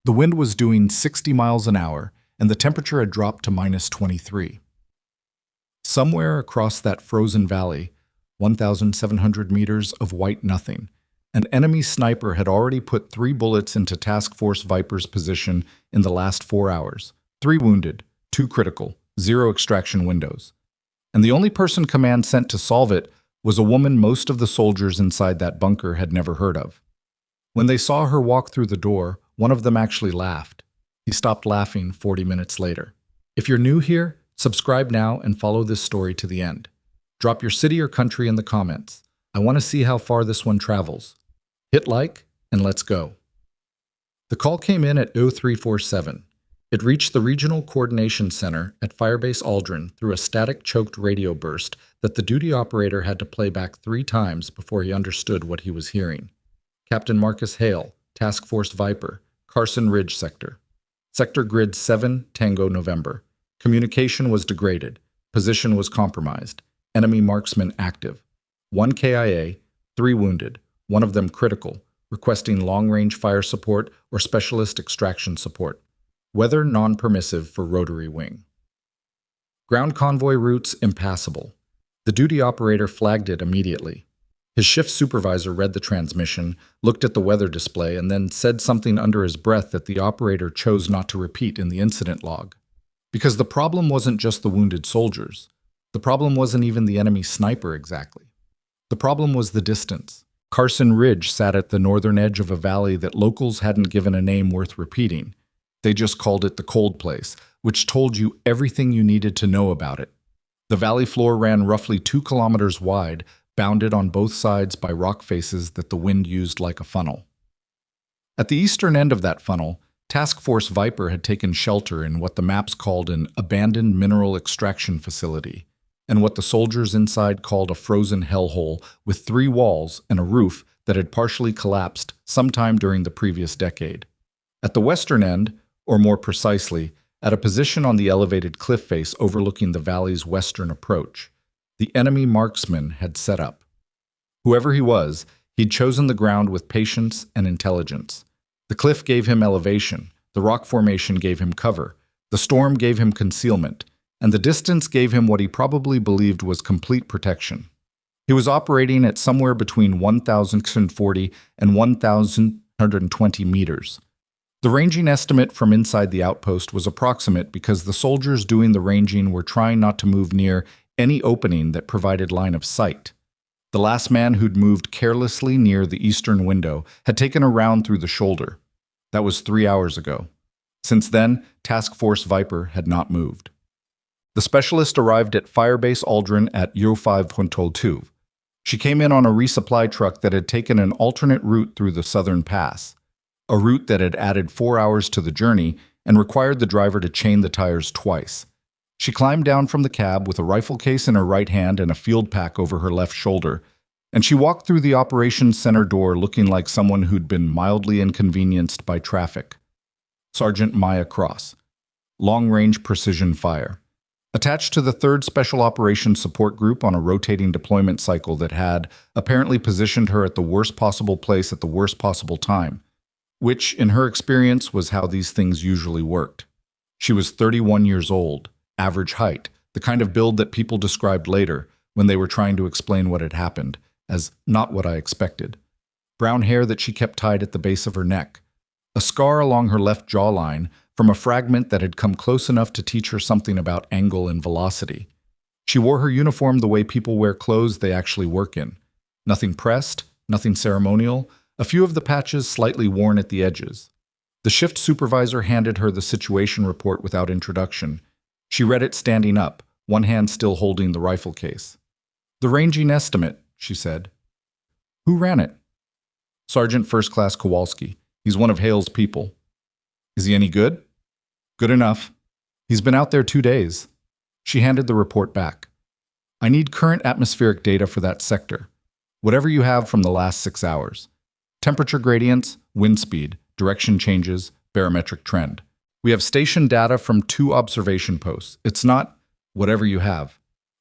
The wind was doing 60 miles an hour, and the temperature had dropped to -23. Somewhere across that frozen valley, 1,700 meters of white nothing, an enemy sniper had already put 3 bullets into Task Force Viper's position in the last 4 hours. 3 wounded, 2 critical, 0 extraction windows. And the only person command sent to solve it was a woman most of the soldiers inside that bunker had never heard of. When they saw her walk through the door, one of them actually laughed. He stopped laughing 40 minutes later. If you're new here, subscribe now and follow this story to the end. Drop your city or country in the comments. I want to see how far this one travels. Hit like, and let's go. The call came in at 0347. It reached the Regional Coordination Center at Firebase Aldrin through a static choked radio burst that the duty operator had to play back 3 times before he understood what he was hearing. Captain Marcus Hale, Task Force Viper, Carson Ridge Sector. Sector Grid 7, Tango November. Communication was degraded. Position was compromised. Enemy marksman active. 1 KIA, 3 wounded, 1 of them critical, requesting long-range fire support or specialist extraction support. Weather non-permissive for rotary wing. Ground convoy routes impassable. The duty operator flagged it immediately. His shift supervisor read the transmission, looked at the weather display, and then said something under his breath that the operator chose not to repeat in the incident log. Because the problem wasn't just the wounded soldiers. The problem wasn't even the enemy sniper exactly. The problem was the distance. Carson Ridge sat at the northern edge of a valley that locals hadn't given a name worth repeating. They just called it the cold place, which told you everything you needed to know about it. The valley floor ran roughly 2 kilometers wide, bounded on both sides by rock faces that the wind used like a funnel. At the eastern end of that funnel, Task Force Viper had taken shelter in what the maps called an abandoned mineral extraction facility, and what the soldiers inside called a frozen hellhole with 3 walls and a roof that had partially collapsed sometime during the previous decade. At the western end, or more precisely, at a position on the elevated cliff face overlooking the valley's western approach, the enemy marksman had set up. Whoever he was, he'd chosen the ground with patience and intelligence. The cliff gave him elevation, the rock formation gave him cover, the storm gave him concealment, and the distance gave him what he probably believed was complete protection. He was operating at somewhere between 1,040 and 1,120 meters. The ranging estimate from inside the outpost was approximate because the soldiers doing the ranging were trying not to move near any opening that provided line of sight. The last man who'd moved carelessly near the eastern window had taken a round through the shoulder. That was 3 hours ago. Since then, Task Force Viper had not moved. The specialist arrived at Firebase Aldrin at 05:02. She came in on a resupply truck that had taken an alternate route through the southern pass, a route that had added 4 hours to the journey and required the driver to chain the tires twice. She climbed down from the cab with a rifle case in her right hand and a field pack over her left shoulder, and she walked through the operations center door looking like someone who'd been mildly inconvenienced by traffic. Sergeant Maya Cross. Long-range precision fire. Attached to the 3rd Special Operations Support Group on a rotating deployment cycle that had apparently positioned her at the worst possible place at the worst possible time, which, in her experience, was how these things usually worked. She was 31 years old, average height, the kind of build that people described later when they were trying to explain what had happened as not what I expected. Brown hair that she kept tied at the base of her neck. A scar along her left jawline from a fragment that had come close enough to teach her something about angle and velocity. She wore her uniform the way people wear clothes they actually work in. Nothing pressed, nothing ceremonial, a few of the patches slightly worn at the edges. The shift supervisor handed her the situation report without introduction. She read it standing up, one hand still holding the rifle case. "The ranging estimate," she said. "Who ran it?" "Sergeant First Class Kowalski. He's one of Hale's people." "Is he any good?" "Good enough. He's been out there 2 days." She handed the report back. "I need current atmospheric data for that sector. Whatever you have from the last 6 hours. Temperature gradients, wind speed, direction changes, barometric trend. We have station data from 2 observation posts. It's not whatever you have."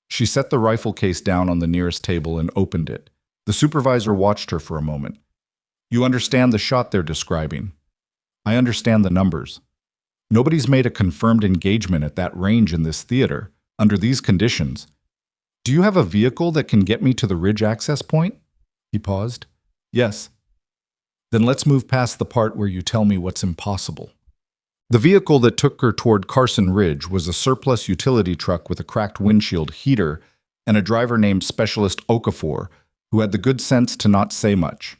She set the rifle case down on the nearest table and opened it. The supervisor watched her for a moment. "You understand the shot they're describing?" I understand the numbers. Nobody's made a confirmed engagement at that range in this theater, under these conditions. Do you have a vehicle that can get me to the ridge access point? He paused. Yes. Then let's move past the part where you tell me what's impossible. The vehicle that took her toward Carson Ridge was a surplus utility truck with a cracked windshield heater and a driver named Specialist Okafor, who had the good sense to not say much.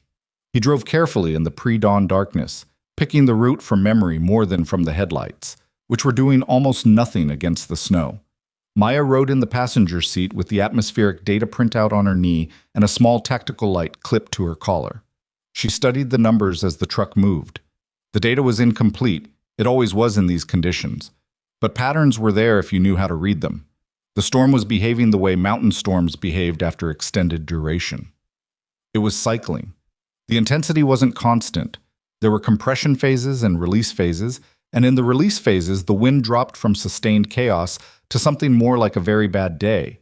He drove carefully in the pre-dawn darkness, picking the route from memory more than from the headlights, which were doing almost nothing against the snow. Maya rode in the passenger seat with the atmospheric data printout on her knee and a small tactical light clipped to her collar. She studied the numbers as the truck moved. The data was incomplete. It always was in these conditions. But patterns were there if you knew how to read them. The storm was behaving the way mountain storms behaved after extended duration. It was cycling. The intensity wasn't constant. There were compression phases and release phases, and in the release phases, the wind dropped from sustained chaos to something more like a very bad day.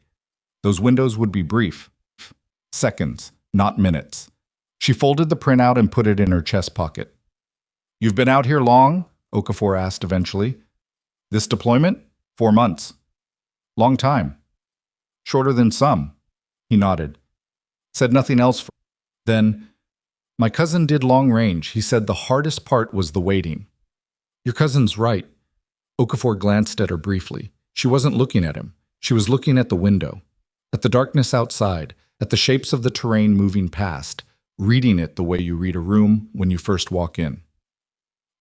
Those windows would be brief. Seconds, not minutes. She folded the printout and put it in her chest pocket. "You've been out here long?" Okafor asked eventually. "This deployment? 4 months. Long time. Shorter than some." He nodded. Said nothing else. Then, "My cousin did long range. He said the hardest part was the waiting." "Your cousin's right." Okafor glanced at her briefly. She wasn't looking at him. She was looking at the window, at the darkness outside, at the shapes of the terrain moving past, reading it the way you read a room when you first walk in.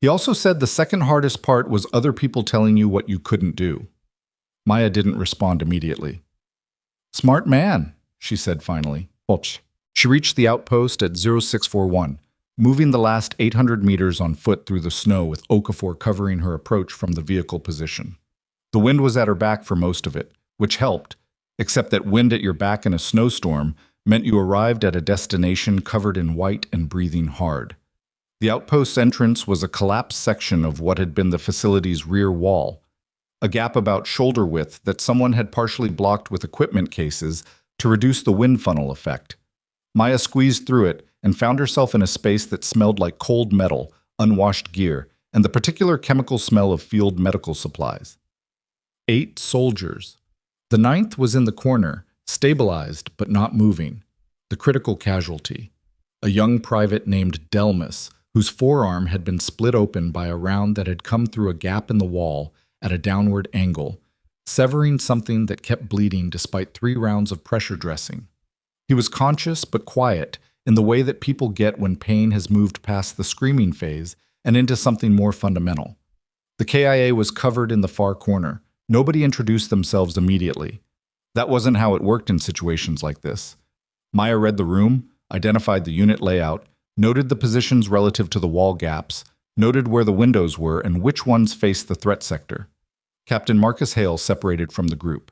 He also said the second hardest part was other people telling you what you couldn't do. Maya didn't respond immediately. "Smart man," she said finally. She reached the outpost at 0641, moving the last 800 meters on foot through the snow with Okafor covering her approach from the vehicle position. The wind was at her back for most of it, which helped, except that wind at your back in a snowstorm meant you arrived at a destination covered in white and breathing hard. The outpost's entrance was a collapsed section of what had been the facility's rear wall, a gap about shoulder width that someone had partially blocked with equipment cases to reduce the wind funnel effect. Maya squeezed through it and found herself in a space that smelled like cold metal, unwashed gear, and the particular chemical smell of field medical supplies. 8 soldiers. The 9th was in the corner, stabilized but not moving, the critical casualty. A young private named Delmas, whose forearm had been split open by a round that had come through a gap in the wall at a downward angle, severing something that kept bleeding despite 3 rounds of pressure dressing. He was conscious but quiet in the way that people get when pain has moved past the screaming phase and into something more fundamental. The KIA was covered in the far corner. Nobody introduced themselves immediately. That wasn't how it worked in situations like this. Maya read the room, identified the unit layout, noted the positions relative to the wall gaps, noted where the windows were and which ones faced the threat sector. Captain Marcus Hale separated from the group.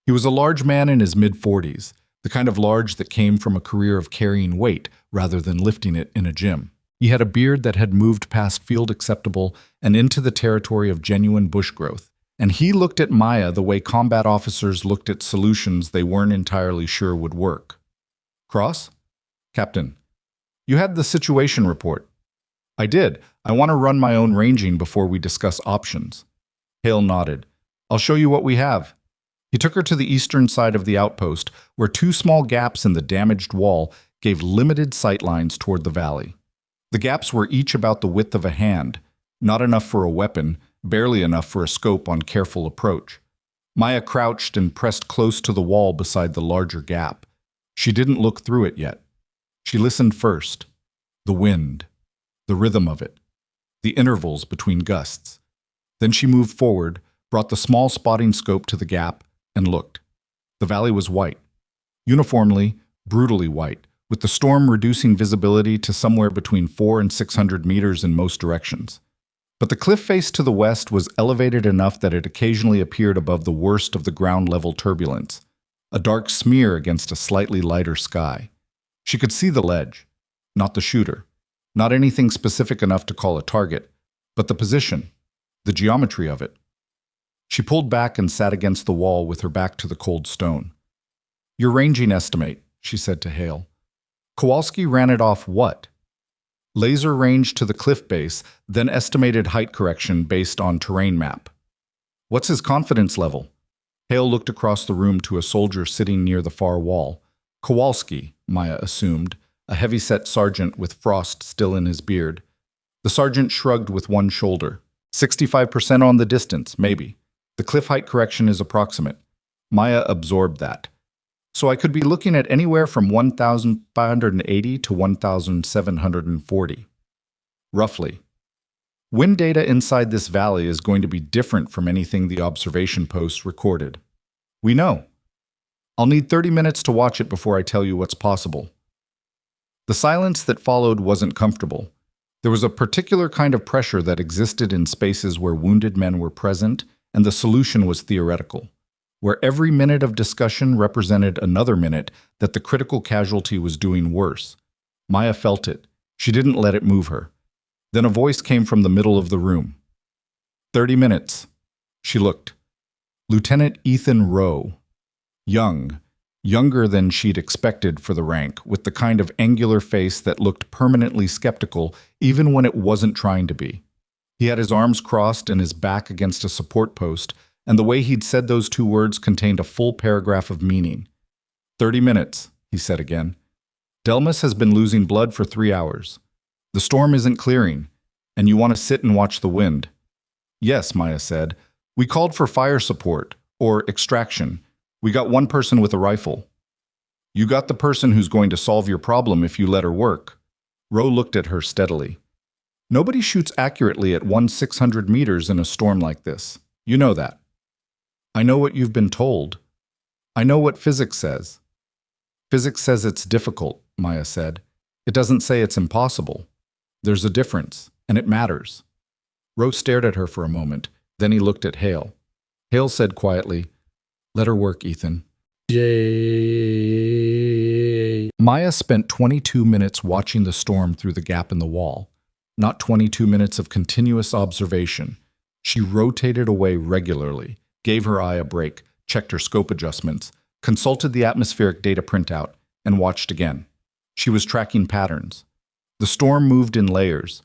He was a large man in his mid-40s, the kind of large that came from a career of carrying weight rather than lifting it in a gym. He had a beard that had moved past field acceptable and into the territory of genuine bush growth, and he looked at Maya the way combat officers looked at solutions they weren't entirely sure would work. "Cross?" "Captain, you had the situation report." "I did. I want to run my own ranging before we discuss options." Hale nodded. "I'll show you what we have." He took her to the eastern side of the outpost, where 2 small gaps in the damaged wall gave limited sight lines toward the valley. The gaps were each about the width of a hand, not enough for a weapon, barely enough for a scope on careful approach. Maya crouched and pressed close to the wall beside the larger gap. She didn't look through it yet. She listened first. The wind, the rhythm of it, the intervals between gusts. Then she moved forward, brought the small spotting scope to the gap, and looked. The valley was white. Uniformly, brutally white, with the storm reducing visibility to somewhere between 400 and 600 meters in most directions. But the cliff face to the west was elevated enough that it occasionally appeared above the worst of the ground-level turbulence, a dark smear against a slightly lighter sky. She could see the ledge, not the shooter, not anything specific enough to call a target, but the position, the geometry of it. She pulled back and sat against the wall with her back to the cold stone. "Your ranging estimate," she said to Hale. "Kowalski ran it off what?" Laser range to the cliff base, then estimated height correction based on terrain map. What's his confidence level? Hale looked across the room to a soldier sitting near the far wall. Kowalski, Maya assumed, a heavy-set sergeant with frost still in his beard. The sergeant shrugged with one shoulder. 65% on the distance, maybe. The cliff height correction is approximate. Maya absorbed that. So I could be looking at anywhere from 1,580 to 1,740. Roughly. Wind data inside this valley is going to be different from anything the observation posts recorded. We know. I'll need 30 minutes to watch it before I tell you what's possible. The silence that followed wasn't comfortable. There was a particular kind of pressure that existed in spaces where wounded men were present, and the solution was theoretical, where every minute of discussion represented another minute that the critical casualty was doing worse. Maya felt it. She didn't let it move her. Then a voice came from the middle of the room. 30 minutes. She looked. Lieutenant Ethan Rowe. Young. Younger than she'd expected for the rank, with the kind of angular face that looked permanently skeptical even when it wasn't trying to be. He had his arms crossed and his back against a support post, and the way he'd said those two words contained a full paragraph of meaning. 30 minutes, he said again. Delmas has been losing blood for 3 hours. The storm isn't clearing, and you want to sit and watch the wind. Yes, Maya said. We called for fire support, or extraction. We got one person with a rifle. You got the person who's going to solve your problem if you let her work. Rowe looked at her steadily. Nobody shoots accurately at 1/600 meters in a storm like this. You know that. I know what you've been told. I know what physics says. Physics says it's difficult, Maya said. It doesn't say it's impossible. There's a difference, and it matters. Rowe stared at her for a moment. Then he looked at Hale. Hale said quietly, Let her work, Ethan. Yay. Maya spent 22 minutes watching the storm through the gap in the wall, not 22 minutes of continuous observation. She rotated away regularly, gave her eye a break, checked her scope adjustments, consulted the atmospheric data printout, and watched again. She was tracking patterns. The storm moved in layers.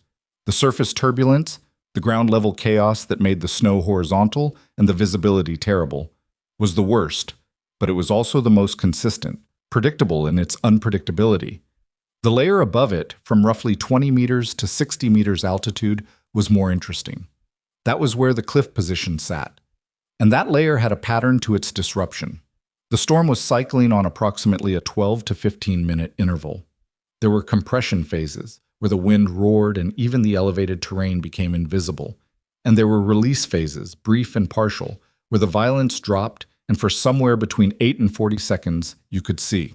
The surface turbulence, the ground-level chaos that made the snow horizontal and the visibility terrible, was the worst, but it was also the most consistent, predictable in its unpredictability. The layer above it, from roughly 20 meters to 60 meters altitude, was more interesting. That was where the cliff position sat. And that layer had a pattern to its disruption. The storm was cycling on approximately a 12 to 15-minute interval. There were compression phases, where the wind roared and even the elevated terrain became invisible. And there were release phases, brief and partial, where the violence dropped and for somewhere between 8 and 40 seconds you could see.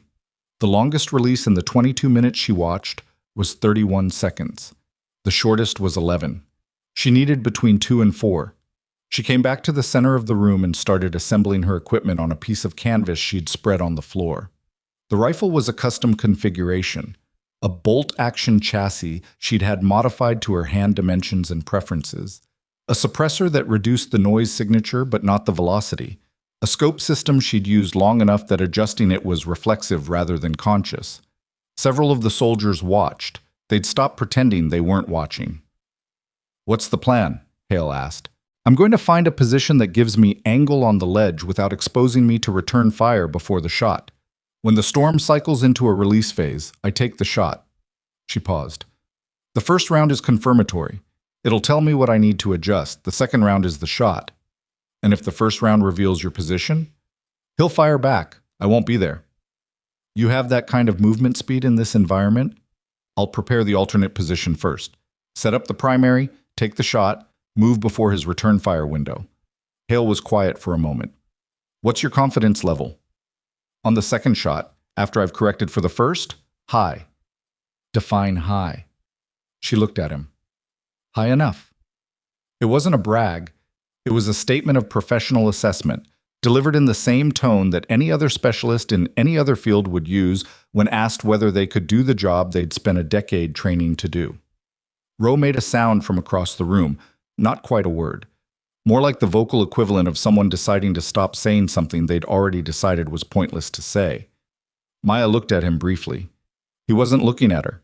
The longest release in the 22 minutes she watched was 31 seconds. The shortest was 11. She needed between 2 and 4. She came back to the center of the room and started assembling her equipment on a piece of canvas she'd spread on the floor. The rifle was a custom configuration, a bolt-action chassis she'd had modified to her hand dimensions and preferences, a suppressor that reduced the noise signature but not the velocity, a scope system she'd used long enough that adjusting it was reflexive rather than conscious. Several of the soldiers watched. They'd stopped pretending they weren't watching. "What's the plan?" Hale asked. "I'm going to find a position that gives me angle on the ledge without exposing me to return fire before the shot. When the storm cycles into a release phase, I take the shot." She paused. "The first round is confirmatory. It'll tell me what I need to adjust. The second round is the shot. And if the first round reveals your position, he'll fire back. I won't be there. You have that kind of movement speed in this environment? I'll prepare the alternate position first. Set up the primary, take the shot, move before his return fire window." Hale was quiet for a moment. "What's your confidence level?" "On the second shot, after I've corrected for the first, high." "Define high." She looked at him. "High enough." It wasn't a brag. It was a statement of professional assessment, delivered in the same tone that any other specialist in any other field would use when asked whether they could do the job they'd spent a decade training to do. Rowe made a sound from across the room, not quite a word. More like the vocal equivalent of someone deciding to stop saying something they'd already decided was pointless to say. Maya looked at him briefly. He wasn't looking at her.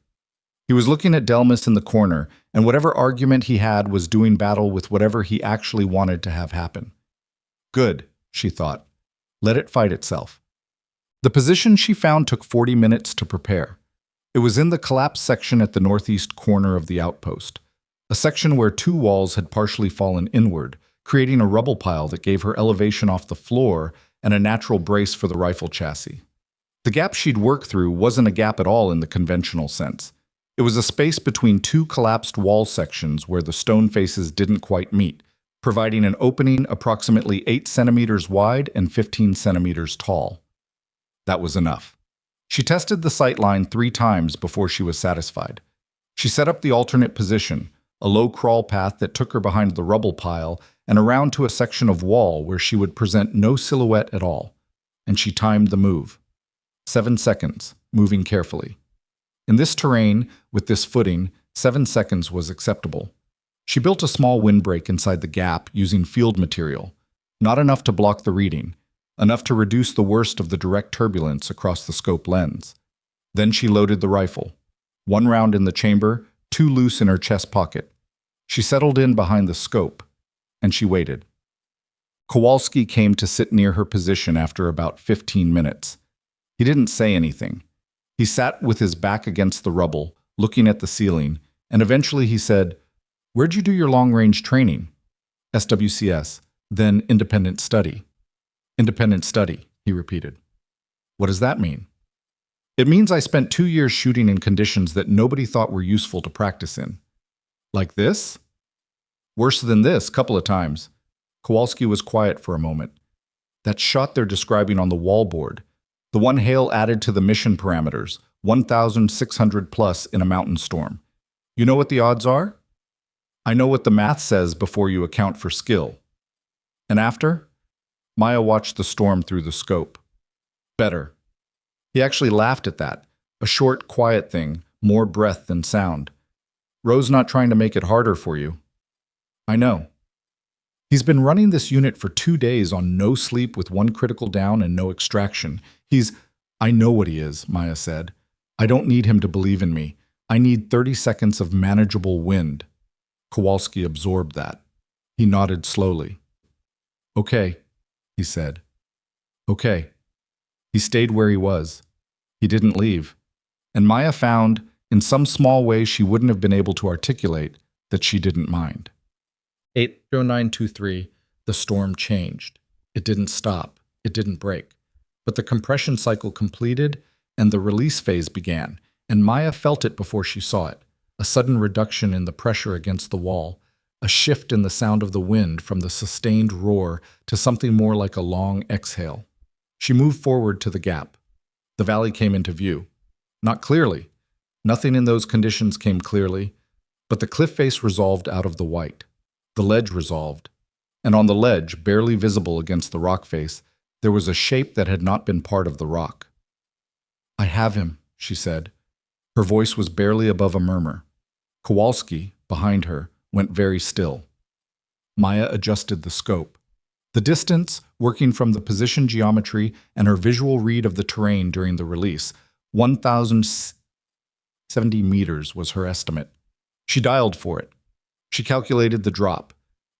He was looking at Delmas in the corner, and whatever argument he had was doing battle with whatever he actually wanted to have happen. Good, she thought. Let it fight itself. The position she found took 40 minutes to prepare. It was in the collapsed section at the northeast corner of the outpost, a section where two walls had partially fallen inward, creating a rubble pile that gave her elevation off the floor and a natural brace for the rifle chassis. The gap she'd worked through wasn't a gap at all in the conventional sense. It was a space between two collapsed wall sections where the stone faces didn't quite meet, providing an opening approximately 8 centimeters wide and 15 centimeters tall. That was enough. She tested the sight line 3 times before she was satisfied. She set up the alternate position, a low crawl path that took her behind the rubble pile and around to a section of wall where she would present no silhouette at all, and she timed the move. 7 seconds, moving carefully. In this terrain, with this footing, 7 seconds was acceptable. She built a small windbreak inside the gap using field material, not enough to block the reading, enough to reduce the worst of the direct turbulence across the scope lens. Then she loaded the rifle. 1 round in the chamber, 2 loose in her chest pocket. She settled in behind the scope, and she waited. Kowalski came to sit near her position after about 15 minutes. He didn't say anything. He sat with his back against the rubble, looking at the ceiling, and eventually he said, "Where'd you do your long-range training?" "SWCS, then independent study." "Independent study," he repeated. "What does that mean?" "It means I spent 2 years shooting in conditions that nobody thought were useful to practice in." "Like this?" "Worse than this, couple of times." Kowalski was quiet for a moment. "That shot they're describing on the wallboard, the one Hale added to the mission parameters, 1,600 plus in a mountain storm. You know what the odds are?" "I know what the math says before you account for skill." "And after?" Maya watched the storm through the scope. "Better." He actually laughed at that, a short, quiet thing, more breath than sound. "Ro's not trying to make it harder for you." "I know." He's been running this unit for 2 days on no sleep with 1 critical down and no extraction. I know what he is, Maya said. "I don't need him to believe in me. I need 30 seconds of manageable wind." Kowalski absorbed that. He nodded slowly. "Okay," he said. "Okay." He stayed where he was. He didn't leave. And Maya found, in some small way she wouldn't have been able to articulate, that she didn't mind. 80923, the storm changed. It didn't stop. It didn't break. But the compression cycle completed, and the release phase began, and Maya felt it before she saw it. A sudden reduction in the pressure against the wall, a shift in the sound of the wind from the sustained roar to something more like a long exhale. She moved forward to the gap. The valley came into view. Not clearly. Nothing in those conditions came clearly, but the cliff face resolved out of the white. The ledge resolved. And on the ledge, barely visible against the rock face, there was a shape that had not been part of the rock. "I have him," she said. Her voice was barely above a murmur. Kowalski, behind her, went very still. Maya adjusted the scope. The distance, working from the position geometry and her visual read of the terrain during the release, 1,070 meters was her estimate. She dialed for it. She calculated the drop.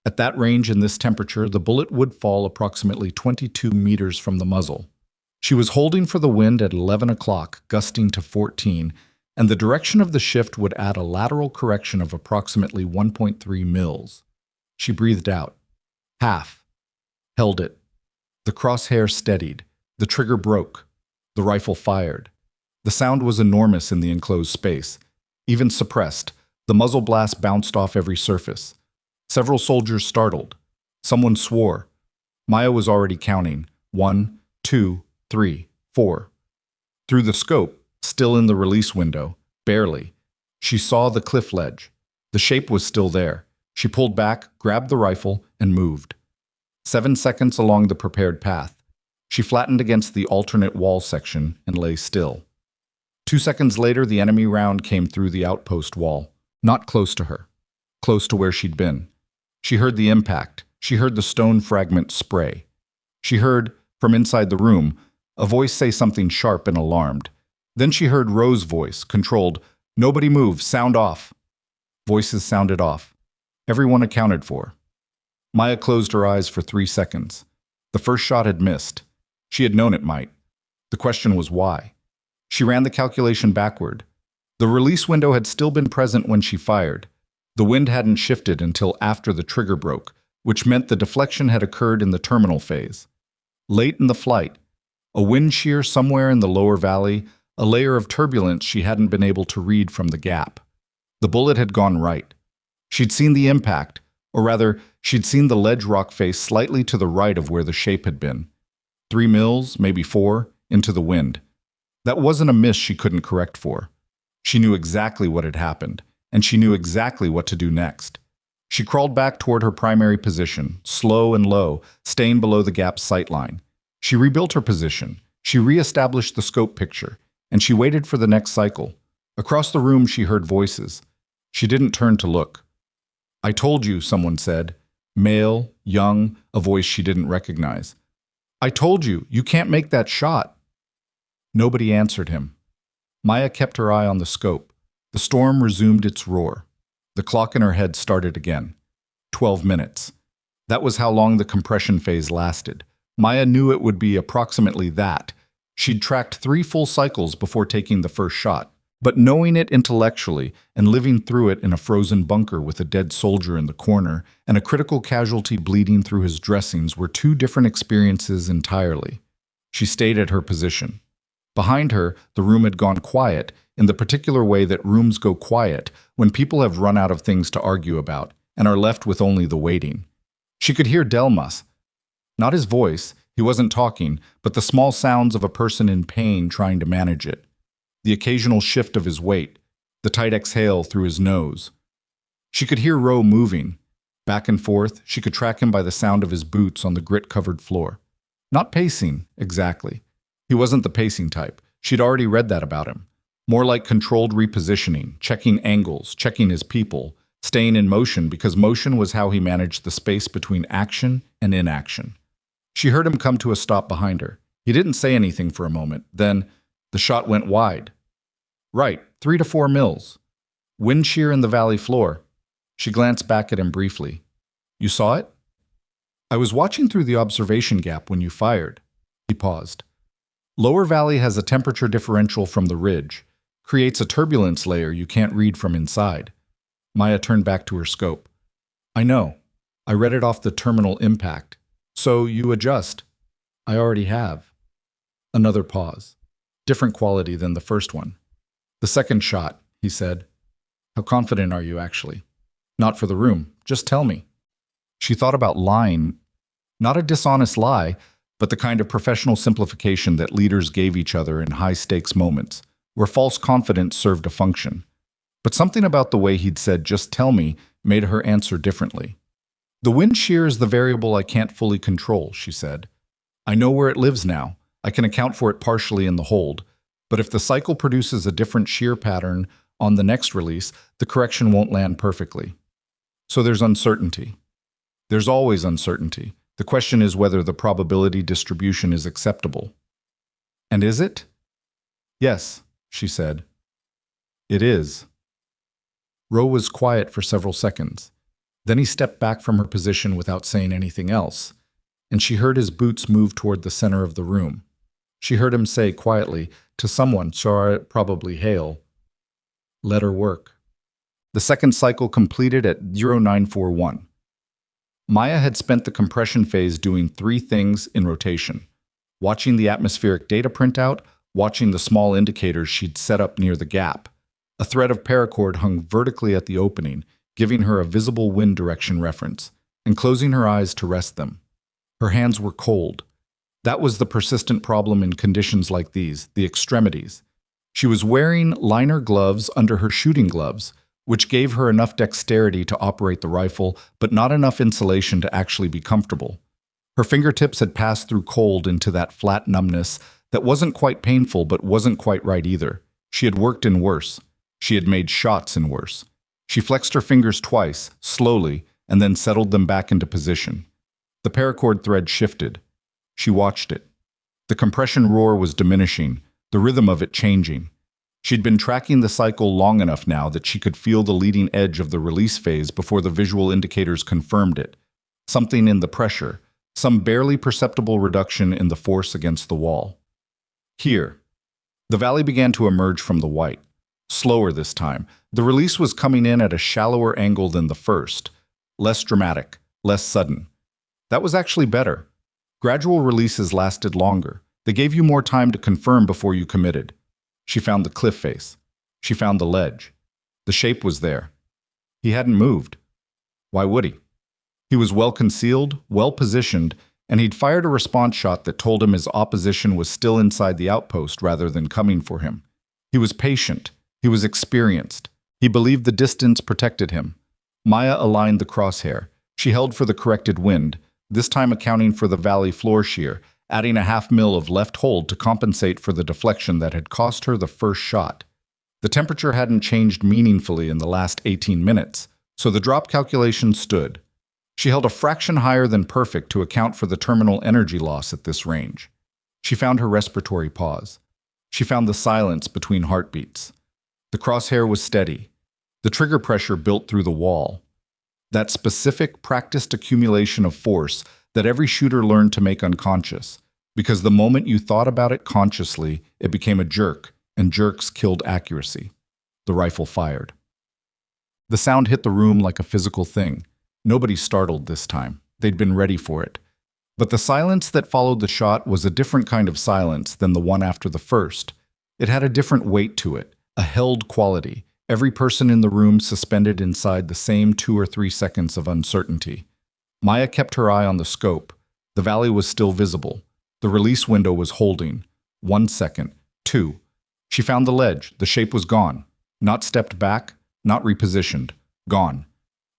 At that range and this temperature, the bullet would fall approximately 22 meters from the muzzle. She was holding for the wind at 11 o'clock, gusting to 14, and the direction of the shift would add a lateral correction of approximately 1.3 mils. She breathed out. Half. Held it. The crosshair steadied. The trigger broke. The rifle fired. The sound was enormous in the enclosed space. Even suppressed, the muzzle blast bounced off every surface. Several soldiers startled. Someone swore. Maya was already counting. 1, 2, 3, 4. Through the scope, still in the release window, barely, she saw the cliff ledge. The shape was still there. She pulled back, grabbed the rifle, and moved. 7 seconds along the prepared path. She flattened against the alternate wall section and lay still. 2 seconds later, the enemy round came through the outpost wall, not close to her, close to where she'd been. She heard the impact. She heard the stone fragment spray. She heard, from inside the room, a voice say something sharp and alarmed. Then she heard Ro's voice, controlled, Nobody move, sound off. Voices sounded off. Everyone accounted for. Maya closed her eyes for 3 seconds. The first shot had missed. She had known it might. The question was why. She ran the calculation backward. The release window had still been present when she fired. The wind hadn't shifted until after the trigger broke, which meant the deflection had occurred in the terminal phase. Late in the flight, a wind shear somewhere in the lower valley, a layer of turbulence she hadn't been able to read from the gap. The bullet had gone right. She'd seen the impact, or rather, she'd seen the ledge rock face slightly to the right of where the shape had been. 3 mils, maybe 4, into the wind. That wasn't a miss she couldn't correct for. She knew exactly what had happened, and she knew exactly what to do next. She crawled back toward her primary position, slow and low, staying below the gap's sightline. She rebuilt her position. She re-established the scope picture, and she waited for the next cycle. Across the room, she heard voices. She didn't turn to look. "I told you," someone said. Male, young, a voice she didn't recognize. "I told you, you can't make that shot." Nobody answered him. Maya kept her eye on the scope. The storm resumed its roar. The clock in her head started again. 12 minutes. That was how long the compression phase lasted. Maya knew it would be approximately that. She'd tracked 3 full cycles before taking the first shot. But knowing it intellectually and living through it in a frozen bunker with a dead soldier in the corner and a critical casualty bleeding through his dressings were 2 different experiences entirely. She stayed at her position. Behind her, the room had gone quiet, in the particular way that rooms go quiet when people have run out of things to argue about and are left with only the waiting. She could hear Delmas. Not his voice, he wasn't talking, but the small sounds of a person in pain trying to manage it. The occasional shift of his weight, the tight exhale through his nose. She could hear Ro moving. Back and forth, she could track him by the sound of his boots on the grit-covered floor. Not pacing, exactly. He wasn't the pacing type. She'd already read that about him. More like controlled repositioning, checking angles, checking his people, staying in motion because motion was how he managed the space between action and inaction. She heard him come to a stop behind her. He didn't say anything for a moment. Then the shot went wide. Right, 3 to 4 mils. Wind shear in the valley floor. She glanced back at him briefly. "You saw it?" "I was watching through the observation gap when you fired." He paused. "Lower valley has a temperature differential from the ridge. Creates a turbulence layer you can't read from inside." Maya turned back to her scope. "I know. I read it off the terminal impact. So you adjust." "I already have." Another pause. Different quality than the first one. "The second shot," he said. "How confident are you, actually?" "Not for the room. Just tell me." She thought about lying. Not a dishonest lie, but the kind of professional simplification that leaders gave each other in high-stakes moments, where false confidence served a function. But something about the way he'd said, "just tell me," made her answer differently. "The wind shear is the variable I can't fully control," she said. "I know where it lives now. I can account for it partially in the hold. But if the cycle produces a different shear pattern on the next release, the correction won't land perfectly. So there's uncertainty. There's always uncertainty. The question is whether the probability distribution is acceptable." "And is it?" "Yes," she said. "It is." Ro was quiet for several seconds. Then he stepped back from her position without saying anything else, and she heard his boots move toward the center of the room. She heard him say quietly to someone, probably Hale, "Let her work." The second cycle completed at 0941. Maya had spent the compression phase doing 3 things in rotation: watching the atmospheric data printout, watching the small indicators she'd set up near the gap. A thread of paracord hung vertically at the opening, giving her a visible wind direction reference, and closing her eyes to rest them. Her hands were cold. That was the persistent problem in conditions like these, the extremities. She was wearing liner gloves under her shooting gloves, which gave her enough dexterity to operate the rifle, but not enough insulation to actually be comfortable. Her fingertips had passed through cold into that flat numbness that wasn't quite painful but wasn't quite right either. She had worked in worse. She had made shots in worse. She flexed her fingers twice, slowly, and then settled them back into position. The paracord thread shifted. She watched it. The compression roar was diminishing, the rhythm of it changing. She'd been tracking the cycle long enough now that she could feel the leading edge of the release phase before the visual indicators confirmed it. Something in the pressure, some barely perceptible reduction in the force against the wall. Here. The valley began to emerge from the white. Slower this time. The release was coming in at a shallower angle than the first. Less dramatic, less sudden. That was actually better. Gradual releases lasted longer. They gave you more time to confirm before you committed. She found the cliff face. She found the ledge. The shape was there. He hadn't moved. Why would he? He was well concealed, well positioned, and he'd fired a response shot that told him his opposition was still inside the outpost rather than coming for him. He was patient. He was experienced. He believed the distance protected him. Maya aligned the crosshair. She held for the corrected wind, this time accounting for the valley floor shear, adding a half mil of left hold to compensate for the deflection that had cost her the first shot. The temperature hadn't changed meaningfully in the last 18 minutes, so the drop calculation stood. She held a fraction higher than perfect to account for the terminal energy loss at this range. She found her respiratory pause. She found the silence between heartbeats. The crosshair was steady. The trigger pressure built through the wall. That specific, practiced accumulation of force that every shooter learned to make unconscious, because the moment you thought about it consciously, it became a jerk, and jerks killed accuracy. The rifle fired. The sound hit the room like a physical thing. Nobody startled this time. They'd been ready for it. But the silence that followed the shot was a different kind of silence than the one after the first. It had a different weight to it, a held quality, every person in the room suspended inside the same 2 or 3 seconds of uncertainty. Maya kept her eye on the scope. The valley was still visible. The release window was holding. 1 second, 2. She found the ledge. The shape was gone. Not stepped back, not repositioned. Gone.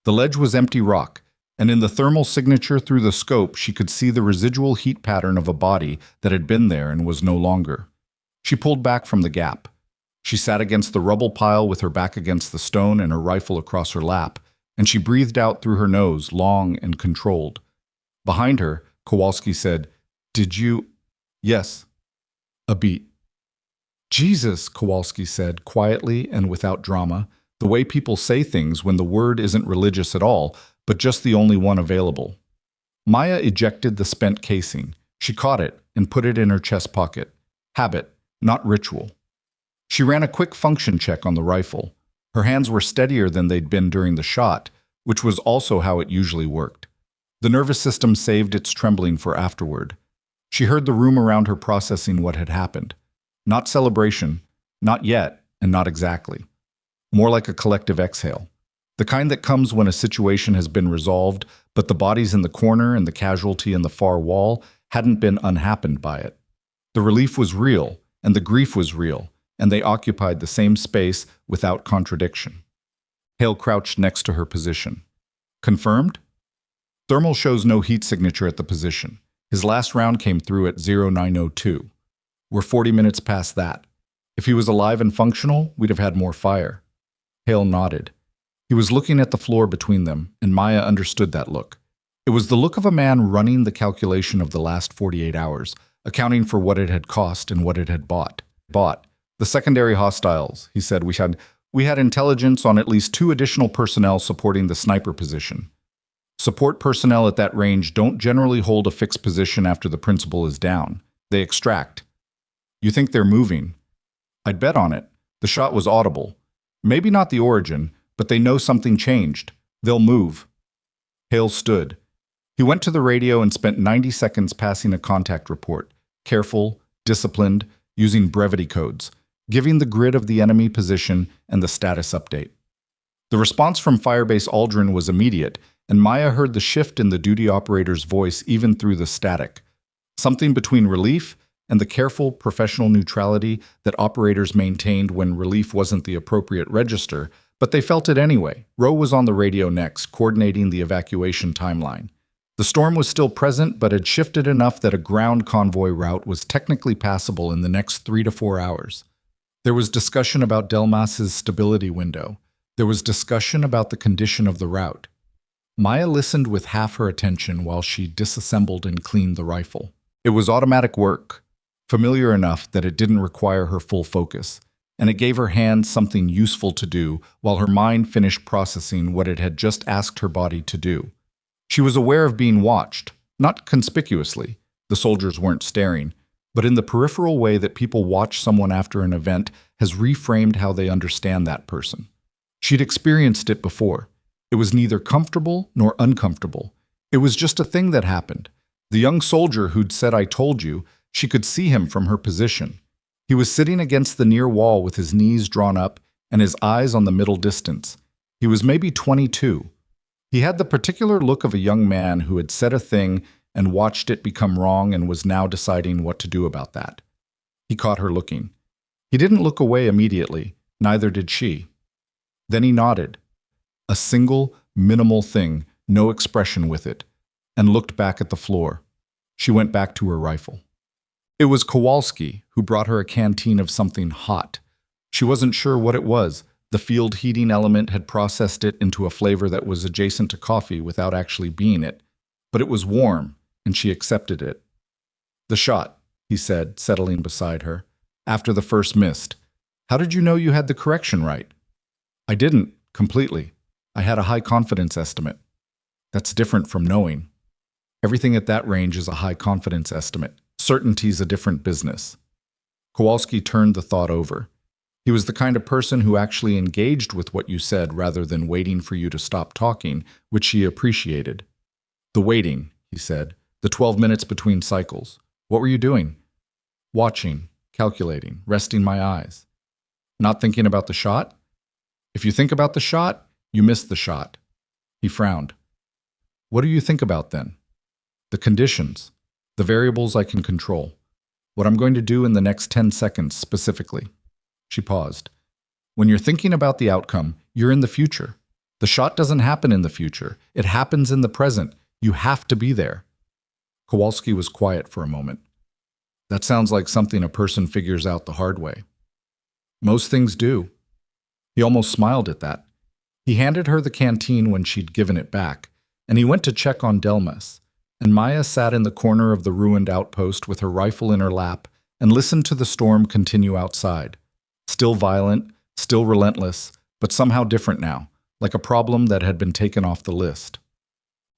The ledge was empty rock, and in the thermal signature through the scope she could see the residual heat pattern of a body that had been there and was no longer. She pulled back from the gap. She sat against the rubble pile with her back against the stone and her rifle across her lap, and she breathed out through her nose, long and controlled. Behind her, Kowalski said, "Did you—" "Yes." A beat. "Jesus," Kowalski said, quietly and without drama, the way people say things when the word isn't religious at all, but just the only one available. Maya ejected the spent casing. She caught it and put it in her chest pocket. Habit, not ritual. She ran a quick function check on the rifle. Her hands were steadier than they'd been during the shot, which was also how it usually worked. The nervous system saved its trembling for afterward. She heard the room around her processing what had happened. Not celebration, not yet, and not exactly. More like a collective exhale. The kind that comes when a situation has been resolved, but the bodies in the corner and the casualty in the far wall hadn't been unhappened by it. The relief was real, and the grief was real, and they occupied the same space without contradiction. Hale crouched next to her position. Confirmed? Thermal shows no heat signature at the position. His last round came through at 0902. We're 40 minutes past that. If he was alive and functional, we'd have had more fire. Hale nodded. He was looking at the floor between them, and Maya understood that look. It was the look of a man running the calculation of the last 48 hours, accounting for what it had cost and what it had bought. The secondary hostiles, he said, we had intelligence on at least 2 additional personnel supporting the sniper position. Support personnel at that range don't generally hold a fixed position after the principal is down. They extract. You think they're moving? I'd bet on it. The shot was audible. Maybe not the origin, but they know something changed. They'll move. Hale stood. He went to the radio and spent 90 seconds passing a contact report, careful, disciplined, using brevity codes, giving the grid of the enemy position and the status update. The response from Firebase Aldrin was immediate, and Maya heard the shift in the duty operator's voice even through the static. Something between relief and the careful, professional neutrality that operators maintained when relief wasn't the appropriate register, but they felt it anyway. Rowe was on the radio next, coordinating the evacuation timeline. The storm was still present, but had shifted enough that a ground convoy route was technically passable in the next 3 to 4 hours. There was discussion about Delmas's stability window. There was discussion about the condition of the route. Maya listened with half her attention while she disassembled and cleaned the rifle. It was automatic work, familiar enough that it didn't require her full focus. and it gave her hands something useful to do while her mind finished processing what it had just asked her body to do. She was aware of being watched, not conspicuously. The soldiers weren't staring, but in the peripheral way that people watch someone after an event has reframed how they understand that person. She'd experienced it before. It was neither comfortable nor uncomfortable. It was just a thing that happened. The young soldier who'd said, "I told you," she could see him from her position. He was sitting against the near wall with his knees drawn up and his eyes on the middle distance. He was maybe 22. He had the particular look of a young man who had said a thing and watched it become wrong and was now deciding what to do about that. He caught her looking. He didn't look away immediately, neither did she. Then he nodded. A single, minimal thing, no expression with it, and looked back at the floor. She went back to her rifle. It was Kowalski who brought her a canteen of something hot. She wasn't sure what it was. The field heating element had processed it into a flavor that was adjacent to coffee without actually being it. But it was warm, and she accepted it. "The shot," he said, settling beside her, after the first missed. "How did you know you had the correction right?" "I didn't, completely. I had a high confidence estimate." "That's different from knowing. Everything at that range is a high confidence estimate. Certainty's a different business." Kowalski turned the thought over. He was the kind of person who actually engaged with what you said rather than waiting for you to stop talking, which she appreciated. "The waiting," he said, "the 12 minutes between cycles. What were you doing?" "Watching, calculating, resting my eyes." "Not thinking about the shot?" "If you think about the shot, you miss the shot." He frowned. "What do you think about then?" "The conditions, the variables I can control. What I'm going to do in the next 10 seconds specifically." She paused. "When you're thinking about the outcome, you're in the future. The shot doesn't happen in the future. It happens in the present. You have to be there." Kowalski was quiet for a moment. "That sounds like something a person figures out the hard way." "Most things do." He almost smiled at that. He handed her the canteen when she'd given it back, and he went to check on Delmas. And Maya sat in the corner of the ruined outpost with her rifle in her lap and listened to the storm continue outside. Still violent, still relentless, but somehow different now, like a problem that had been taken off the list.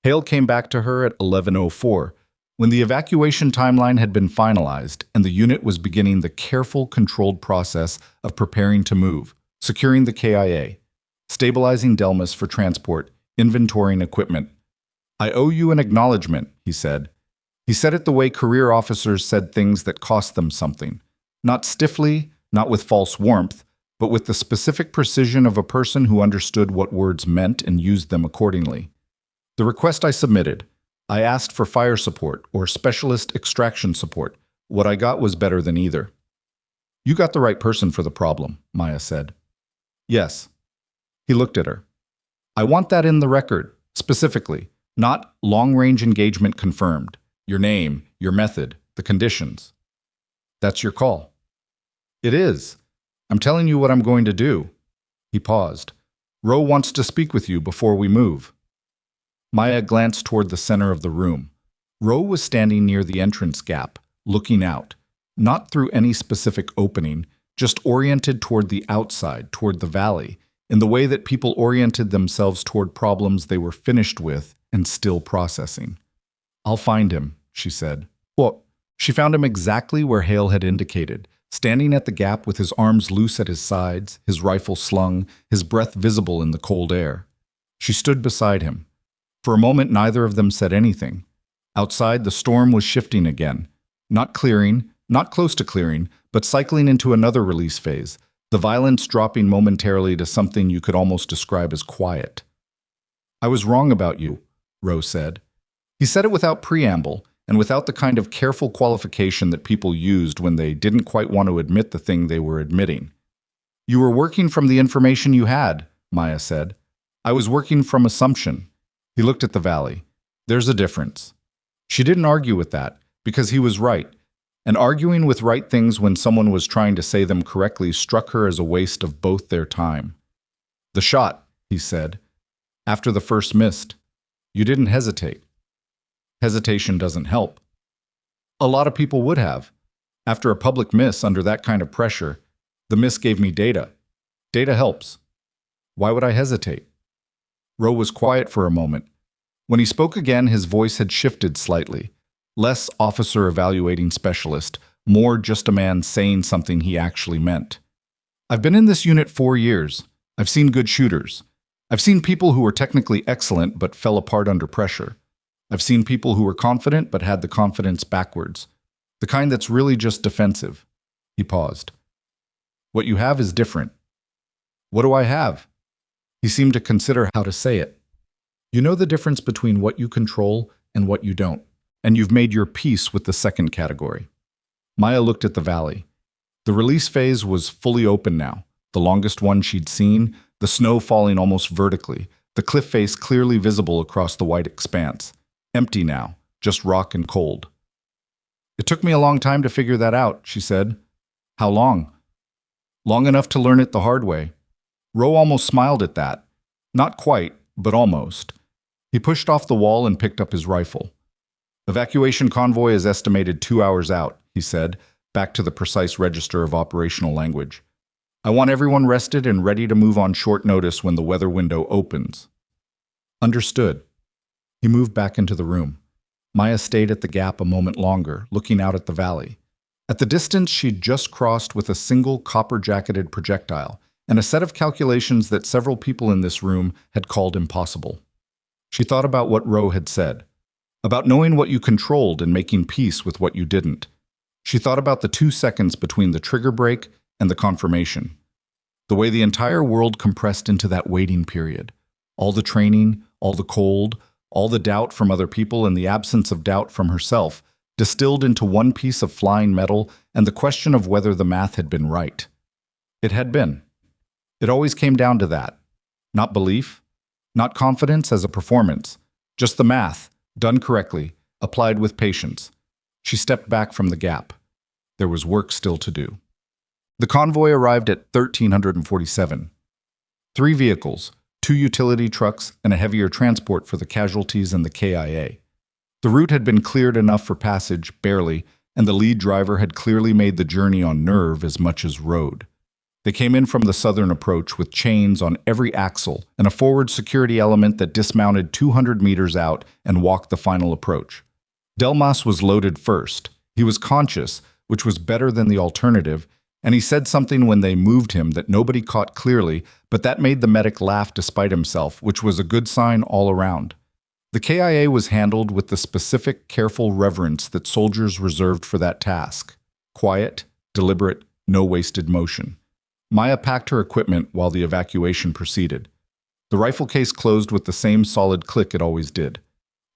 Hale came back to her at 11:04, when the evacuation timeline had been finalized and the unit was beginning the careful, controlled process of preparing to move, securing the KIA, stabilizing Delmas for transport, inventorying equipment. "I owe you an acknowledgement," he said. He said it the way career officers said things that cost them something. Not stiffly, not with false warmth, but with the specific precision of a person who understood what words meant and used them accordingly. "The request I submitted. I asked for fire support or specialist extraction support. What I got was better than either." "You got the right person for the problem," Maya said. "Yes." He looked at her. "I want that in the record, specifically, not long-range engagement confirmed. Your name, your method, the conditions." "That's your call." "It is. I'm telling you what I'm going to do." He paused. "Ro wants to speak with you before we move." Maya glanced toward the center of the room. Ro was standing near the entrance gap, looking out, not through any specific opening, just oriented toward the outside, toward the valley, in the way that people oriented themselves toward problems they were finished with and still processing. "I'll find him," she said. Well, she found him exactly where Hale had indicated, standing at the gap with his arms loose at his sides, his rifle slung, his breath visible in the cold air. She stood beside him. For a moment, neither of them said anything. Outside, the storm was shifting again. Not clearing, not close to clearing, but cycling into another release phase, the violence dropping momentarily to something you could almost describe as quiet. "I was wrong about you," Ro said. He said it without preamble, and without the kind of careful qualification that people used when they didn't quite want to admit the thing they were admitting. "You were working from the information you had," Maya said. "I was working from assumption." He looked at the valley. "There's a difference." She didn't argue with that, because he was right, and arguing with right things when someone was trying to say them correctly struck her as a waste of both their time. "The shot," he said, "after the first missed. You didn't hesitate." Hesitation doesn't help. A lot of people would have. After a public miss under that kind of pressure, The mist gave me data. Data helps. Why would I hesitate? Roe was quiet for a moment. When he spoke again, his voice had shifted slightly. Less officer evaluating specialist, more just a man saying something he actually meant. I've been in this unit 4 years. I've seen good shooters. I've seen people who were technically excellent but fell apart under pressure. I've seen people who were confident but had the confidence backwards. The kind that's really just defensive. He paused. What you have is different. What do I have? He seemed to consider how to say it. You know the difference between what you control and what you don't, and you've made your peace with the second category. Maya looked at the valley. The release phase was fully open now, the longest one she'd seen, the snow falling almost vertically, the cliff face clearly visible across the white expanse. Empty now, just rock and cold. It took me a long time to figure that out, she said. How long? Long enough to learn it the hard way. Roe almost smiled at that. Not quite, but almost. He pushed off the wall and picked up his rifle. Evacuation convoy is estimated 2 hours out, he said, back to the precise register of operational language. I want everyone rested and ready to move on short notice when the weather window opens. Understood. He moved back into the room. Maya stayed at the gap a moment longer, looking out at the valley. At the distance she'd just crossed with a single copper-jacketed projectile, and a set of calculations that several people in this room had called impossible. She thought about what Roe had said, about knowing what you controlled and making peace with what you didn't. She thought about the 2 seconds between the trigger break and the confirmation. The way the entire world compressed into that waiting period. All the training, all the cold, all the doubt from other people and the absence of doubt from herself, distilled into one piece of flying metal and the question of whether the math had been right. It had been. It always came down to that. Not belief, not confidence as a performance, just the math, done correctly, applied with patience. She stepped back from the gap. There was work still to do. The convoy arrived at 1347. 3 vehicles, 2 utility trucks, and a heavier transport for the casualties and the KIA. The route had been cleared enough for passage, barely, and the lead driver had clearly made the journey on nerve as much as road. They came in from the southern approach with chains on every axle and a forward security element that dismounted 200 meters out and walked the final approach. Delmas was loaded first. He was conscious, which was better than the alternative, and he said something when they moved him that nobody caught clearly, but that made the medic laugh despite himself, which was a good sign all around. The KIA was handled with the specific, careful reverence that soldiers reserved for that task. Quiet, deliberate, no wasted motion. Maya packed her equipment while the evacuation proceeded. The rifle case closed with the same solid click it always did.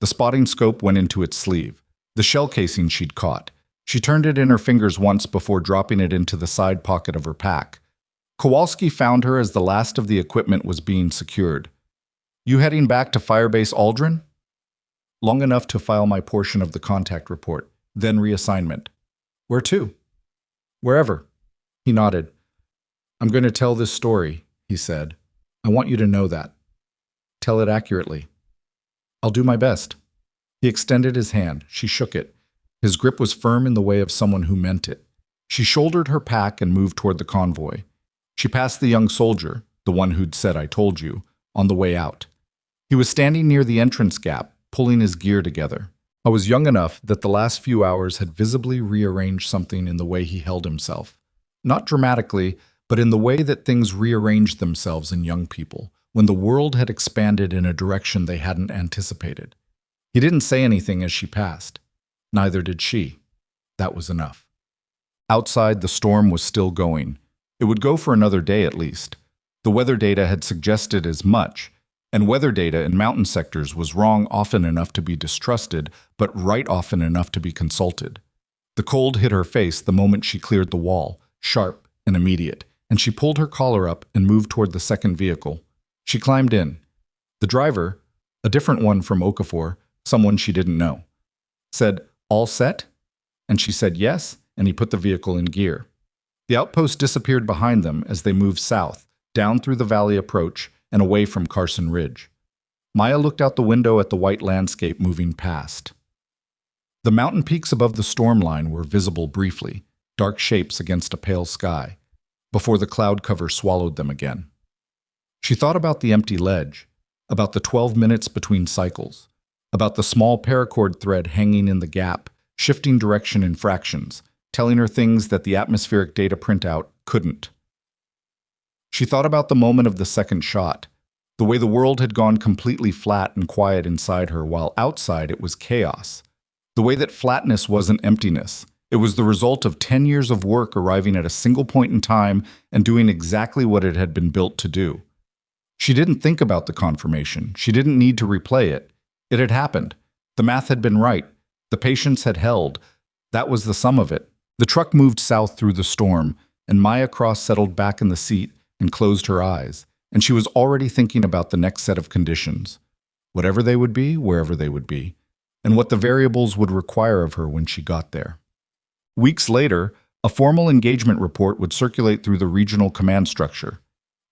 The spotting scope went into its sleeve. The shell casing she'd caught. She turned it in her fingers once before dropping it into the side pocket of her pack. Kowalski found her as the last of the equipment was being secured. You heading back to Firebase Aldrin? Long enough to file my portion of the contact report, then reassignment. Where to? Wherever. He nodded. I'm going to tell this story, he said. I want you to know that. Tell it accurately. I'll do my best. He extended his hand. She shook it. His grip was firm in the way of someone who meant it. She shouldered her pack and moved toward the convoy. She passed the young soldier, the one who'd said I told you, on the way out. He was standing near the entrance gap, pulling his gear together. I was young enough that the last few hours had visibly rearranged something in the way he held himself. Not dramatically, but in the way that things rearranged themselves in young people, when the world had expanded in a direction they hadn't anticipated. He didn't say anything as she passed. Neither did she. That was enough. Outside, the storm was still going. It would go for another day at least. The weather data had suggested as much, and weather data in mountain sectors was wrong often enough to be distrusted, but right often enough to be consulted. The cold hit her face the moment she cleared the wall, sharp and immediate, and she pulled her collar up and moved toward the second vehicle. She climbed in. The driver, a different one from Okafor, someone she didn't know, said, "All set?" And she said yes, and he put the vehicle in gear. The outpost disappeared behind them as they moved south, down through the valley approach and away from Carson Ridge. Maya looked out the window at the white landscape moving past. The mountain peaks above the storm line were visible briefly, dark shapes against a pale sky. before the cloud cover swallowed them again. She thought about the empty ledge, about the 12 minutes between cycles, about the small paracord thread hanging in the gap, shifting direction in fractions, telling her things that the atmospheric data printout couldn't. She thought about the moment of the second shot, the way the world had gone completely flat and quiet inside her while outside it was chaos. The way that flatness wasn't emptiness. It was the result of 10 years of work arriving at a single point in time and doing exactly what it had been built to do. She didn't think about the confirmation. She didn't need to replay it. It had happened. The math had been right. The patience had held. That was the sum of it. The truck moved south through the storm, and Maya Cross settled back in the seat and closed her eyes, and she was already thinking about the next set of conditions, whatever they would be, wherever they would be, and what the variables would require of her when she got there. Weeks later, a formal engagement report would circulate through the regional command structure.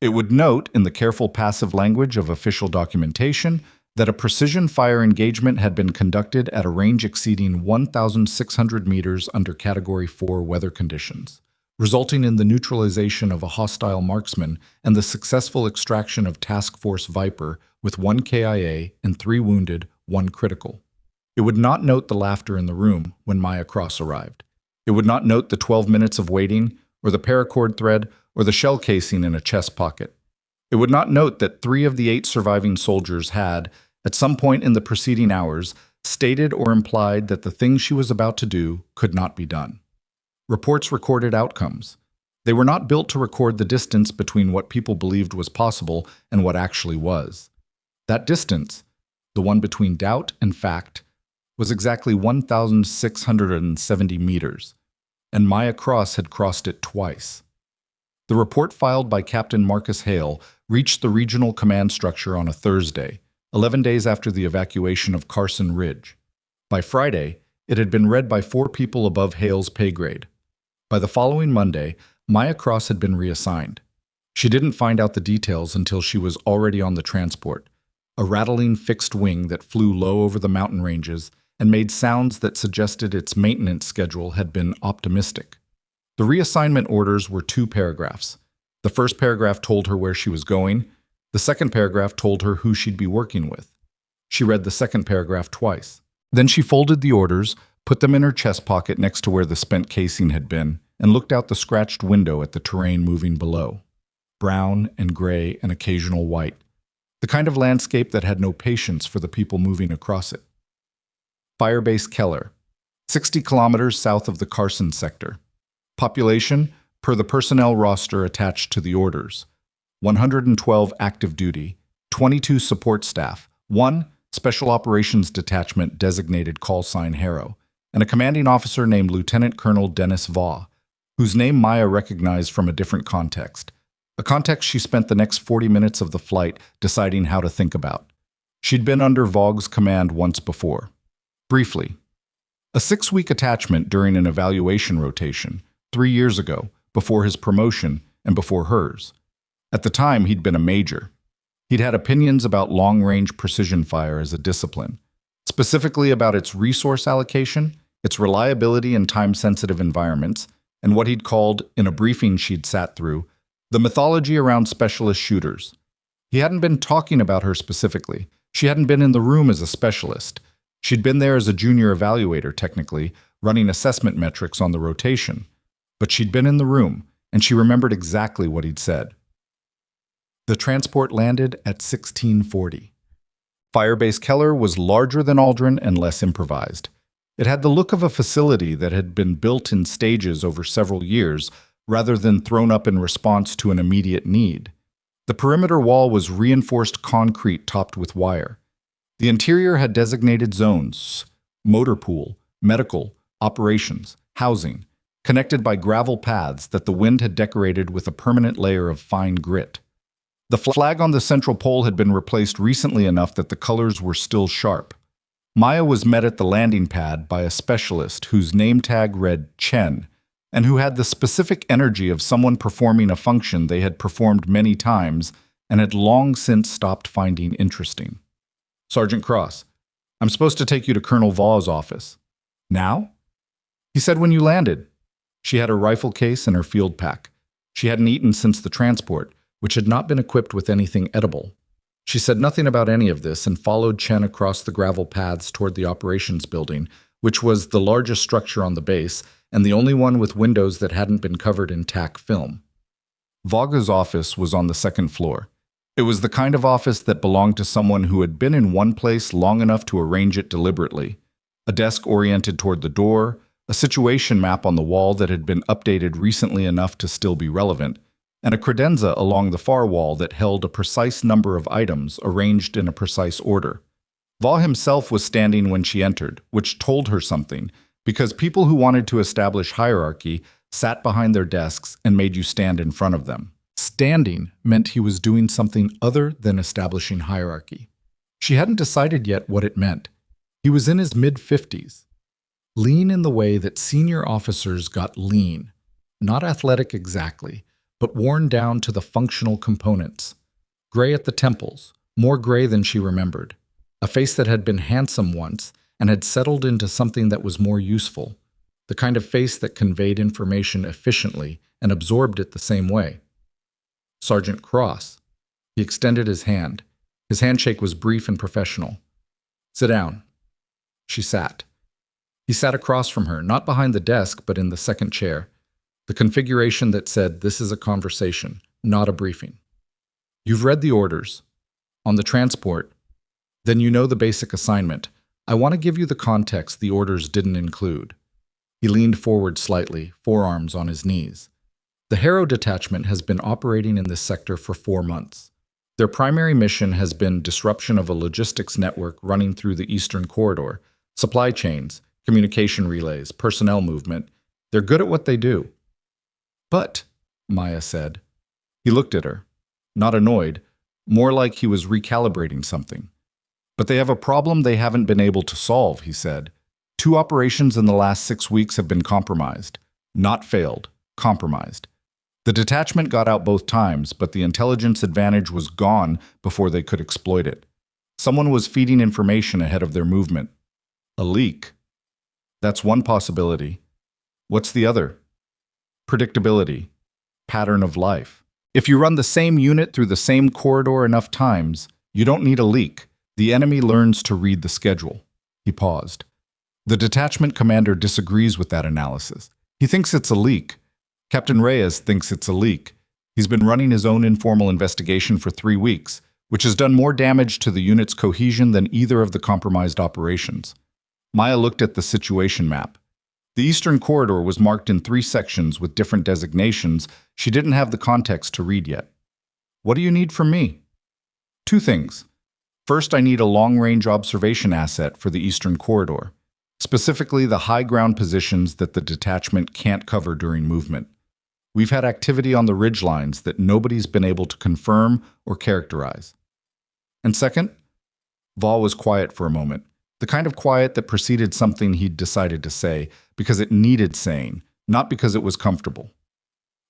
It would note, in the careful passive language of official documentation, that a precision fire engagement had been conducted at a range exceeding 1,600 meters under Category 4 weather conditions, resulting in the neutralization of a hostile marksman and the successful extraction of Task Force Viper with 1 KIA and 3 wounded, 1 critical. It would not note the laughter in the room when Maya Cross arrived. It would not note the 12 minutes of waiting, or the paracord thread, or the shell casing in a chest pocket. It would not note that 3 of the 8 surviving soldiers had, at some point in the preceding hours, stated or implied that the thing she was about to do could not be done. Reports recorded outcomes. They were not built to record the distance between what people believed was possible and what actually was. That distance, the one between doubt and fact, was exactly 1,670 meters, and Maya Cross had crossed it twice. The report filed by Captain Marcus Hale reached the regional command structure on a Thursday, 11 days after the evacuation of Carson Ridge. By Friday, it had been read by 4 people above Hale's pay grade. By the following Monday, Maya Cross had been reassigned. She didn't find out the details until she was already on the transport, a rattling fixed wing that flew low over the mountain ranges and made sounds that suggested its maintenance schedule had been optimistic. The reassignment orders were 2 paragraphs. The first paragraph told her where she was going. The second paragraph told her who she'd be working with. She read the second paragraph twice. Then she folded the orders, put them in her chest pocket next to where the spent casing had been, and looked out the scratched window at the terrain moving below. Brown and gray and occasional white. The kind of landscape that had no patience for the people moving across it. Firebase Keller, 60 kilometers south of the Carson sector. Population, per the personnel roster attached to the orders, 112 active duty, 22 support staff, 1 Special Operations Detachment designated call sign Harrow, and a commanding officer named Lieutenant Colonel Dennis Vaugh, whose name Maya recognized from a different context, a context she spent the next 40 minutes of the flight deciding how to think about. She'd been under Vaugh's command once before. Briefly, a 6-week attachment during an evaluation rotation, 3 years ago, before his promotion and before hers. At the time, he'd been a major. He'd had opinions about long-range precision fire as a discipline, specifically about its resource allocation, its reliability in time-sensitive environments, and what he'd called, in a briefing she'd sat through, the mythology around specialist shooters. He hadn't been talking about her specifically. She hadn't been in the room as a specialist. She'd been there as a junior evaluator, technically, running assessment metrics on the rotation. But she'd been in the room, and she remembered exactly what he'd said. The transport landed at 1640. Firebase Keller was larger than Aldrin and less improvised. It had the look of a facility that had been built in stages over several years, rather than thrown up in response to an immediate need. The perimeter wall was reinforced concrete topped with wire. The interior had designated zones: motor pool, medical, operations, housing, connected by gravel paths that the wind had decorated with a permanent layer of fine grit. The flag on the central pole had been replaced recently enough that the colors were still sharp. Maya was met at the landing pad by a specialist whose name tag read Chen, and who had the specific energy of someone performing a function they had performed many times and had long since stopped finding interesting. "Sergeant Cross, I'm supposed to take you to Colonel Vaugh's office." "Now?" "He said when you landed." She had her rifle case and her field pack. She hadn't eaten since the transport, which had not been equipped with anything edible. She said nothing about any of this and followed Chen across the gravel paths toward the operations building, which was the largest structure on the base and the only one with windows that hadn't been covered in tack film. Vaga's office was on the second floor. It was the kind of office that belonged to someone who had been in one place long enough to arrange it deliberately. A desk oriented toward the door, a situation map on the wall that had been updated recently enough to still be relevant, and a credenza along the far wall that held a precise number of items arranged in a precise order. Va himself was standing when she entered, which told her something, because people who wanted to establish hierarchy sat behind their desks and made you stand in front of them. Standing meant he was doing something other than establishing hierarchy. She hadn't decided yet what it meant. He was in his mid-50s. Lean in the way that senior officers got lean. Not athletic exactly, but worn down to the functional components. Gray at the temples, more gray than she remembered. A face that had been handsome once and had settled into something that was more useful. The kind of face that conveyed information efficiently and absorbed it the same way. Sergeant Cross. He extended his hand. His handshake was brief and professional. "Sit down." She sat. He sat across from her, not behind the desk, but in the second chair. The configuration that said, "This is a conversation, not a briefing." "You've read the orders. On the transport. Then you know the basic assignment. I want to give you the context the orders didn't include." He leaned forward slightly, forearms on his knees. The Harrow Detachment has been operating in this sector for 4 months. Their primary mission has been disruption of a logistics network running through the Eastern Corridor, supply chains, communication relays, personnel movement. They're good at what they do. "But," Maya said. He looked at her, not annoyed, more like he was recalibrating something. "But they have a problem they haven't been able to solve," he said. 2 operations in the last 6 weeks have been compromised. Not failed, compromised. The detachment got out both times, but the intelligence advantage was gone before they could exploit it. Someone was feeding information ahead of their movement. A leak. That's one possibility. What's the other? Predictability. Pattern of life. If you run the same unit through the same corridor enough times, you don't need a leak. The enemy learns to read the schedule. He paused. The detachment commander disagrees with that analysis. He thinks it's a leak. Captain Reyes thinks it's a leak. He's been running his own informal investigation for 3 weeks, which has done more damage to the unit's cohesion than either of the compromised operations. Maya looked at the situation map. The Eastern Corridor was marked in 3 sections with different designations. She didn't have the context to read yet. "What do you need from me?" "2 things. First, I need a long-range observation asset for the Eastern Corridor, specifically the high ground positions that the detachment can't cover during movement. We've had activity on the ridgelines that nobody's been able to confirm or characterize. And second," Va was quiet for a moment, the kind of quiet that preceded something he'd decided to say because it needed saying, not because it was comfortable.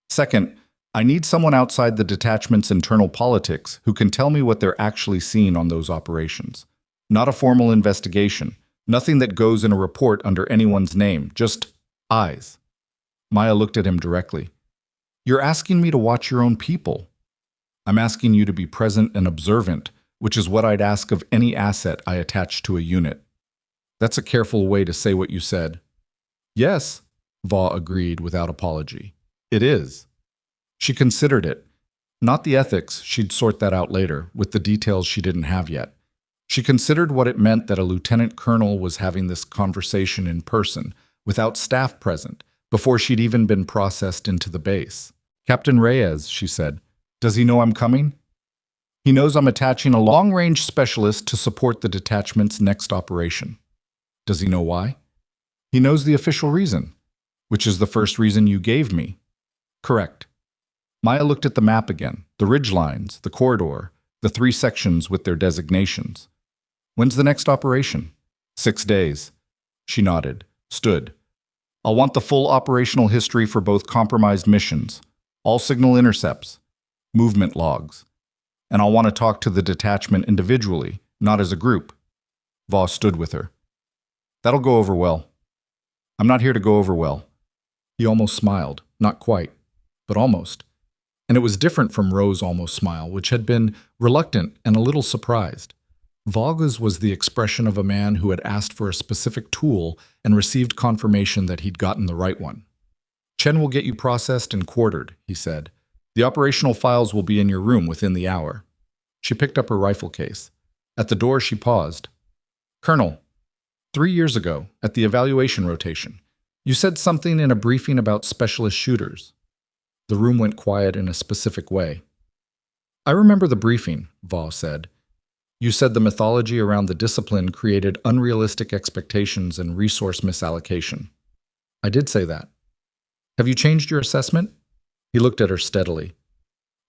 "Second, I need someone outside the detachment's internal politics who can tell me what they're actually seeing on those operations. Not a formal investigation, nothing that goes in a report under anyone's name, just eyes." Maya looked at him directly. "You're asking me to watch your own people." "I'm asking you to be present and observant, which is what I'd ask of any asset I attach to a unit." "That's a careful way to say what you said." "Yes," Va agreed without apology. "It is." She considered it. Not the ethics, she'd sort that out later, with the details she didn't have yet. She considered what it meant that a lieutenant colonel was having this conversation in person, without staff present, before she'd even been processed into the base. "Captain Reyes," she said, "does he know I'm coming?" "He knows I'm attaching a long-range specialist to support the detachment's next operation." "Does he know why?" "He knows the official reason." "Which is the first reason you gave me." "Correct." Maya looked at the map again, the ridgelines, the corridor, the 3 sections with their designations. "When's the next operation?" 6 days. She nodded, stood. "I'll want the full operational history for both compromised missions, all signal intercepts, movement logs. And I'll want to talk to the detachment individually, not as a group." Va stood with her. "That'll go over well." "I'm not here to go over well." He almost smiled, not quite, but almost. and it was different from Ro's almost smile, which had been reluctant and a little surprised. Vaug's was the expression of a man who had asked for a specific tool and received confirmation that he'd gotten the right one. Chen will get you processed and quartered, he said. The operational files will be in your room within the hour. She picked up her rifle case. At the door, she paused. Colonel, 3 years ago, at the evaluation rotation, you said something in a briefing about specialist shooters. The room went quiet in a specific way. I remember the briefing, Vau said. You said the mythology around the discipline created unrealistic expectations and resource misallocation. I did say that. Have you changed your assessment? He looked at her steadily.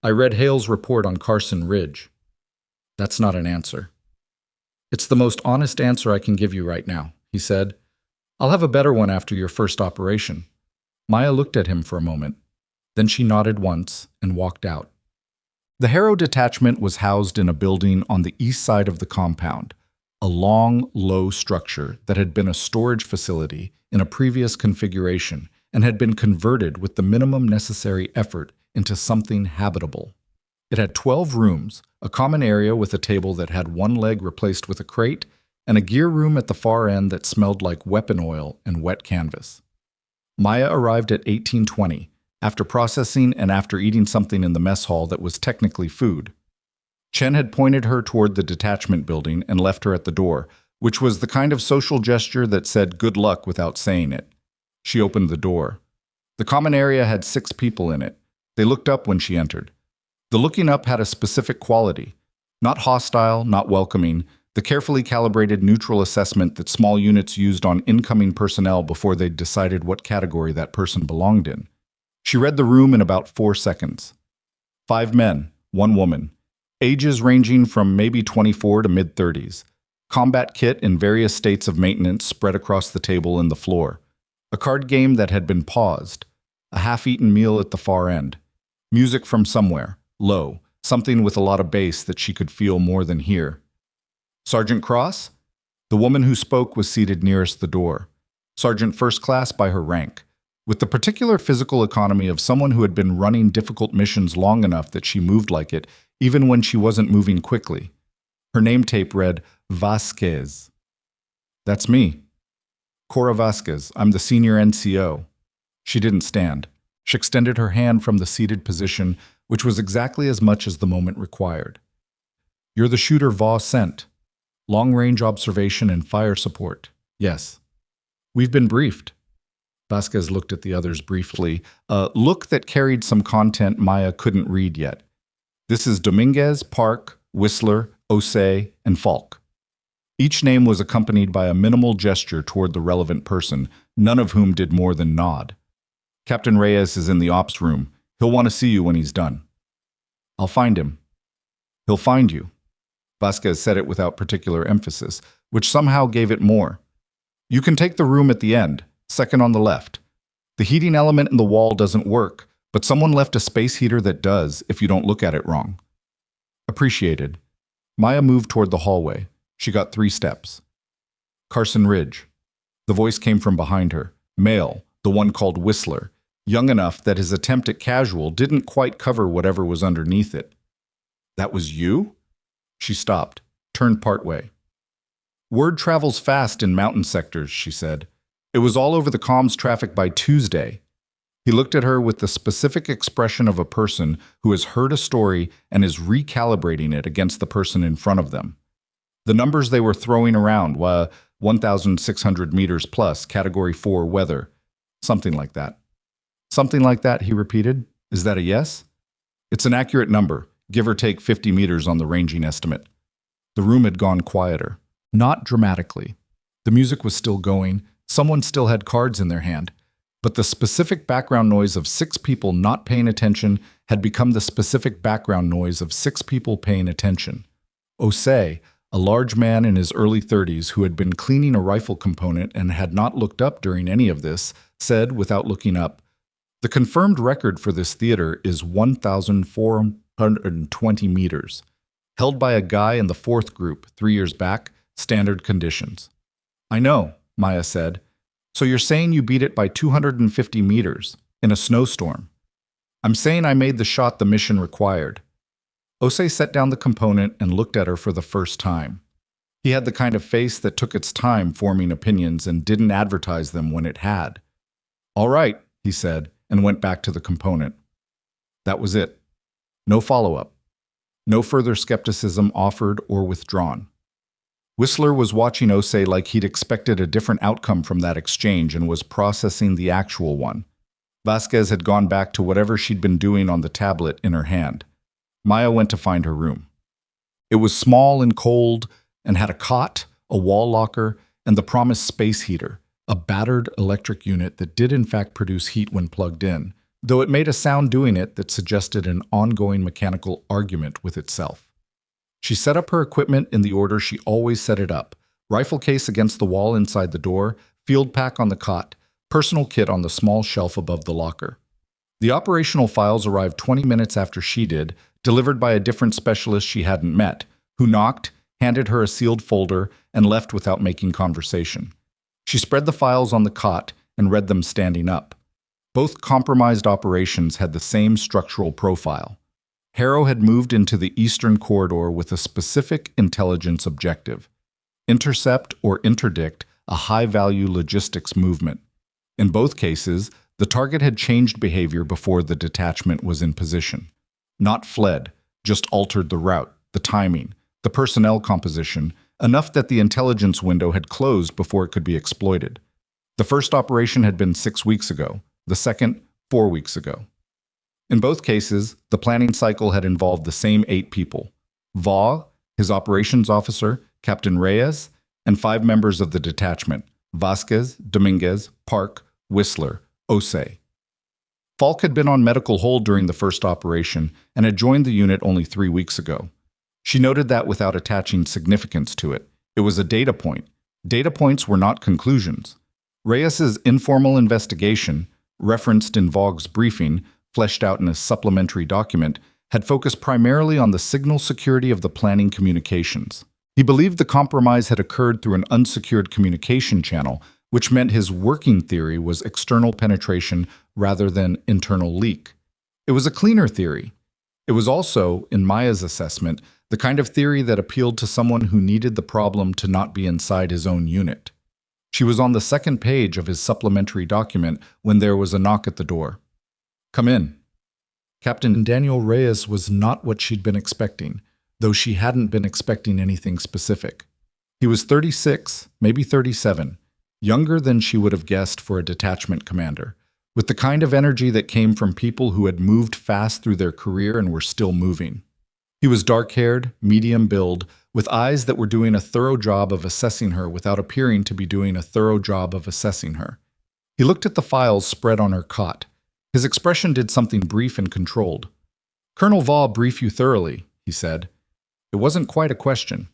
I read Hale's report on Carson Ridge. That's not an answer. It's the most honest answer I can give you right now, he said. I'll have a better one after your first operation. Maya looked at him for a moment. Then she nodded once and walked out. The Harrow detachment was housed in a building on the east side of the compound, a long, low structure that had been a storage facility in a previous configuration and had been converted with the minimum necessary effort into something habitable. It had 12 rooms, a common area with a table that had one leg replaced with a crate, and a gear room at the far end that smelled like weapon oil and wet canvas. Maya arrived at 1820, after processing and after eating something in the mess hall that was technically food. Chen had pointed her toward the detachment building and left her at the door, which was the kind of social gesture that said good luck without saying it. She opened the door. The common area had 6 people in it. They looked up when she entered. The looking up had a specific quality. Not hostile, not welcoming, the carefully calibrated neutral assessment that small units used on incoming personnel before they decided what category that person belonged in. She read the room in about 4 seconds. 5 men, 1 woman. Ages ranging from maybe 24 to mid-30s. Combat kit in various states of maintenance spread across the table and the floor. A card game that had been paused. A half-eaten meal at the far end. Music from somewhere, low, something with a lot of bass that she could feel more than hear. Sergeant Cross? The woman who spoke was seated nearest the door. Sergeant First Class by her rank. With the particular physical economy of someone who had been running difficult missions long enough that she moved like it, even when she wasn't moving quickly. Her name tape read, Vasquez. That's me. Cora Vasquez, I'm the senior NCO. She didn't stand. She extended her hand from the seated position, which was exactly as much as the moment required. You're the shooter Vau sent. Long-range observation and fire support. Yes. We've been briefed. Vasquez looked at the others briefly, a look that carried some content Maya couldn't read yet. This is Dominguez, Park, Whistler, Osei, and Falk. Each name was accompanied by a minimal gesture toward the relevant person, none of whom did more than nod. Captain Reyes is in the ops room. He'll want to see you when he's done. I'll find him. He'll find you. Vasquez said it without particular emphasis, which somehow gave it more. You can take the room at the end, second on the left. The heating element in the wall doesn't work, but someone left a space heater that does if you don't look at it wrong. Appreciated. Maya moved toward the hallway. She got 3 steps. Carson Ridge. The voice came from behind her. Male, the one called Whistler, young enough that his attempt at casual didn't quite cover whatever was underneath it. That was you? She stopped, turned partway. Word travels fast in mountain sectors, she said. It was all over the comms traffic by Tuesday. He looked at her with the specific expression of a person who has heard a story and is recalibrating it against the person in front of them. The numbers they were throwing around were 1,600 meters plus, Category 4 weather. Something like that. Something like that, he repeated. Is that a yes? It's an accurate number, give or take 50 meters on the ranging estimate. The room had gone quieter. Not dramatically. The music was still going. Someone still had cards in their hand. But the specific background noise of 6 people not paying attention had become the specific background noise of 6 people paying attention. Osei, a large man in his early 30s who had been cleaning a rifle component and had not looked up during any of this, said without looking up, "The confirmed record for this theater is 1,420 meters, held by a guy in the 4th group 3 years back, standard conditions." I know, Maya said. So you're saying you beat it by 250 meters in a snowstorm? I'm saying I made the shot the mission required. Osei set down the component and looked at her for the first time. He had the kind of face that took its time forming opinions and didn't advertise them when it had. All right, he said, and went back to the component. That was it. No follow-up. No further skepticism offered or withdrawn. Whistler was watching Osei like he'd expected a different outcome from that exchange and was processing the actual one. Vasquez had gone back to whatever she'd been doing on the tablet in her hand. Maya went to find her room. It was small and cold and had a cot, a wall locker, and the promised space heater, a battered electric unit that did in fact produce heat when plugged in, though it made a sound doing it that suggested an ongoing mechanical argument with itself. She set up her equipment in the order she always set it up: rifle case against the wall inside the door, field pack on the cot, personal kit on the small shelf above the locker. The operational files arrived 20 minutes after she did, delivered by a different specialist she hadn't met, who knocked, handed her a sealed folder, and left without making conversation. She spread the files on the cot and read them standing up. Both compromised operations had the same structural profile. Harrow had moved into the eastern corridor with a specific intelligence objective: intercept or interdict a high-value logistics movement. In both cases, the target had changed behavior before the detachment was in position. Not fled, just altered the route, the timing, the personnel composition, enough that the intelligence window had closed before it could be exploited. The first operation had been 6 weeks ago, the second 4 weeks ago. In both cases, the planning cycle had involved the same 8 people: Vaugh, his operations officer, Captain Reyes, and 5 members of the detachment: Vasquez, Dominguez, Park, Whistler, Osei. Falk had been on medical hold during the first operation and had joined the unit only 3 weeks ago. She noted that without attaching significance to it. It was a data point. Data points were not conclusions. Reyes's informal investigation, referenced in Vaugh's briefing, fleshed out in a supplementary document, had focused primarily on the signal security of the planning communications. He believed the compromise had occurred through an unsecured communication channel, which meant his working theory was external penetration rather than internal leak. It was a cleaner theory. It was also, in Maya's assessment, the kind of theory that appealed to someone who needed the problem to not be inside his own unit. She was on the second page of his supplementary document when there was a knock at the door. "Come in." Captain Daniel Reyes was not what she'd been expecting, though she hadn't been expecting anything specific. He was 36, maybe 37, younger than she would have guessed for a detachment commander, with the kind of energy that came from people who had moved fast through their career and were still moving. He was dark-haired, medium build, with eyes that were doing a thorough job of assessing her without appearing to be doing a thorough job of assessing her. He looked at the files spread on her cot. His expression did something brief and controlled. "Colonel Vaugh briefed you thoroughly," he said. It wasn't quite a question.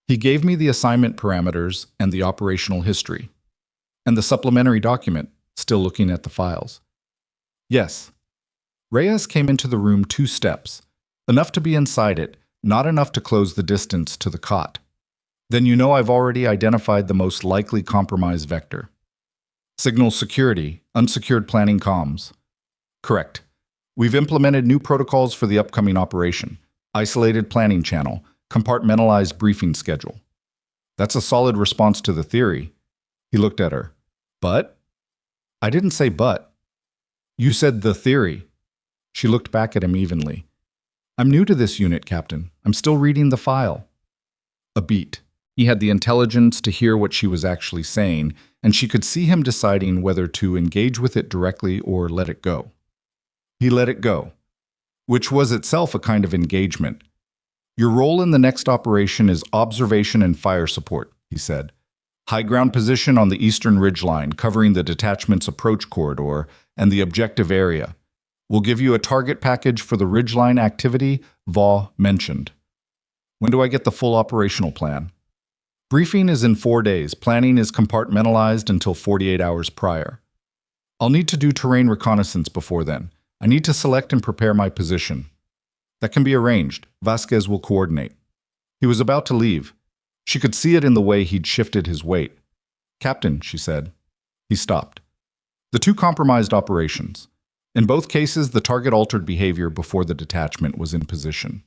He gave me the assignment parameters and the operational history. And the supplementary document, still looking at the files. "Yes." Reyes came into the room 2 steps, enough to be inside it, not enough to close the distance to the cot. "Then you know I've already identified the most likely compromise vector. Signal security, unsecured planning comms." "Correct. We've implemented new protocols for the upcoming operation. Isolated planning channel, compartmentalized briefing schedule." "That's a solid response to the theory." He looked at her. "But?" "I didn't say but. You said the theory." She looked back at him evenly. "I'm new to this unit, Captain. I'm still reading the file." A beat. He had the intelligence to hear what she was actually saying, and she could see him deciding whether to engage with it directly or let it go. He let it go, which was itself a kind of engagement. "Your role in the next operation is observation and fire support," he said. "High ground position on the eastern ridgeline, covering the detachment's approach corridor and the objective area. We'll give you a target package for the ridgeline activity Vaugh mentioned." "When do I get the full operational plan?" "Briefing is in 4 days. Planning is compartmentalized until 48 hours prior. I'll need to do terrain reconnaissance before then. I need to select and prepare my position." "That can be arranged. Vasquez will coordinate." He was about to leave. She could see it in the way he'd shifted his weight. "Captain," she said. He stopped. "The 2 compromised operations. In both cases, the target altered behavior before the detachment was in position.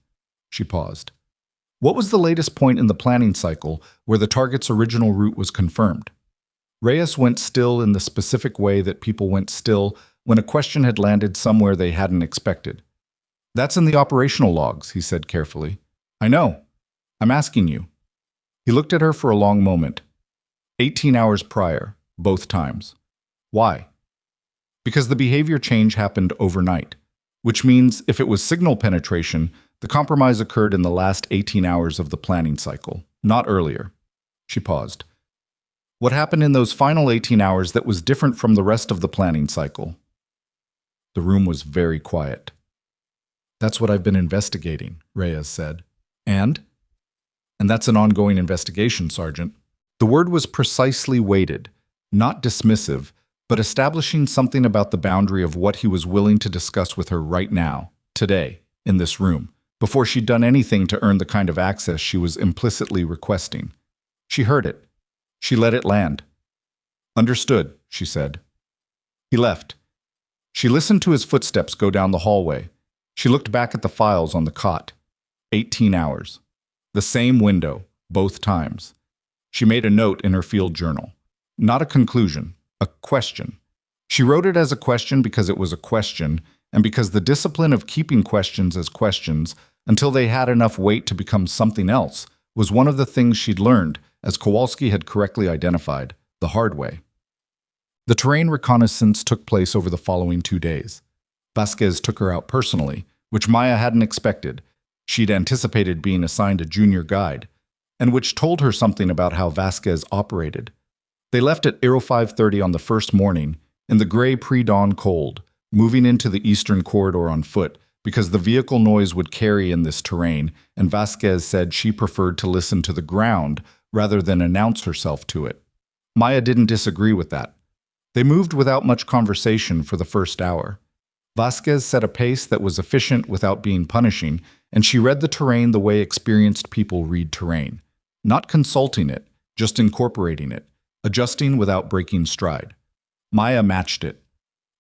She paused. What was the latest point in the planning cycle where the target's original route was confirmed? Reyes went still in the specific way that people went still when a question had landed somewhere they hadn't expected. That's in the operational logs, he said carefully. I know. I'm asking you. He looked at her for a long moment. 18 hours prior, both times. Why? Because the behavior change happened overnight, which means if it was signal penetration, the compromise occurred in the last 18 hours of the planning cycle, not earlier. She paused. What happened in those final 18 hours that was different from the rest of the planning cycle? The room was very quiet. That's what I've been investigating, Reyes said. And? And that's an ongoing investigation, Sergeant. The word was precisely weighted, not dismissive, but establishing something about the boundary of what he was willing to discuss with her right now, today, in this room, before she'd done anything to earn the kind of access she was implicitly requesting. She heard it. She let it land. Understood, she said. He left. She listened to his footsteps go down the hallway. She looked back at the files on the cot. 18 hours. The same window, both times. She made a note in her field journal. Not a conclusion, a question. She wrote it as a question because it was a question, and because the discipline of keeping questions as questions until they had enough weight to become something else was one of the things she'd learned, as Kowalski had correctly identified, the hard way. The terrain reconnaissance took place over the following 2 days. Vasquez took her out personally, which Maya hadn't expected. She'd anticipated being assigned a junior guide, and which told her something about how Vasquez operated. They left at 05:30 on the first morning, in the gray pre-dawn cold, moving into the eastern corridor on foot, because the vehicle noise would carry in this terrain, and Vasquez said she preferred to listen to the ground rather than announce herself to it. Maya didn't disagree with that. They moved without much conversation for the first hour. Vasquez set a pace that was efficient without being punishing, and she read the terrain the way experienced people read terrain. Not consulting it, just incorporating it, adjusting without breaking stride. Maya matched it.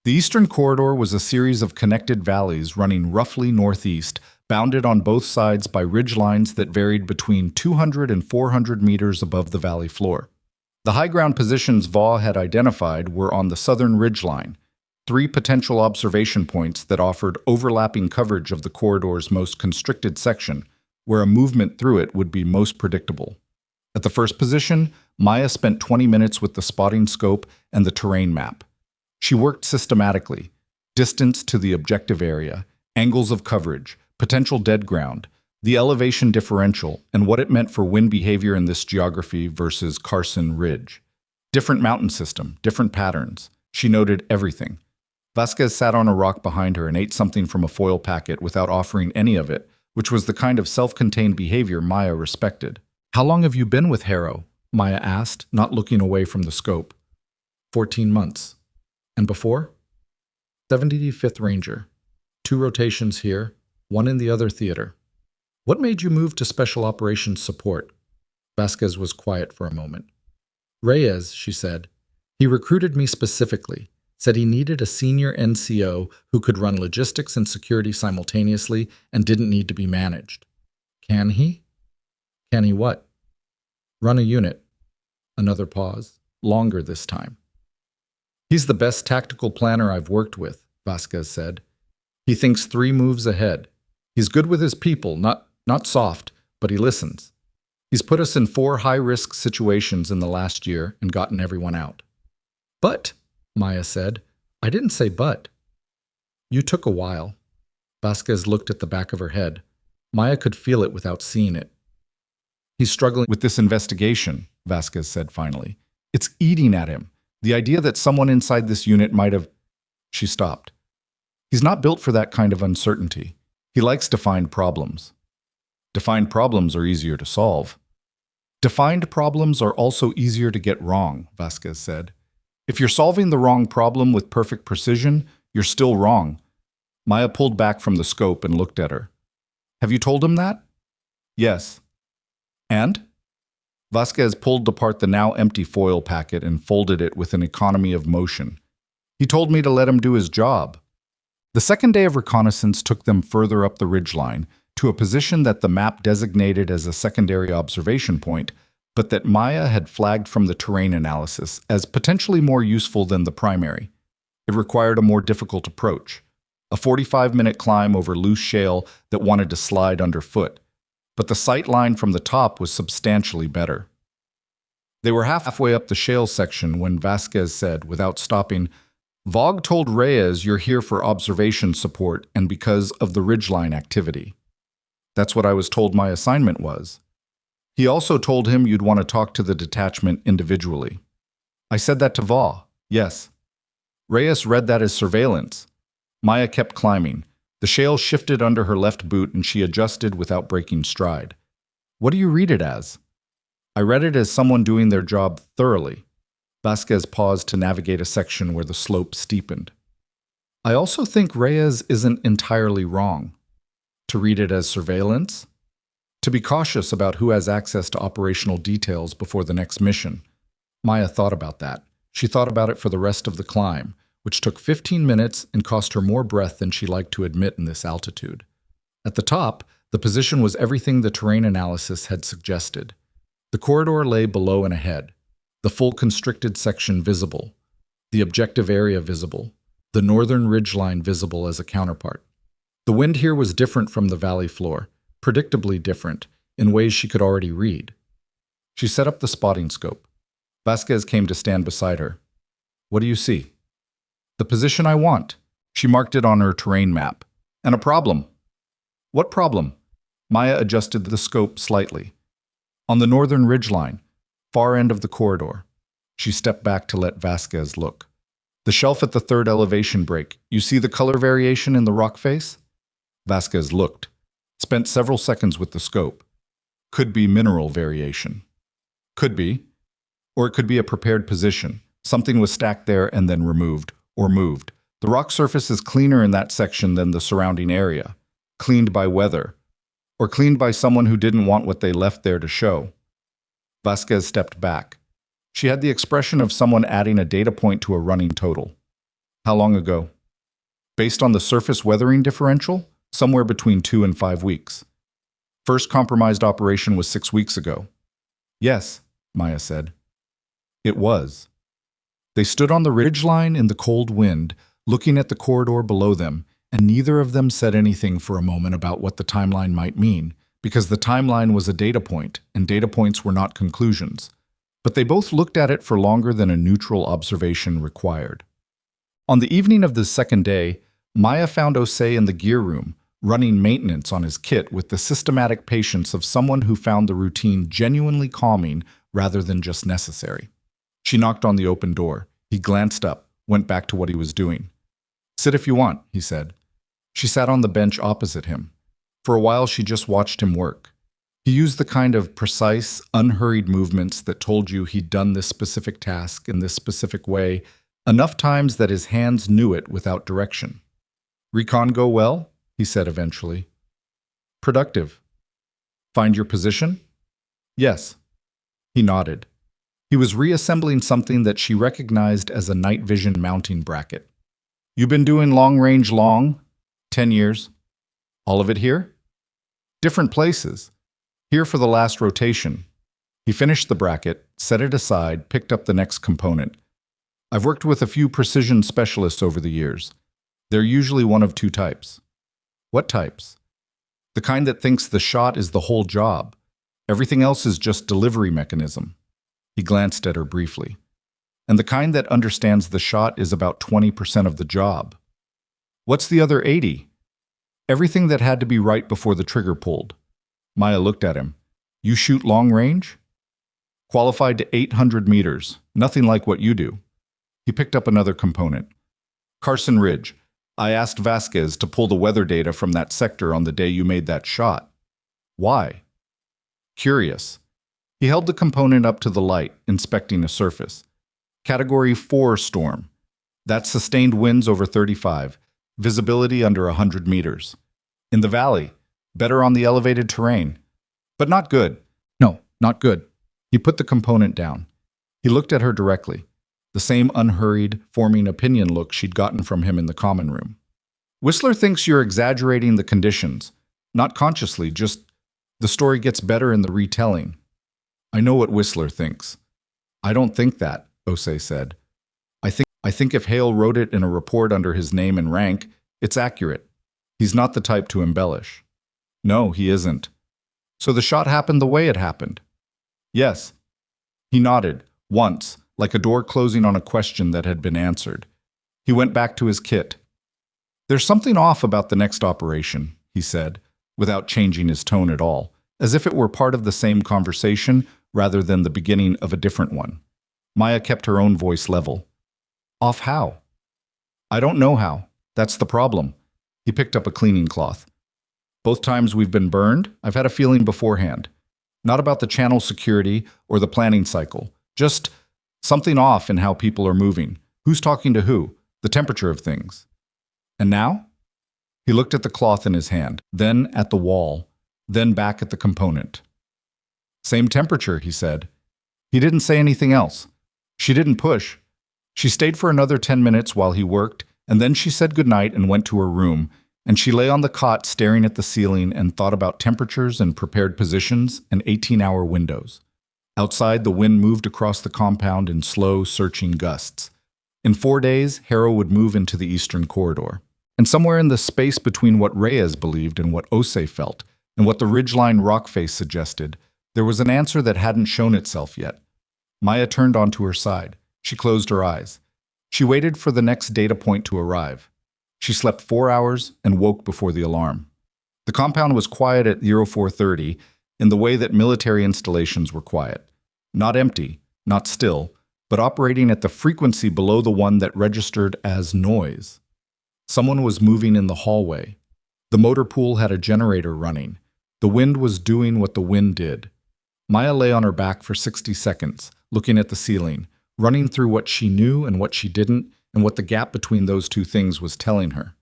The eastern corridor was a series of connected valleys running roughly northeast, bounded on both sides by ridge lines that varied between 200 and 400 meters above the valley floor. The high ground positions Vaugh had identified were on the southern ridge line, 3 potential observation points that offered overlapping coverage of the corridor's most constricted section, where a movement through it would be most predictable. At the first position, Maya spent 20 minutes with the spotting scope and the terrain map. She worked systematically, distance to the objective area, angles of coverage, potential dead ground, the elevation differential, and what it meant for wind behavior in this geography versus Carson Ridge. Different mountain system, different patterns. She noted everything. Vasquez sat on a rock behind her and ate something from a foil packet without offering any of it, which was the kind of self-contained behavior Maya respected. How long have you been with Harrow? Maya asked, not looking away from the scope. 14 months. And before? 75th Ranger. 2 rotations here, 1 in the other theater. What made you move to Special Operations Support? Vasquez was quiet for a moment. Reyes, she said. He recruited me specifically, said he needed a senior NCO who could run logistics and security simultaneously and didn't need to be managed. Can he? Can he what? Run a unit. Another pause, longer this time. He's the best tactical planner I've worked with, Vasquez said. He thinks 3 moves ahead. He's good with his people, not soft, but he listens. He's put us in 4 high-risk situations in the last year and gotten everyone out. But, Maya said, I didn't say but. You took a while. Vasquez looked at the back of her head. Maya could feel it without seeing it. He's struggling with this investigation, Vasquez said finally. It's eating at him. The idea that someone inside this unit might have... She stopped. He's not built for that kind of uncertainty. He likes defined problems. Defined problems are easier to solve. Defined problems are also easier to get wrong, Vasquez said. If you're solving the wrong problem with perfect precision, you're still wrong. Maya pulled back from the scope and looked at her. Have you told him that? Yes. And? Vasquez pulled apart the now empty foil packet and folded it with an economy of motion. He told me to let him do his job. The second day of reconnaissance took them further up the ridgeline, to a position that the map designated as a secondary observation point, but that Maya had flagged from the terrain analysis as potentially more useful than the primary. It required a more difficult approach, a 45-minute climb over loose shale that wanted to slide underfoot, but the sight line from the top was substantially better. They were halfway up the shale section when Vasquez said, without stopping, "Vogue told Reyes you're here for observation support and because of the ridgeline activity." That's what I was told my assignment was. He also told him you'd want to talk to the detachment individually. I said that to Va. Yes. Reyes read that as surveillance. Maya kept climbing. The shale shifted under her left boot and she adjusted without breaking stride. What do you read it as? I read it as someone doing their job thoroughly. Vasquez paused to navigate a section where the slope steepened. I also think Reyes isn't entirely wrong. To read it as surveillance? To be cautious about who has access to operational details before the next mission. Maya thought about that. She thought about it for the rest of the climb, which took 15 minutes and cost her more breath than she liked to admit in this altitude. At the top, the position was everything the terrain analysis had suggested. The corridor lay below and ahead, the full constricted section visible, the objective area visible, the northern ridgeline visible as a counterpart. The wind here was different from the valley floor, predictably different, in ways she could already read. She set up the spotting scope. Vasquez came to stand beside her. What do you see? The position I want. She marked it on her terrain map. And a problem. What problem? Maya adjusted the scope slightly. On the northern ridgeline, far end of the corridor. She stepped back to let Vasquez look. The shelf at the third elevation break. You see the color variation in the rock face? Vasquez looked. Spent several seconds with the scope. Could be mineral variation. Could be. Or it could be a prepared position. Something was stacked there and then removed, or moved. The rock surface is cleaner in that section than the surrounding area. Cleaned by weather. Or cleaned by someone who didn't want what they left there to show. Vasquez stepped back. She had the expression of someone adding a data point to a running total. How long ago? Based on the surface weathering differential? Somewhere between 2 and 5 weeks. First compromised operation was 6 weeks ago. Yes, Maya said. It was. They stood on the ridgeline in the cold wind, looking at the corridor below them, and neither of them said anything for a moment about what the timeline might mean, because the timeline was a data point, and data points were not conclusions. But they both looked at it for longer than a neutral observation required. On the evening of the second day, Maya found Osei in the gear room, running maintenance on his kit with the systematic patience of someone who found the routine genuinely calming rather than just necessary. She knocked on the open door. He glanced up, went back to what he was doing. Sit if you want, he said. She sat on the bench opposite him. For a while she just watched him work. He used the kind of precise, unhurried movements that told you he'd done this specific task in this specific way enough times that his hands knew it without direction. Recon go well? He said eventually. Productive. Find your position? Yes. He nodded. He was reassembling something that she recognized as a night vision mounting bracket. You been doing long range long? 10 years. All of it here? Different places. Here for the last rotation. He finished the bracket, set it aside, picked up the next component. I've worked with a few precision specialists over the years. They're usually one of two types. What types? The kind that thinks the shot is the whole job. Everything else is just delivery mechanism. He glanced at her briefly. And the kind that understands the shot is about 20% of the job. What's the other 80? Everything that had to be right before the trigger pulled. Maya looked at him. You shoot long range? Qualified to 800 meters. Nothing like what you do. He picked up another component. Carson Ridge. I asked Vasquez to pull the weather data from that sector on the day you made that shot. Why? Curious. He held the component up to the light, inspecting a surface. Category 4 storm. That's sustained winds over 35. Visibility under 100 meters. In the valley. Better on the elevated terrain. But not good. No, not good. He put the component down. He looked at her directly. The same unhurried, forming opinion look she'd gotten from him in the common room. Whistler thinks you're exaggerating the conditions. Not consciously, just the story gets better in the retelling. I know what Whistler thinks. I don't think that, Osei said. I think if Hale wrote it in a report under his name and rank, it's accurate. He's not the type to embellish. No, he isn't. So the shot happened the way it happened? Yes. He nodded, once, like a door closing on a question that had been answered. He went back to his kit. There's something off about the next operation, he said, without changing his tone at all, as if it were part of the same conversation rather than the beginning of a different one. Maya kept her own voice level. Off how? I don't know how. That's the problem. He picked up a cleaning cloth. Both times we've been burned, I've had a feeling beforehand. Not about the channel security or the planning cycle. Just something off in how people are moving. Who's talking to who? The temperature of things. And now? He looked at the cloth in his hand, then at the wall, then back at the component. Same temperature, he said. He didn't say anything else. She didn't push. She stayed for another 10 minutes while he worked, and then she said goodnight and went to her room, and she lay on the cot staring at the ceiling and thought about temperatures and prepared positions and 18-hour windows. Outside, the wind moved across the compound in slow, searching gusts. In 4 days, Harrow would move into the eastern corridor. And somewhere in the space between what Reyes believed and what Osei felt, and what the ridgeline rock face suggested, there was an answer that hadn't shown itself yet. Maya turned onto her side. She closed her eyes. She waited for the next data point to arrive. She slept 4 hours and woke before the alarm. The compound was quiet at 0430 in the way that military installations were quiet. Not empty, not still, but operating at the frequency below the one that registered as noise. Someone was moving in the hallway. The motor pool had a generator running. The wind was doing what the wind did. Maya lay on her back for 60 seconds, looking at the ceiling, running through what she knew and what she didn't, and what the gap between those two things was telling her.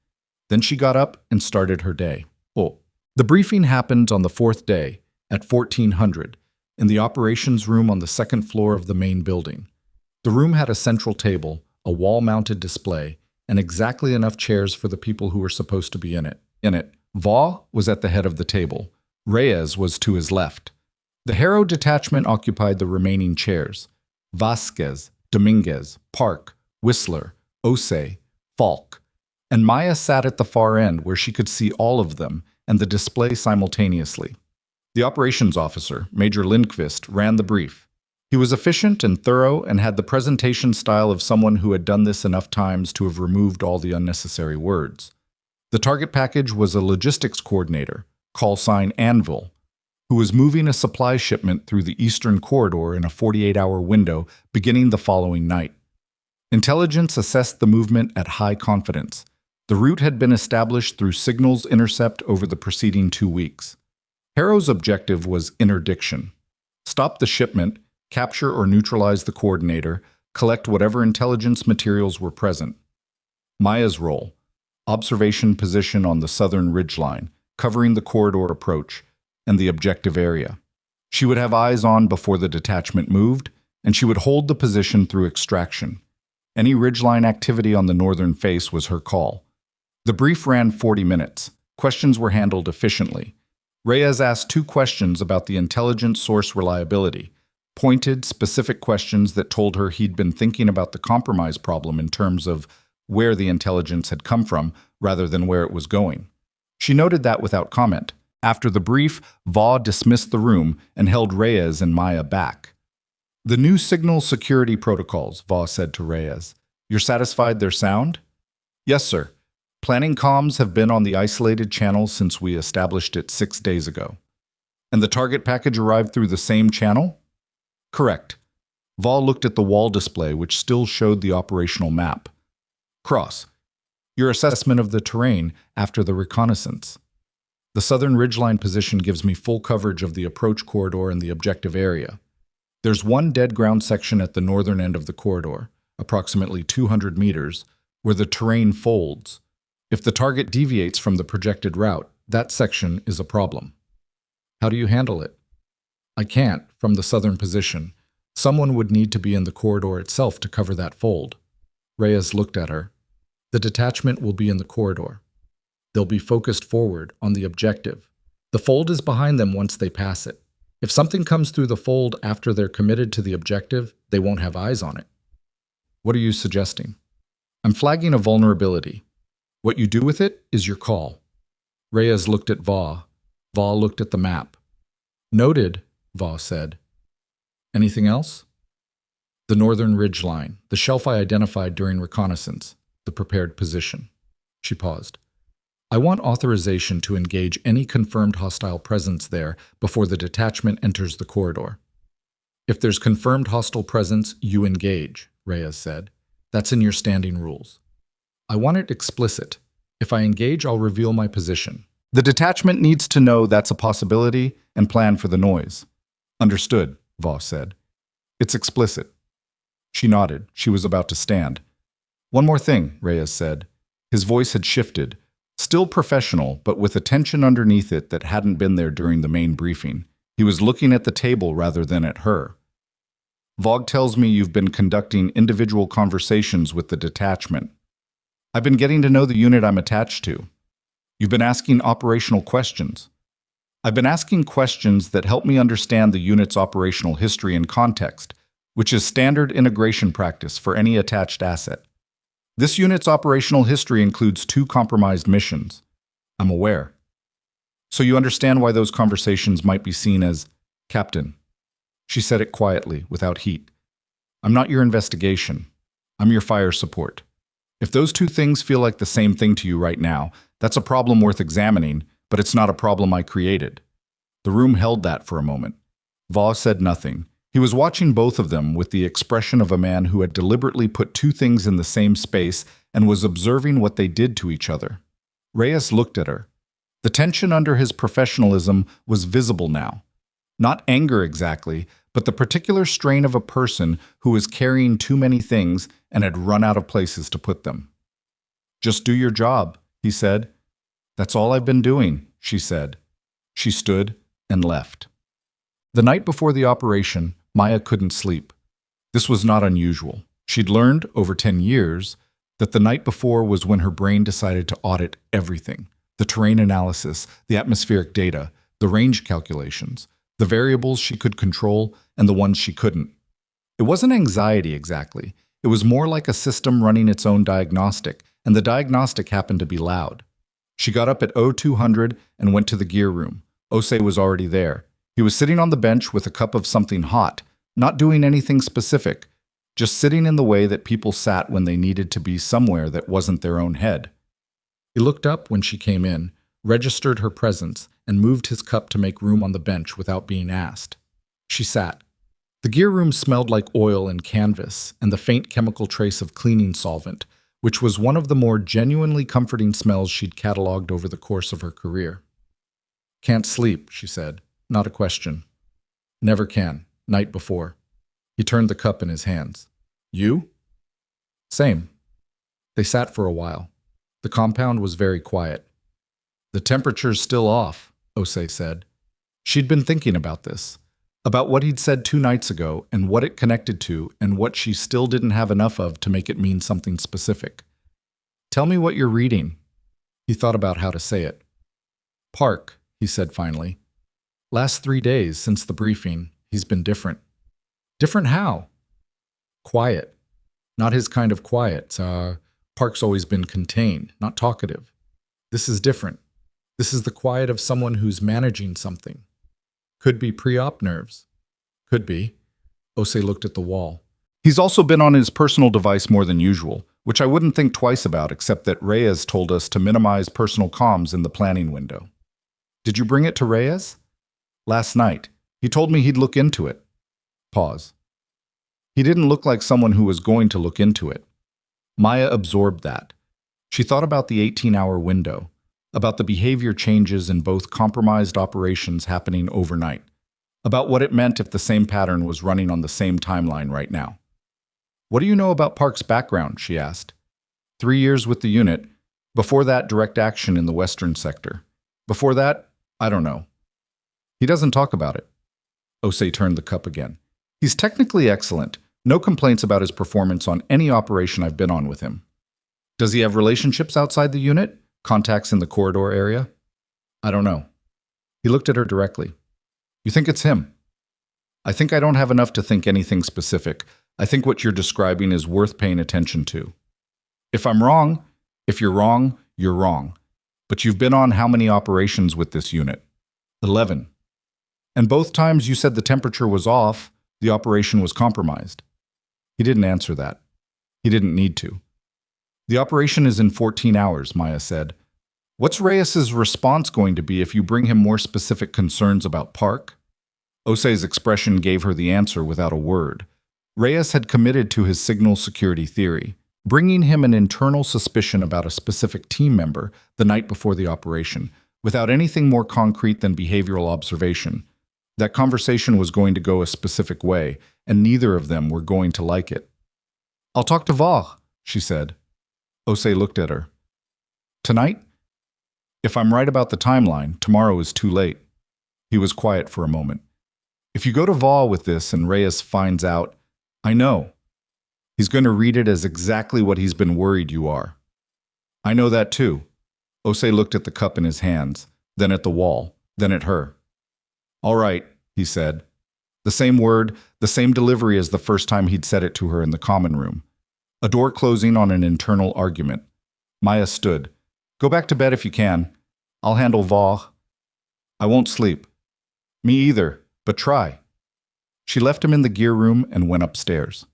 Then she got up and started her day. The briefing happened on the 4th day, at 1400, in the operations room on the 2nd floor of the main building. The room had a central table, a wall-mounted display, and exactly enough chairs for the people who were supposed to be in it. Va was at the head of the table. Reyes was to his left. The Harrow detachment occupied the remaining chairs. Vasquez, Dominguez, Park, Whistler, Osei, Falk. And Maya sat at the far end where she could see all of them and the display simultaneously. The operations officer, Major Lindqvist, ran the brief. He was efficient and thorough and had the presentation style of someone who had done this enough times to have removed all the unnecessary words. The target package was a logistics coordinator, call sign Anvil, who was moving a supply shipment through the eastern corridor in a 48-hour window beginning the following night. Intelligence assessed the movement at high confidence. The route had been established through signals intercept over the preceding 2 weeks. Harrow's objective was interdiction. Stop the shipment, capture or neutralize the coordinator, collect whatever intelligence materials were present. Maya's role: observation position on the southern ridgeline, covering the corridor approach, and the objective area. She would have eyes on before the detachment moved, and she would hold the position through extraction. Any ridgeline activity on the northern face was her call. The brief ran 40 minutes. Questions were handled efficiently. Reyes asked 2 questions about the intelligence source reliability, pointed, specific questions that told her he'd been thinking about the compromise problem in terms of where the intelligence had come from rather than where it was going. She noted that without comment. After the brief, Va dismissed the room and held Reyes and Maya back. The new signal security protocols, Va said to Reyes. You're satisfied they're sound? Yes, sir. Planning comms have been on the isolated channel since we established it 6 days ago. And the target package arrived through the same channel? Correct. Va looked at the wall display, which still showed the operational map. Cross. Your assessment of the terrain after the reconnaissance. The southern ridgeline position gives me full coverage of the approach corridor and the objective area. There's one dead ground section at the northern end of the corridor, approximately 200 meters, where the terrain folds. If the target deviates from the projected route, that section is a problem. How do you handle it? I can't, from the southern position. Someone would need to be in the corridor itself to cover that fold. Reyes looked at her. The detachment will be in the corridor. They'll be focused forward on the objective. The fold is behind them once they pass it. If something comes through the fold after they're committed to the objective, they won't have eyes on it. What are you suggesting? I'm flagging a vulnerability. What you do with it is your call. Reyes looked at Va. Va looked at the map. Noted, Va said. Anything else? The northern ridge line, the shelf I identified during reconnaissance, the prepared position. She paused. I want authorization to engage any confirmed hostile presence there before the detachment enters the corridor. If there's confirmed hostile presence, you engage, Reyes said. That's in your standing rules. I want it explicit. If I engage, I'll reveal my position. The detachment needs to know that's a possibility and plan for the noise. Understood, Voss said. It's explicit. She nodded. She was about to stand. One more thing, Reyes said. His voice had shifted, still professional, but with a tension underneath it that hadn't been there during the main briefing. He was looking at the table rather than at her. Vogue tells me you've been conducting individual conversations with the detachment. I've been getting to know the unit I'm attached to. You've been asking operational questions. I've been asking questions that help me understand the unit's operational history and context, which is standard integration practice for any attached asset. This unit's operational history includes 2 compromised missions. I'm aware. So you understand why those conversations might be seen as, Captain. She said it quietly, without heat. I'm not your investigation. I'm your fire support. If those 2 things feel like the same thing to you right now, that's a problem worth examining, but it's not a problem I created. The room held that for a moment. Voss said nothing. He was watching both of them with the expression of a man who had deliberately put 2 things in the same space and was observing what they did to each other. Reyes looked at her. The tension under his professionalism was visible now. Not anger exactly, but the particular strain of a person who was carrying too many things and had run out of places to put them. Just do your job, he said. That's all I've been doing, she said. She stood and left. The night before the operation, Maya couldn't sleep. This was not unusual. She'd learned, over 10 years, that the night before was when her brain decided to audit everything. The terrain analysis, the atmospheric data, the range calculations, the variables she could control and the ones she couldn't. It wasn't anxiety exactly. It was more like a system running its own diagnostic, and the diagnostic happened to be loud. She got up at 0200 and went to the gear room. Osei was already there. He was sitting on the bench with a cup of something hot, not doing anything specific, just sitting in the way that people sat when they needed to be somewhere that wasn't their own head. He looked up when she came in, registered her presence, and moved his cup to make room on the bench without being asked. She sat. The gear room smelled like oil and canvas and the faint chemical trace of cleaning solvent, which was one of the more genuinely comforting smells she'd cataloged over the course of her career. Can't sleep, she said. Not a question. Never can. Night before. He turned the cup in his hands. You? Same. They sat for a while. The compound was very quiet. The temperature's still off, Osei said. She'd been thinking about this, about what he'd said 2 nights ago and what it connected to and what she still didn't have enough of to make it mean something specific. Tell me what you're reading. He thought about how to say it. Park, he said finally. Last 3 days since the briefing, he's been different. Different how? Quiet. Not his kind of quiet. Park's always been contained, not talkative. This is different. This is the quiet of someone who's managing something. Could be pre-op nerves. Could be. Osei looked at the wall. He's also been on his personal device more than usual, which I wouldn't think twice about except that Reyes told us to minimize personal comms in the planning window. Did you bring it to Reyes? Last night. He told me he'd look into it. Pause. He didn't look like someone who was going to look into it. Maya absorbed that. She thought about the 18-hour window, about the behavior changes in both compromised operations happening overnight, about what it meant if the same pattern was running on the same timeline right now. What do you know about Park's background, she asked. 3 years with the unit. Before that, direct action in the Western sector. Before that, I don't know. He doesn't talk about it. Osei turned the cup again. He's technically excellent. No complaints about his performance on any operation I've been on with him. Does he have relationships outside the unit? Contacts in the corridor area? I don't know. He looked at her directly. You think it's him? I think I don't have enough to think anything specific. I think what you're describing is worth paying attention to. If I'm wrong, if you're wrong, you're wrong. But you've been on how many operations with this unit? 11. And both times you said the temperature was off, the operation was compromised. He didn't answer that. He didn't need to. The operation is in 14 hours, Maya said. What's Reyes's response going to be if you bring him more specific concerns about Park? Osei's expression gave her the answer without a word. Reyes had committed to his signal security theory, bringing him an internal suspicion about a specific team member the night before the operation, without anything more concrete than behavioral observation. That conversation was going to go a specific way, and neither of them were going to like it. I'll talk to Val, she said. Osei looked at her. Tonight? If I'm right about the timeline, tomorrow is too late. He was quiet for a moment. If you go to Val with this and Reyes finds out, I know. He's going to read it as exactly what he's been worried you are. I know that too. Osei looked at the cup in his hands, then at the wall, then at her. All right, he said. The same word, the same delivery as the first time he'd said it to her in the common room. A door closing on an internal argument. Maya stood. Go back to bed if you can. I'll handle Val. I won't sleep. Me either, but try. She left him in the gear room and went upstairs.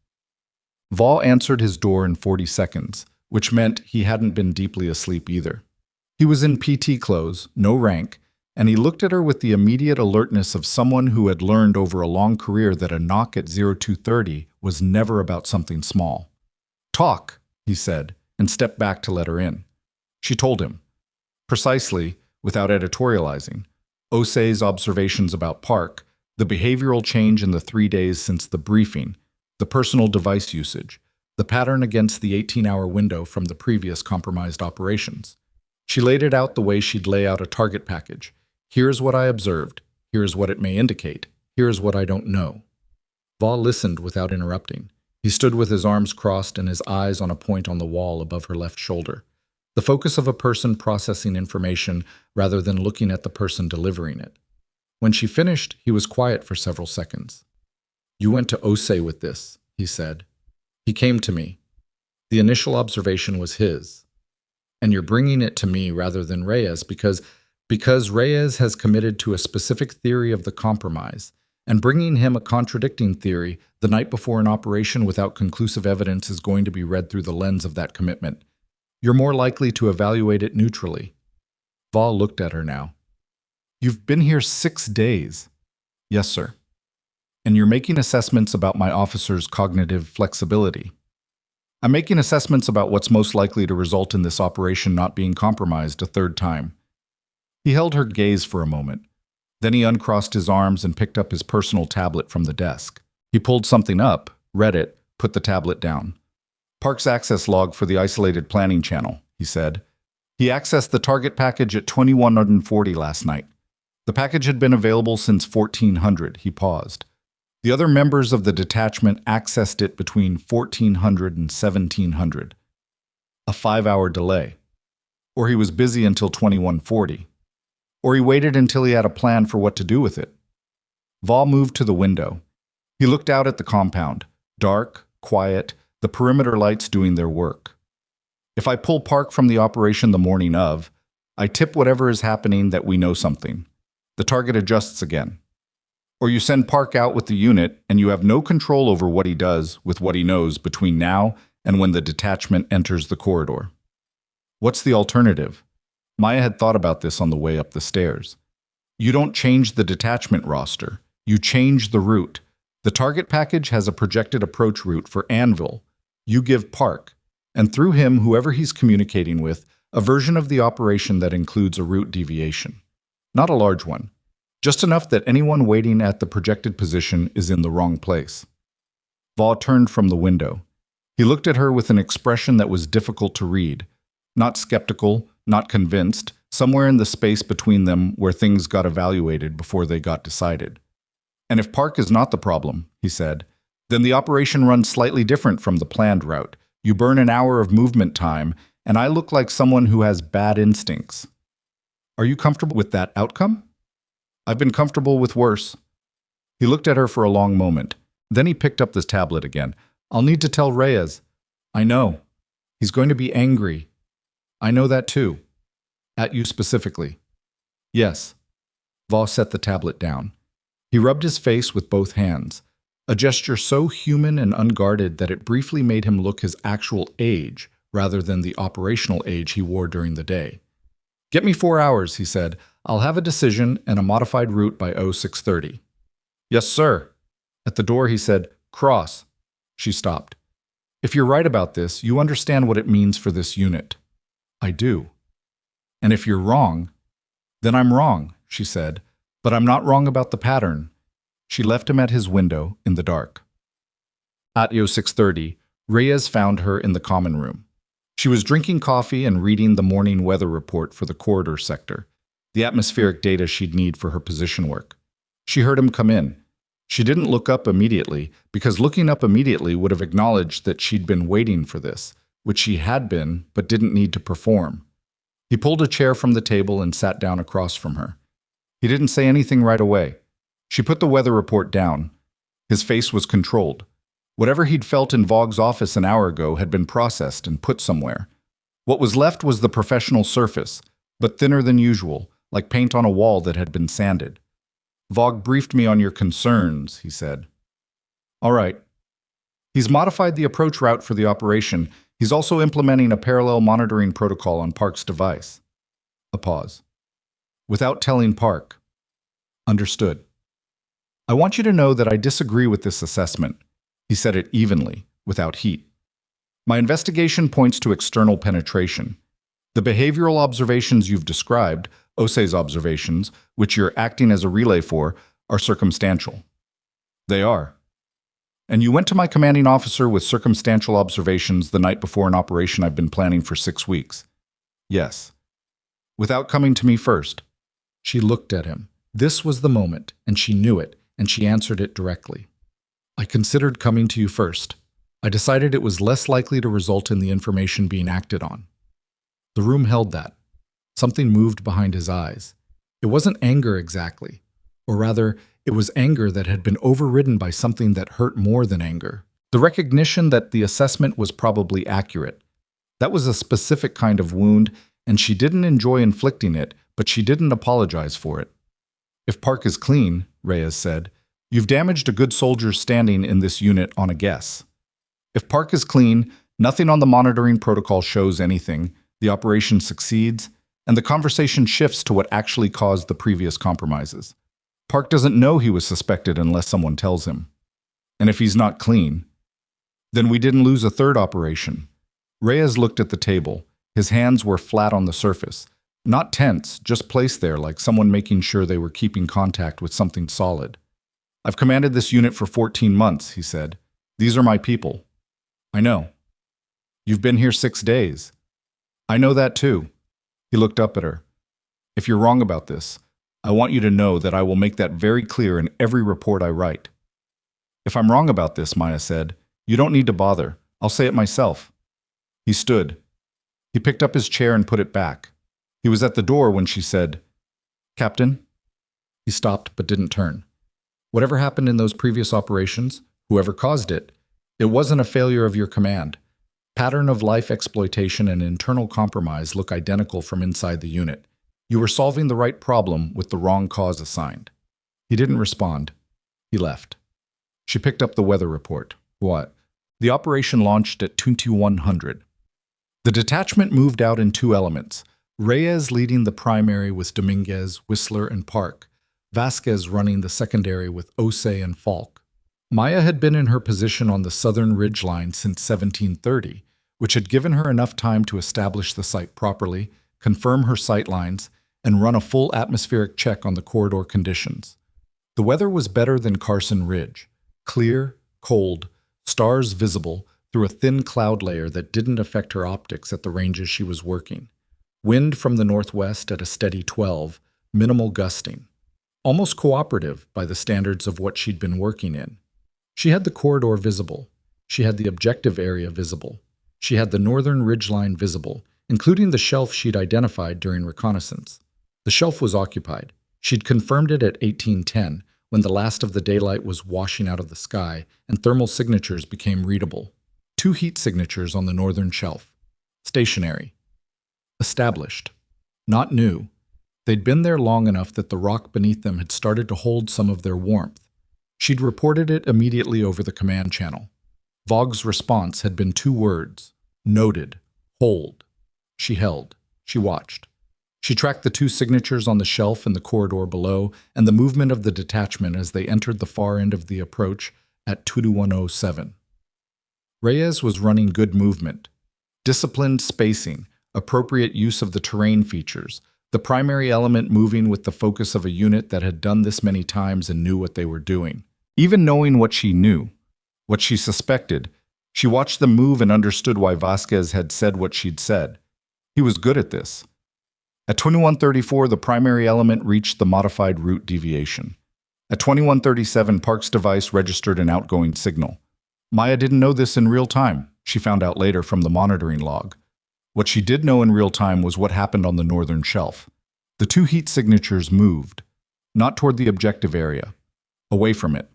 Val answered his door in 40 seconds, which meant he hadn't been deeply asleep either. He was in PT clothes, no rank, and he looked at her with the immediate alertness of someone who had learned over a long career that a knock at 0230 was never about something small. Talk, he said, and stepped back to let her in. She told him, precisely, without editorializing, Osei's observations about Park, the behavioral change in the 3 days since the briefing, the personal device usage, the pattern against the 18-hour window from the previous compromised operations. She laid it out the way she'd lay out a target package. Here's what I observed. Here's what it may indicate. Here's what I don't know. Val listened without interrupting. He stood with his arms crossed and his eyes on a point on the wall above her left shoulder. The focus of a person processing information rather than looking at the person delivering it. When she finished, he was quiet for several seconds. You went to Osei with this, he said. He came to me. The initial observation was his. And you're bringing it to me rather than Reyes because Reyes has committed to a specific theory of the compromise, and bringing him a contradicting theory the night before an operation without conclusive evidence is going to be read through the lens of that commitment. You're more likely to evaluate it neutrally. Val looked at her now. You've been here 6 days. Yes, sir. And you're making assessments about my officer's cognitive flexibility. I'm making assessments about what's most likely to result in this operation not being compromised a third time. He held her gaze for a moment. Then he uncrossed his arms and picked up his personal tablet from the desk. He pulled something up, read it, put the tablet down. Park's access log for the isolated planning channel, he said. He accessed the target package at 2140 last night. The package had been available since 1400, he paused. The other members of the detachment accessed it between 1400 and 1700. A 5-hour delay. Or he was busy until 2140. Or he waited until he had a plan for what to do with it. Val moved to the window. He looked out at the compound, dark, quiet, the perimeter lights doing their work. If I pull Park from the operation the morning of, I tip whatever is happening that we know something. The target adjusts again. Or you send Park out with the unit and you have no control over what he does with what he knows between now and when the detachment enters the corridor. What's the alternative? Maya had thought about this on the way up the stairs. You don't change the detachment roster. You change the route. The target package has a projected approach route for Anvil. You give Park, and through him, whoever he's communicating with, a version of the operation that includes a route deviation. Not a large one. Just enough that anyone waiting at the projected position is in the wrong place. Val turned from the window. He looked at her with an expression that was difficult to read. Not skeptical, not convinced, somewhere in the space between them where things got evaluated before they got decided. And if Park is not the problem, he said, then the operation runs slightly different from the planned route. You burn an hour of movement time, and I look like someone who has bad instincts. Are you comfortable with that outcome? I've been comfortable with worse. He looked at her for a long moment. Then he picked up this tablet again. I'll need to tell Reyes. I know. He's going to be angry. I know that too. At you specifically. Yes. Voss set the tablet down. He rubbed his face with both hands, a gesture so human and unguarded that it briefly made him look his actual age rather than the operational age he wore during the day. Get me 4 hours, he said. I'll have a decision and a modified route by 0630. Yes, sir. At the door, he said, Cross. She stopped. If you're right about this, you understand what it means for this unit. I do. And if you're wrong, then I'm wrong, she said, but I'm not wrong about the pattern. She left him at his window in the dark. At 0630, Reyes found her in the common room. She was drinking coffee and reading the morning weather report for the corridor sector, the atmospheric data she'd need for her position work. She heard him come in. She didn't look up immediately, because looking up immediately would have acknowledged that she'd been waiting for this, which she had been, but didn't need to perform. He pulled a chair from the table and sat down across from her. He didn't say anything right away. She put the weather report down. His face was controlled. Whatever he'd felt in Vogg's office an hour ago had been processed and put somewhere. What was left was the professional surface, but thinner than usual, like paint on a wall that had been sanded. Vogg briefed me on your concerns, he said. All right. He's modified the approach route for the operation. He's also implementing a parallel monitoring protocol on Park's device. A pause. Without telling Park. Understood. I want you to know that I disagree with this assessment. He said it evenly, without heat. My investigation points to external penetration. The behavioral observations you've described, Osei's observations, which you're acting as a relay for, are circumstantial. They are. And you went to my commanding officer with circumstantial observations the night before an operation I've been planning for 6 weeks. Yes. Without coming to me first. She looked at him. This was the moment, and she knew it, and she answered it directly. I considered coming to you first. I decided it was less likely to result in the information being acted on. The room held that. Something moved behind his eyes. It wasn't anger exactly, or rather, it was anger that had been overridden by something that hurt more than anger. The recognition that the assessment was probably accurate. That was a specific kind of wound, and she didn't enjoy inflicting it, but she didn't apologize for it. If Park is clean, Reyes said, you've damaged a good soldier's standing in this unit on a guess. If Park is clean, nothing on the monitoring protocol shows anything, the operation succeeds, and the conversation shifts to what actually caused the previous compromises. Park doesn't know he was suspected unless someone tells him. And if he's not clean, then we didn't lose a third operation. Reyes looked at the table. His hands were flat on the surface. Not tense, just placed there like someone making sure they were keeping contact with something solid. I've commanded this unit for 14 months, he said. These are my people. I know. You've been here 6 days. I know that too. He looked up at her. If you're wrong about this, I want you to know that I will make that very clear in every report I write. If I'm wrong about this, Maya said, you don't need to bother. I'll say it myself. He stood. He picked up his chair and put it back. He was at the door when she said, Captain? He stopped but didn't turn. Whatever happened in those previous operations, whoever caused it, it wasn't a failure of your command. Pattern of life exploitation and internal compromise look identical from inside the unit. You were solving the right problem with the wrong cause assigned. He didn't respond. He left. She picked up the weather report. What? The operation launched at 2100. The detachment moved out in 2 elements. Reyes leading the primary with Dominguez, Whistler, and Park. Vasquez running the secondary with Osei and Falk. Maya had been in her position on the southern ridgeline since 1730, which had given her enough time to establish the site properly, confirm her sight lines, and run a full atmospheric check on the corridor conditions. The weather was better than Carson Ridge. Clear, cold, stars visible through a thin cloud layer that didn't affect her optics at the ranges she was working. Wind from the northwest at a steady 12, minimal gusting. Almost cooperative by the standards of what she'd been working in. She had the corridor visible. She had the objective area visible. She had the northern ridgeline visible, including the shelf she'd identified during reconnaissance. The shelf was occupied. She'd confirmed it at 1810, when the last of the daylight was washing out of the sky and thermal signatures became readable. 2 heat signatures on the northern shelf. Stationary. Established. Not new. They'd been there long enough that the rock beneath them had started to hold some of their warmth. She'd reported it immediately over the command channel. Vogg's response had been 2 words. Noted. Hold. She held. She watched. She tracked the 2 signatures on the shelf in the corridor below and the movement of the detachment as they entered the far end of the approach at 2107. Reyes was running good movement. Disciplined spacing, appropriate use of the terrain features, the primary element moving with the focus of a unit that had done this many times and knew what they were doing. Even knowing what she knew, what she suspected, she watched them move and understood why Vasquez had said what she'd said. He was good at this. At 2134, the primary element reached the modified route deviation. At 2137, Park's device registered an outgoing signal. Maya didn't know this in real time, she found out later from the monitoring log. What she did know in real time was what happened on the northern shelf. The 2 heat signatures moved, not toward the objective area, away from it.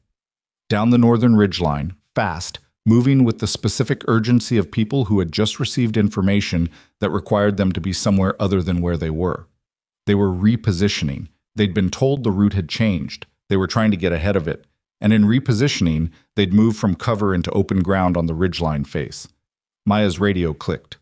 Down the northern ridgeline, fast, moving with the specific urgency of people who had just received information that required them to be somewhere other than where they were. They were repositioning. They'd been told the route had changed. They were trying to get ahead of it. And in repositioning, they'd moved from cover into open ground on the ridgeline face. Maya's radio clicked.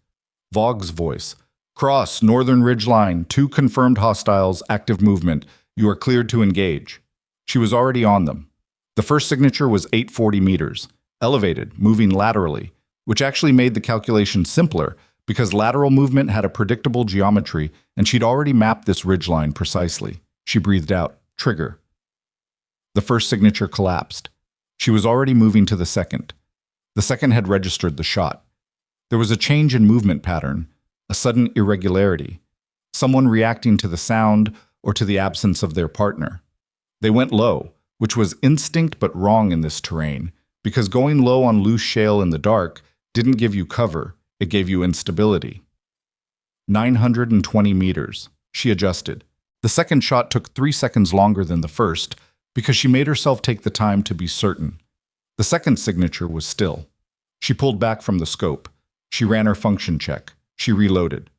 Vogg's voice. Cross, northern ridgeline, 2 confirmed hostiles, active movement. You are cleared to engage. She was already on them. The first signature was 840 meters. Elevated, moving laterally, which actually made the calculation simpler because lateral movement had a predictable geometry and she'd already mapped this ridgeline precisely. She breathed out, trigger. The first signature collapsed. She was already moving to the second. The second had registered the shot. There was a change in movement pattern, a sudden irregularity, someone reacting to the sound or to the absence of their partner. They went low, which was instinct but wrong in this terrain, because going low on loose shale in the dark didn't give you cover, it gave you instability. 920 meters. She adjusted. The second shot took 3 seconds longer than the first because she made herself take the time to be certain. The second signature was still. She pulled back from the scope. She ran her function check. She reloaded.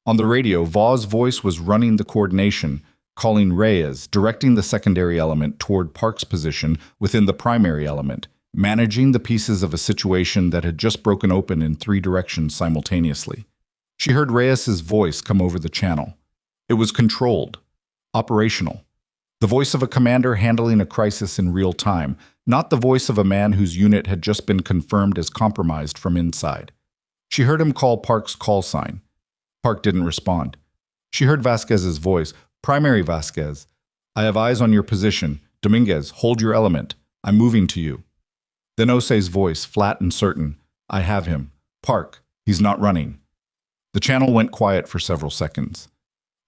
On the radio, Vogg's voice was running the coordination, calling Reyes, directing the secondary element toward Park's position within the primary element, managing the pieces of a situation that had just broken open in 3 directions simultaneously. She heard Reyes's voice come over the channel. It was controlled, operational. The voice of a commander handling a crisis in real time, not the voice of a man whose unit had just been confirmed as compromised from inside. She heard him call Park's call sign. Park didn't respond. She heard Vasquez's voice, Primary Vasquez. I have eyes on your position. Dominguez, hold your element. I'm moving to you. Then Osei's voice, flat and certain. I have him. Park, he's not running. The channel went quiet for several seconds.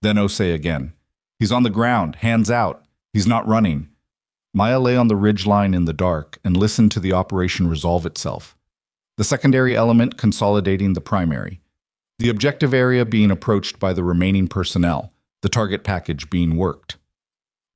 Then Osei again. He's on the ground, hands out. He's not running. Maya lay on the ridgeline in the dark and listened to the operation resolve itself. The secondary element consolidating the primary. The objective area being approached by the remaining personnel, the target package being worked.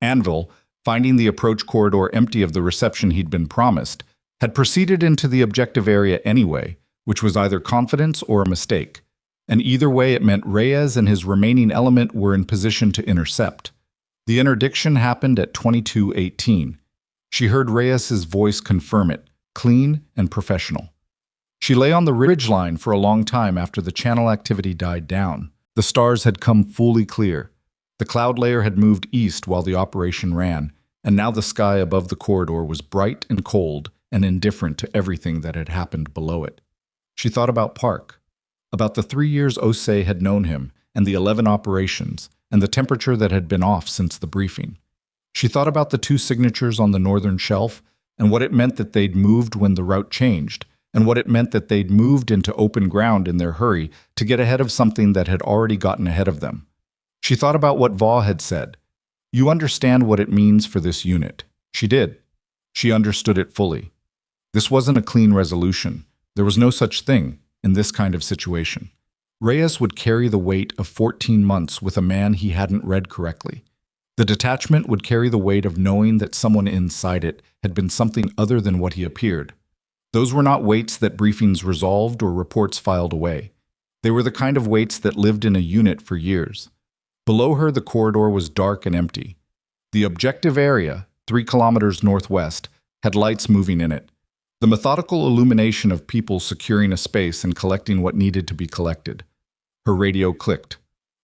Anvil, finding the approach corridor empty of the reception he'd been promised, had proceeded into the objective area anyway, which was either confidence or a mistake. And either way, it meant Reyes and his remaining element were in position to intercept. The interdiction happened at 22:18. She heard Reyes's voice confirm it, clean and professional. She lay on the ridgeline for a long time after the channel activity died down. The stars had come fully clear. The cloud layer had moved east while the operation ran, and now the sky above the corridor was bright and cold and indifferent to everything that had happened below it. She thought about Park, about the 3 years Osei had known him, and the 11 operations, and the temperature that had been off since the briefing. She thought about the 2 signatures on the northern shelf, and what it meant that they'd moved when the route changed, and what it meant that they'd moved into open ground in their hurry to get ahead of something that had already gotten ahead of them. She thought about what Vogg had said. You understand what it means for this unit. She did. She understood it fully. This wasn't a clean resolution. There was no such thing in this kind of situation. Reyes would carry the weight of 14 months with a man he hadn't read correctly. The detachment would carry the weight of knowing that someone inside it had been something other than what he appeared. Those were not weights that briefings resolved or reports filed away. They were the kind of weights that lived in a unit for years. Below her, the corridor was dark and empty. The objective area, 3 kilometers northwest, had lights moving in it. The methodical illumination of people securing a space and collecting what needed to be collected. Her radio clicked.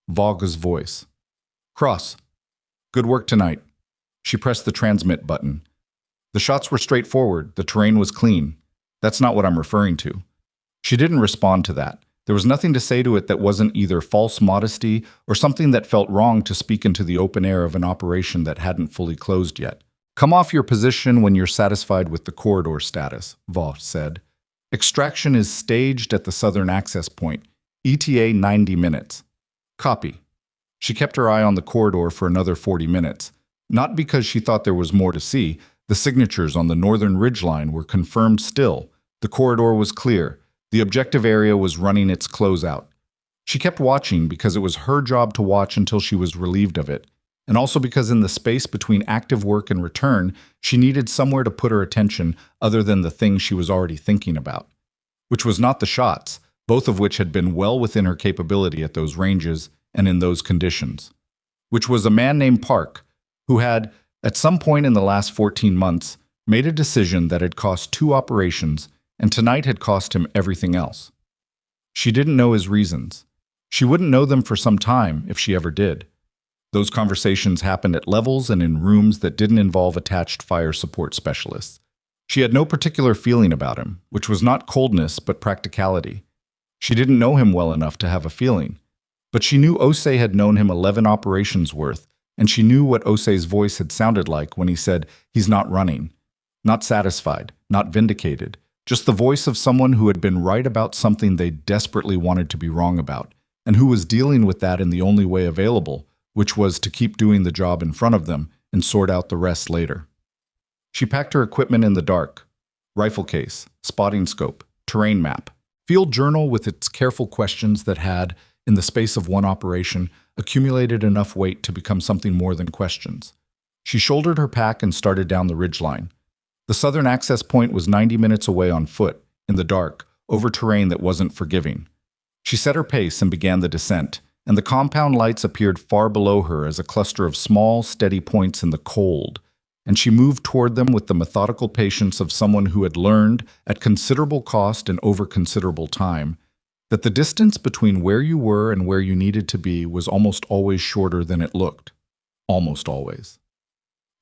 Vaug's voice. "Cross. Good work tonight." She pressed the transmit button. "The shots were straightforward. The terrain was clean." "That's not what I'm referring to." She didn't respond to that. There was nothing to say to it that wasn't either false modesty or something that felt wrong to speak into the open air of an operation that hadn't fully closed yet. "Come off your position when you're satisfied with the corridor status," Vaughn said. "Extraction is staged at the southern access point. ETA 90 minutes. Copy." She kept her eye on the corridor for another 40 minutes. Not because she thought there was more to see. The signatures on the northern ridgeline were confirmed still. The corridor was clear. The objective area was running its closeout. She kept watching because it was her job to watch until she was relieved of it, and also because in the space between active work and return, she needed somewhere to put her attention other than the things she was already thinking about, which was not the shots, both of which had been well within her capability at those ranges and in those conditions, which was a man named Park, who had, at some point in the last 14 months, made a decision that had cost 2 operations and tonight had cost him everything else. She didn't know his reasons. She wouldn't know them for some time if she ever did. Those conversations happened at levels and in rooms that didn't involve attached fire support specialists. She had no particular feeling about him, which was not coldness but practicality. She didn't know him well enough to have a feeling. But she knew Osei had known him 11 operations worth, and she knew what Osei's voice had sounded like when he said, "He's not running." Not satisfied, not vindicated, just the voice of someone who had been right about something they desperately wanted to be wrong about, and who was dealing with that in the only way available, which was to keep doing the job in front of them and sort out the rest later. She packed her equipment in the dark: rifle case, spotting scope, terrain map, field journal with its careful questions that had, in the space of one operation, accumulated enough weight to become something more than questions. She shouldered her pack and started down the ridgeline. The southern access point was 90 minutes away on foot, in the dark, over terrain that wasn't forgiving. She set her pace and began the descent, and the compound lights appeared far below her as a cluster of small, steady points in the cold, and she moved toward them with the methodical patience of someone who had learned, at considerable cost and over considerable time, that the distance between where you were and where you needed to be was almost always shorter than it looked. Almost always.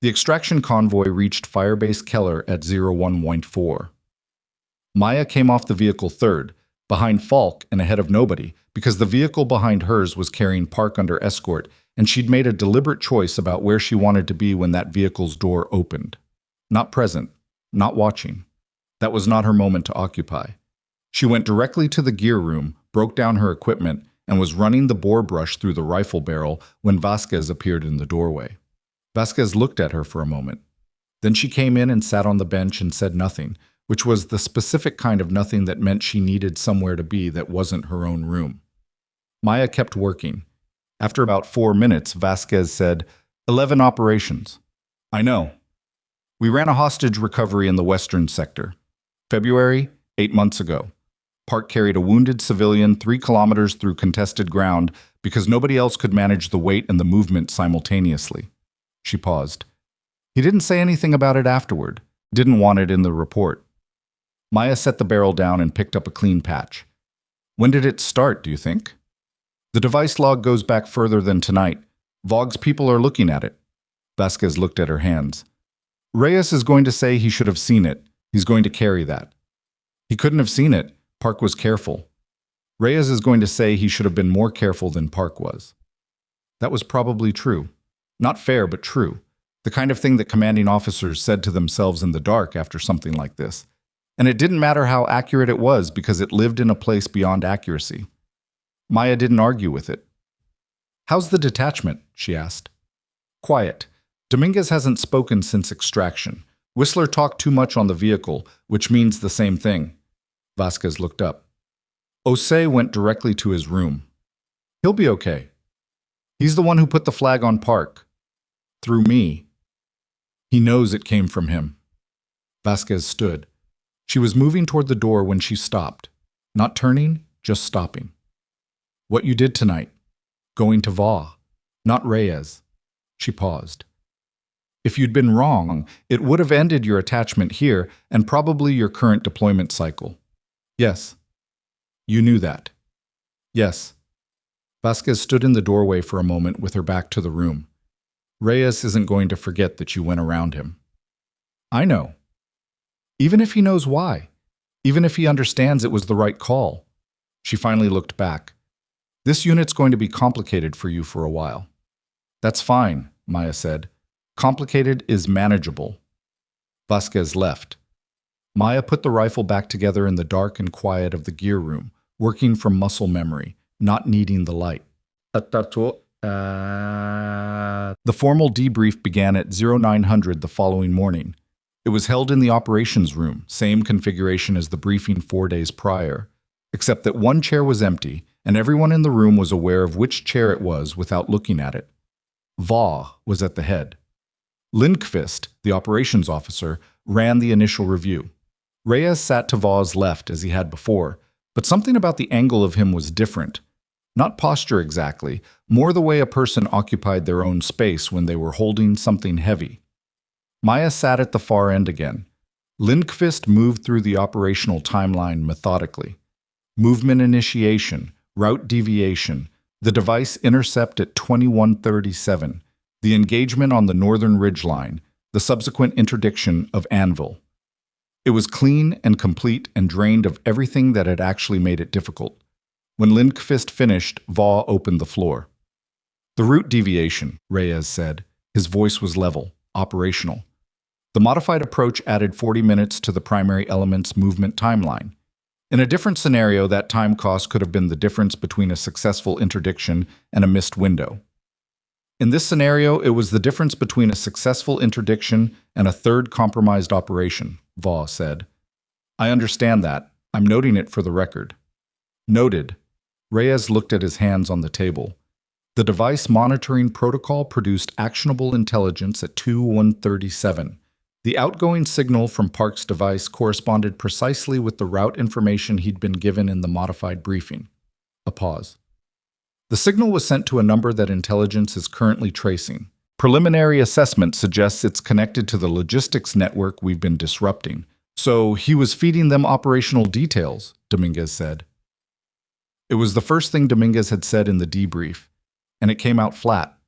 The extraction convoy reached Firebase Keller at 01.4. Maya came off the vehicle third, behind Falk and ahead of nobody, because the vehicle behind hers was carrying Park under escort, and she'd made a deliberate choice about where she wanted to be when that vehicle's door opened. Not present, not watching. That was not her moment to occupy. She went directly to the gear room, broke down her equipment, and was running the bore brush through the rifle barrel when Vasquez appeared in the doorway. Vasquez looked at her for a moment. Then she came in and sat on the bench and said nothing, which was the specific kind of nothing that meant she needed somewhere to be that wasn't her own room. Maya kept working. After about 4 minutes, Vasquez said, 11 operations. I know. We ran a hostage recovery in the western sector. February, 8 months ago. Park carried a wounded civilian 3 kilometers through contested ground because nobody else could manage the weight and the movement simultaneously. She paused. He didn't say anything about it afterward. Didn't want it in the report. Maya set the barrel down and picked up a clean patch. When did it start, do you think? The device log goes back further than tonight. Vaug's people are looking at it. Vasquez looked at her hands. Reyes is going to say he should have seen it. He's going to carry that. He couldn't have seen it. Park was careful. Reyes is going to say he should have been more careful than Park was. That was probably true. Not fair, but true. The kind of thing that commanding officers said to themselves in the dark after something like this. And it didn't matter how accurate it was because it lived in a place beyond accuracy. Maya didn't argue with it. How's the detachment? She asked. Quiet. Dominguez hasn't spoken since extraction. Whistler talked too much on the vehicle, which means the same thing. Vasquez looked up. Osei went directly to his room. He'll be okay. He's the one who put the flag on Park. Through me. He knows it came from him. Vasquez stood. She was moving toward the door when she stopped. Not turning, just stopping. What you did tonight. Going to Va. Not Reyes. She paused. If you'd been wrong, it would have ended your attachment here and probably your current deployment cycle. Yes. You knew that. Yes. Vasquez stood in the doorway for a moment with her back to the room. Reyes isn't going to forget that you went around him. I know. Even if he knows why. Even if he understands it was the right call. She finally looked back. This unit's going to be complicated for you for a while. That's fine, Maya said. Complicated is manageable. Vasquez left. Maya put the rifle back together in the dark and quiet of the gear room, working from muscle memory, not needing the light. The formal debrief began at 0900 the following morning. It was held in the operations room, same configuration as the briefing 4 days prior, except that one chair was empty, and everyone in the room was aware of which chair it was without looking at it. Va was at the head. Lindqvist, the operations officer, ran the initial review. Reyes sat to Va's left as he had before, but something about the angle of him was different. Not posture exactly, more the way a person occupied their own space when they were holding something heavy. Maya sat at the far end again. Lindqvist moved through the operational timeline methodically. Movement initiation, route deviation, the device intercept at 2137, the engagement on the northern ridgeline, the subsequent interdiction of Anvil. It was clean and complete and drained of everything that had actually made it difficult. When Lindqvist finished, Va opened the floor. The route deviation, Reyes said. His voice was level, operational. The modified approach added 40 minutes to the primary element's movement timeline. In a different scenario, that time cost could have been the difference between a successful interdiction and a missed window. In this scenario, it was the difference between a successful interdiction and a third compromised operation, Va said. I understand that. I'm noting it for the record. Noted. Reyes looked at his hands on the table. The device monitoring protocol produced actionable intelligence at 2137. The outgoing signal from Park's device corresponded precisely with the route information he'd been given in the modified briefing. A pause. The signal was sent to a number that intelligence is currently tracing. Preliminary assessment suggests it's connected to the logistics network we've been disrupting. So he was feeding them operational details, Dominguez said. It was the first thing Dominguez had said in the debrief, and it came out flat.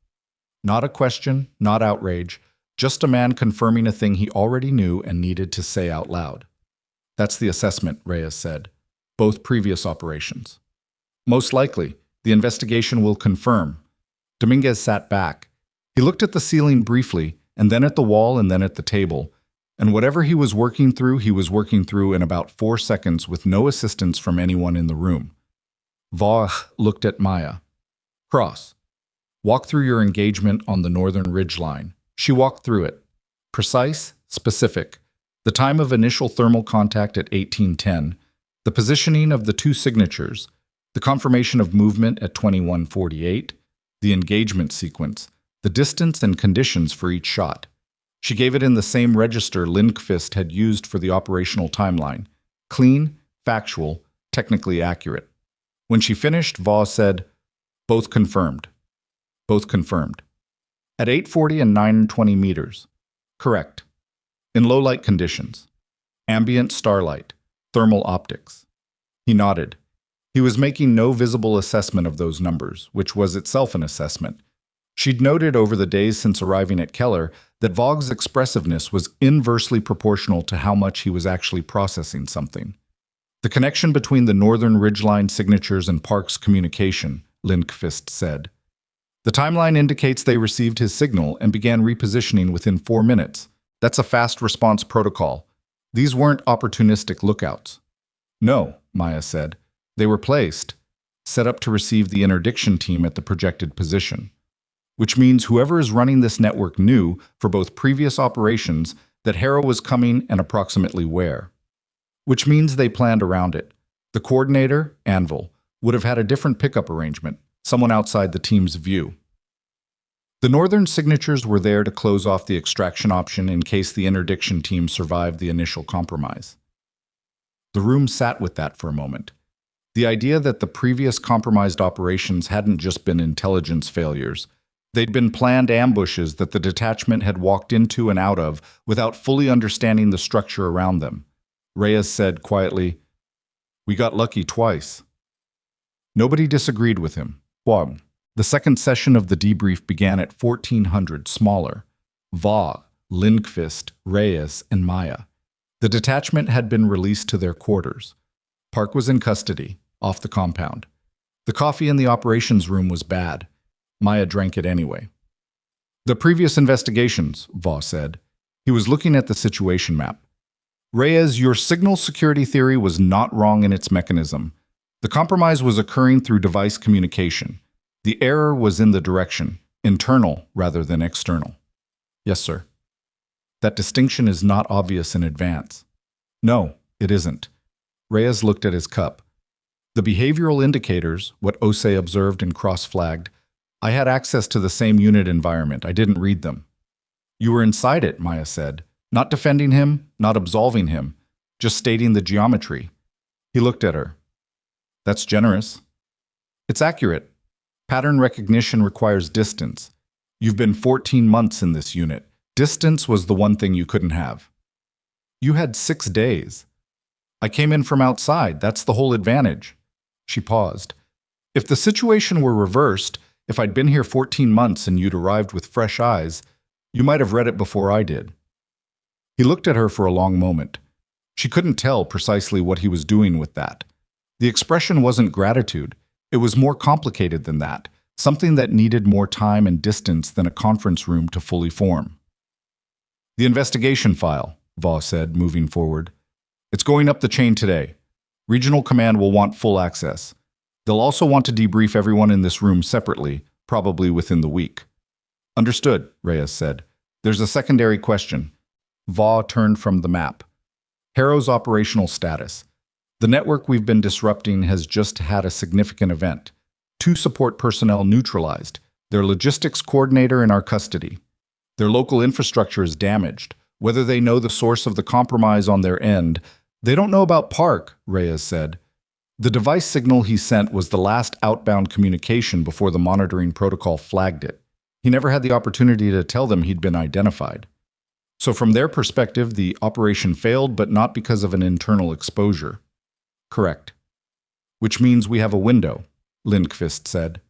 Not a question, not outrage, just a man confirming a thing he already knew and needed to say out loud. That's the assessment, Reyes said. Both previous operations. Most likely, the investigation will confirm. Dominguez sat back. He looked at the ceiling briefly, and then at the wall and then at the table, and whatever he was working through in about 4 seconds with no assistance from anyone in the room. Va looked at Maya. Cross. Walk through your engagement on the northern ridgeline. She walked through it. Precise, specific. The time of initial thermal contact at 1810, the positioning of the two signatures, the confirmation of movement at 2148, the engagement sequence, the distance and conditions for each shot. She gave it in the same register Lindqvist had used for the operational timeline. Clean, factual, technically accurate. When she finished, Va said, both confirmed. Both confirmed. At 840 and 920 meters. Correct. In low light conditions. Ambient starlight. Thermal optics. He nodded. He was making no visible assessment of those numbers, which was itself an assessment. She'd noted over the days since arriving at Keller that Vogg's expressiveness was inversely proportional to how much he was actually processing something. The connection between the northern ridgeline signatures and Park's communication, Lindqvist said. The timeline indicates they received his signal and began repositioning within 4 minutes. That's a fast response protocol. These weren't opportunistic lookouts. No, Maya said. They were placed, set up to receive the interdiction team at the projected position. Which means whoever is running this network knew, for both previous operations, that Harrow was coming and approximately where. Which means they planned around it. The coordinator, Anvil, would have had a different pickup arrangement, someone outside the team's view. The Northern signatures were there to close off the extraction option in case the interdiction team survived the initial compromise. The room sat with that for a moment. The idea that the previous compromised operations hadn't just been intelligence failures. They'd been planned ambushes that the detachment had walked into and out of without fully understanding the structure around them. Reyes said quietly, "We got lucky twice." Nobody disagreed with him. Quam. The second session of the debrief began at 1400, smaller. Va, Lindqvist, Reyes, and Maya. The detachment had been released to their quarters. Park was in custody, off the compound. The coffee in the operations room was bad. Maya drank it anyway. "The previous investigations," Va said. He was looking at the situation map. "Reyes, your signal security theory was not wrong in its mechanism. The compromise was occurring through device communication. The error was in the direction, internal rather than external." "Yes, sir." "That distinction is not obvious in advance." "No, it isn't." Reyes looked at his cup. "The behavioral indicators, what Osei observed and cross-flagged, I had access to the same unit environment. I didn't read them." "You were inside it," Maya said. "Not defending him, not absolving him, just stating the geometry." He looked at her. "That's generous." "It's accurate. Pattern recognition requires distance. You've been 14 months in this unit. Distance was the one thing you couldn't have." "You had 6 days." "I came in from outside. That's the whole advantage." She paused. "If the situation were reversed, if I'd been here 14 months and you'd arrived with fresh eyes, you might have read it before I did." He looked at her for a long moment. She couldn't tell precisely what he was doing with that. The expression wasn't gratitude. It was more complicated than that, something that needed more time and distance than a conference room to fully form. "The investigation file," Va said, moving forward. "It's going up the chain today. Regional Command will want full access. They'll also want to debrief everyone in this room separately, probably within the week." "Understood," Reyes said. "There's a secondary question." Va turned from the map. "Harrow's operational status. The network we've been disrupting has just had a significant event. 2 support personnel neutralized, their logistics coordinator in our custody. Their local infrastructure is damaged. Whether they know the source of the compromise on their end, they don't know about Park," Reyes said. "The device signal he sent was the last outbound communication before the monitoring protocol flagged it. He never had the opportunity to tell them he'd been identified. So from their perspective, the operation failed, but not because of an internal exposure." "Correct." "Which means we have a window," Lindqvist said.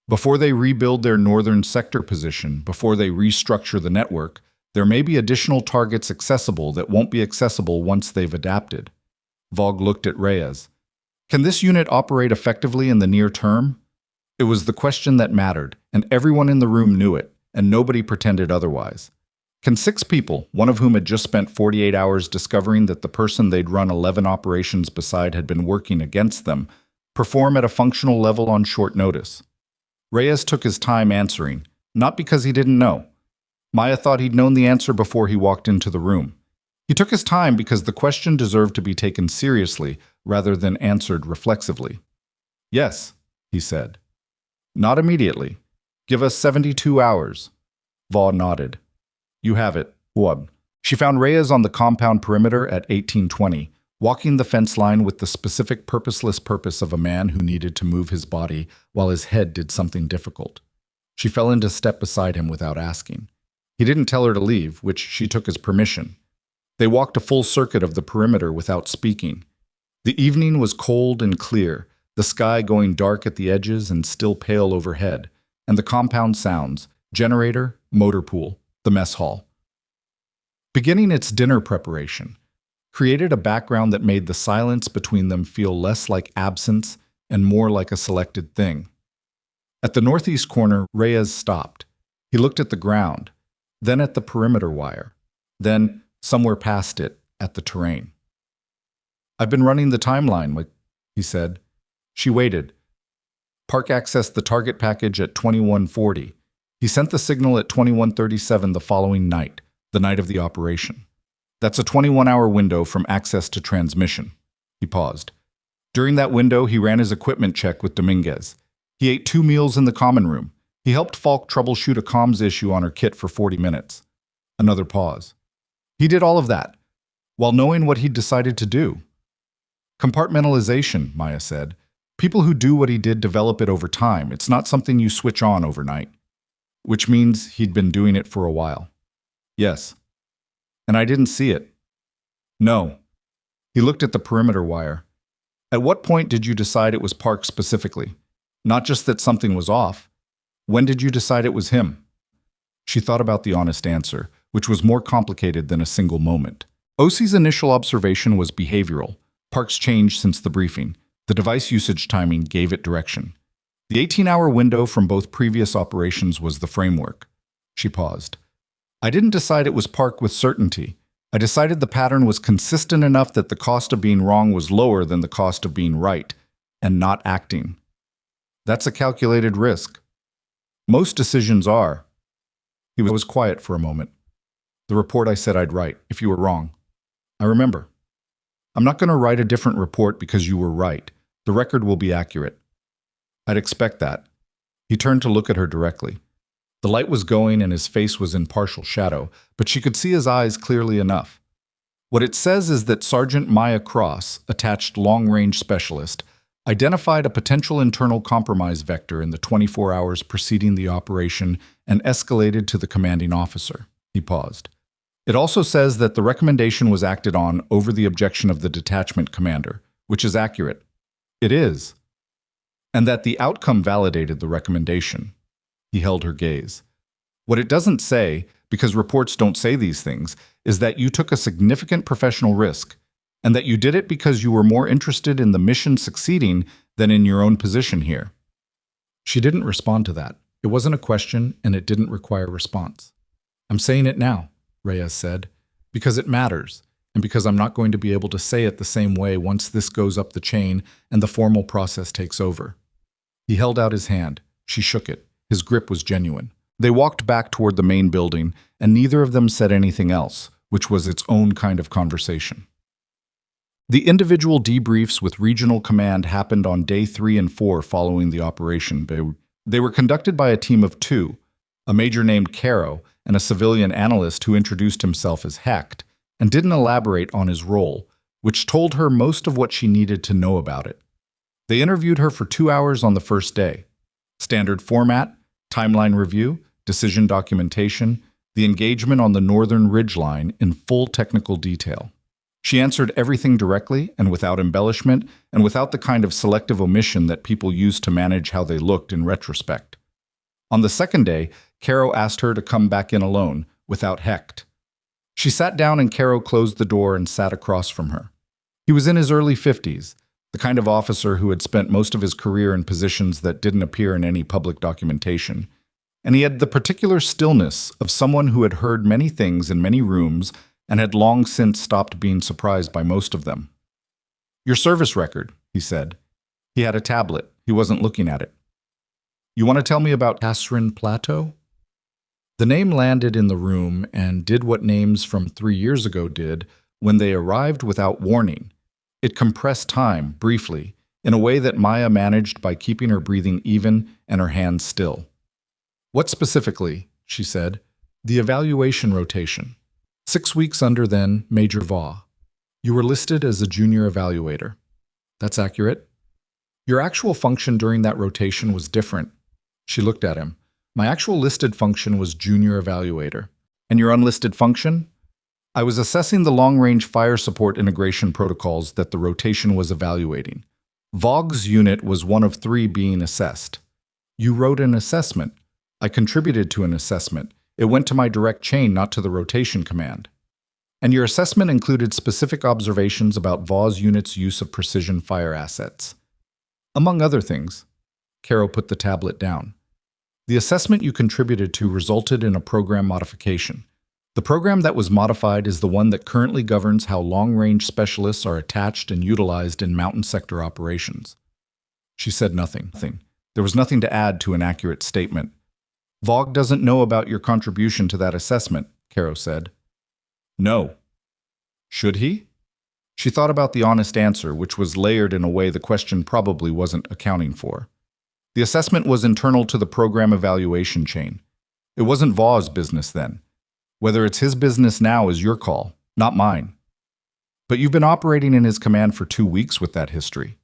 "Before they rebuild their northern sector position, before they restructure the network, there may be additional targets accessible that won't be accessible once they've adapted." Vogue looked at Reyes. "Can this unit operate effectively in the near term?" It was the question that mattered, and everyone in the room knew it, and nobody pretended otherwise. Can 6 people, one of whom had just spent 48 hours discovering that the person they'd run 11 operations beside had been working against them, perform at a functional level on short notice? Reyes took his time answering, not because he didn't know. Maya thought he'd known the answer before he walked into the room. He took his time because the question deserved to be taken seriously rather than answered reflexively. "Yes," he said. "Not immediately. Give us 72 hours." Va nodded. "You have it, Huab." She found Reyes on the compound perimeter at 1820, walking the fence line with the specific purposeless purpose of a man who needed to move his body while his head did something difficult. She fell into step beside him without asking. He didn't tell her to leave, which she took as permission. They walked a full circuit of the perimeter without speaking. The evening was cold and clear, the sky going dark at the edges and still pale overhead, and the compound sounds, generator, motor pool, the mess hall. Beginning its dinner preparation, created a background that made the silence between them feel less like absence and more like a selected thing. At the northeast corner, Reyes stopped. He looked at the ground, then at the perimeter wire, then, somewhere past it, at the terrain. "I've been running the timeline," he said. She waited. Park accessed the target package at 2140. He sent the signal at 2137 the following night, the night of the operation. That's a 21-hour window from access to transmission. He paused. During that window, he ran his equipment check with Dominguez. He ate 2 meals in the common room. He helped Falk troubleshoot a comms issue on her kit for 40 minutes. Another pause. He did all of that, while knowing what he'd decided to do. Compartmentalization, Maya said. People who do what he did develop it over time. It's not something you switch on overnight. Which means he'd been doing it for a while. Yes. And I didn't see it. No. He looked at the perimeter wire. At what point did you decide it was Park specifically? Not just that something was off. When did you decide it was him? She thought about the honest answer, which was more complicated than a single moment. OC's initial observation was behavioral. Park's changed since the briefing. The device usage timing gave it direction. The 18-hour window from both previous operations was the framework. She paused. I didn't decide it was Park with certainty. I decided the pattern was consistent enough that the cost of being wrong was lower than the cost of being right, and not acting. That's a calculated risk. Most decisions are. He was quiet for a moment. The report I said I'd write, if you were wrong. I remember. I'm not going to write a different report because you were right. The record will be accurate. I'd expect that. He turned to look at her directly. The light was going and his face was in partial shadow, but she could see his eyes clearly enough. What it says is that Sergeant Maya Cross, attached long-range specialist, identified a potential internal compromise vector in the 24 hours preceding the operation and escalated to the commanding officer. He paused. It also says that the recommendation was acted on over the objection of the detachment commander, which is accurate. It is. And that the outcome validated the recommendation. He held her gaze. What it doesn't say, because reports don't say these things, is that you took a significant professional risk, and that you did it because you were more interested in the mission succeeding than in your own position here. She didn't respond to that. It wasn't a question, and it didn't require response. I'm saying it now, Reyes said, because it matters, and because I'm not going to be able to say it the same way once this goes up the chain and the formal process takes over. He held out his hand. She shook it. His grip was genuine. They walked back toward the main building, and neither of them said anything else, which was its own kind of conversation. The individual debriefs with regional command happened on day 3 and 4 following the operation. They were conducted by a team of 2, a major named Caro and a civilian analyst who introduced himself as Hecht and didn't elaborate on his role, which told her most of what she needed to know about it. They interviewed her for 2 hours on the first day. Standard format, timeline review, decision documentation, the engagement on the northern ridgeline in full technical detail. She answered everything directly and without embellishment and without the kind of selective omission that people use to manage how they looked in retrospect. On the second day, Caro asked her to come back in alone, without Hecht. She sat down and Caro closed the door and sat across from her. He was in his early 50s, the kind of officer who had spent most of his career in positions that didn't appear in any public documentation. And he had the particular stillness of someone who had heard many things in many rooms and had long since stopped being surprised by most of them. Your service record, he said. He had a tablet. He wasn't looking at it. You want to tell me about Kasrin Plateau? The name landed in the room and did what names from 3 years ago did when they arrived without warning. It compressed time, briefly, in a way that Maya managed by keeping her breathing even and her hands still. What specifically? She said. The evaluation rotation. 6 weeks under then, Major Vaugh. You were listed as a junior evaluator. That's accurate. Your actual function during that rotation was different. She looked at him. My actual listed function was junior evaluator. And your unlisted function? I was assessing the long-range fire support integration protocols that the rotation was evaluating. Vaugh's unit was one of 3 being assessed. You wrote an assessment. I contributed to an assessment. It went to my direct chain, not to the rotation command. And your assessment included specific observations about Vaugh's unit's use of precision fire assets. Among other things. Caro put the tablet down. The assessment you contributed to resulted in a program modification. The program that was modified is the one that currently governs how long-range specialists are attached and utilized in mountain sector operations. She said nothing. There was nothing to add to an accurate statement. Vaugh doesn't know about your contribution to that assessment, Caro said. No. Should he? She thought about the honest answer, which was layered in a way the question probably wasn't accounting for. The assessment was internal to the program evaluation chain. It wasn't Vaugh's business then. Whether it's his business now is your call, not mine. But you've been operating in his command for 2 weeks with that history.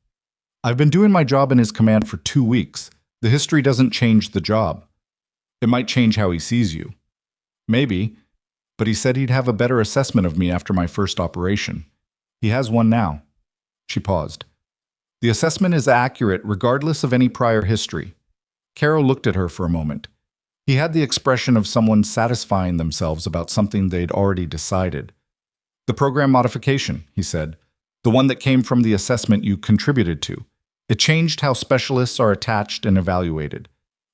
I've been doing my job in his command for 2 weeks. The history doesn't change the job. It might change how he sees you. Maybe, but he said he'd have a better assessment of me after my first operation. He has one now. She paused. The assessment is accurate regardless of any prior history. Caro looked at her for a moment. He had the expression of someone satisfying themselves about something they'd already decided. The program modification, he said, the one that came from the assessment you contributed to. It changed how specialists are attached and evaluated.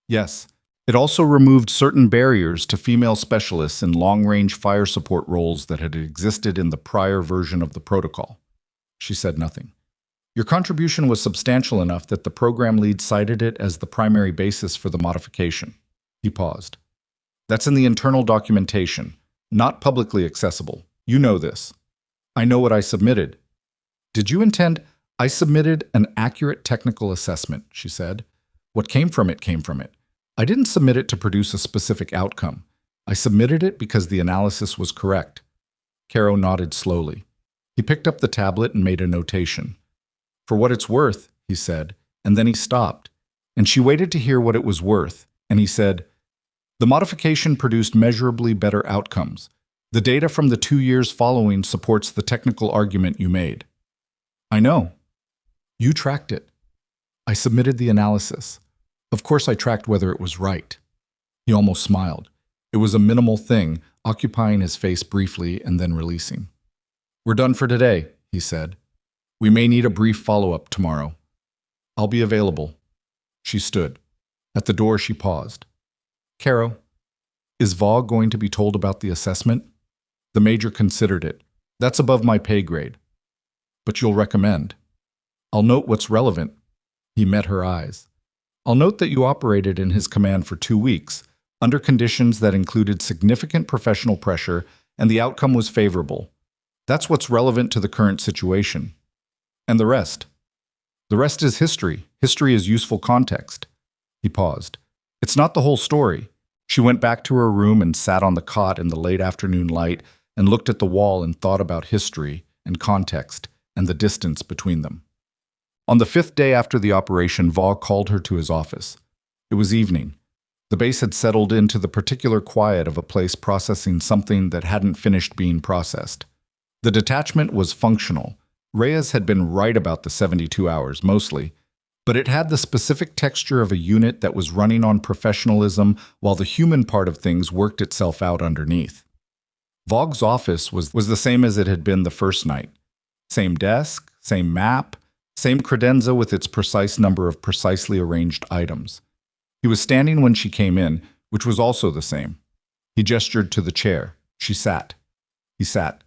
Yes, it also removed certain barriers to female specialists in long-range fire support roles that had existed in the prior version of the protocol. She said nothing. Your contribution was substantial enough that the program lead cited it as the primary basis for the modification. He paused. That's in the internal documentation, not publicly accessible. You know this. I know what I submitted. Did you intend? I submitted an accurate technical assessment, she said. What came from it came from it. I didn't submit it to produce a specific outcome. I submitted it because the analysis was correct. Caro nodded slowly. He picked up the tablet and made a notation. For what it's worth, he said, and then he stopped. And she waited to hear what it was worth, and he said, the modification produced measurably better outcomes. The data from the 2 years following supports the technical argument you made. I know. You tracked it. I submitted the analysis. Of course I tracked whether it was right. He almost smiled. It was a minimal thing, occupying his face briefly and then releasing. We're done for today, he said. We may need a brief follow-up tomorrow. I'll be available. She stood. At the door she paused. Caro, is Vaughn going to be told about the assessment? The major considered it. That's above my pay grade. But you'll recommend. I'll note what's relevant. He met her eyes. I'll note that you operated in his command for 2 weeks, under conditions that included significant professional pressure, and the outcome was favorable. That's what's relevant to the current situation. And the rest? The rest is history. History is useful context. He paused. It's not the whole story. She went back to her room and sat on the cot in the late afternoon light and looked at the wall and thought about history and context and the distance between them. On the 5th day after the operation, Vaughn called her to his office. It was evening. The base had settled into the particular quiet of a place processing something that hadn't finished being processed. The detachment was functional. Reyes had been right about the 72 hours, mostly, but it had the specific texture of a unit that was running on professionalism while the human part of things worked itself out underneath. Vaughn's office was the same as it had been the first night. Same desk, same map, same credenza with its precise number of precisely arranged items. He was standing when she came in, which was also the same. He gestured to the chair. She sat. He sat.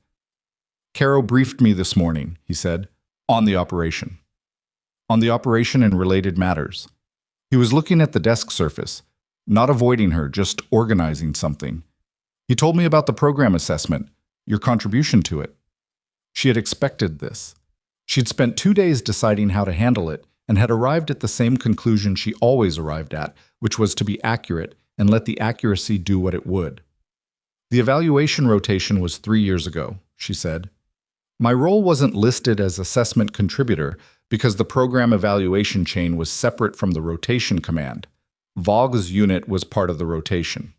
Caro briefed me this morning, he said, on the operation. On the operation and related matters. He was looking at the desk surface, not avoiding her, just organizing something. He told me about the program assessment, your contribution to it. She had expected this. She'd spent 2 days deciding how to handle it and had arrived at the same conclusion she always arrived at, which was to be accurate and let the accuracy do what it would. The evaluation rotation was 3 years ago, she said. My role wasn't listed as assessment contributor because the program evaluation chain was separate from the rotation command. Vaughn's unit was part of the rotation.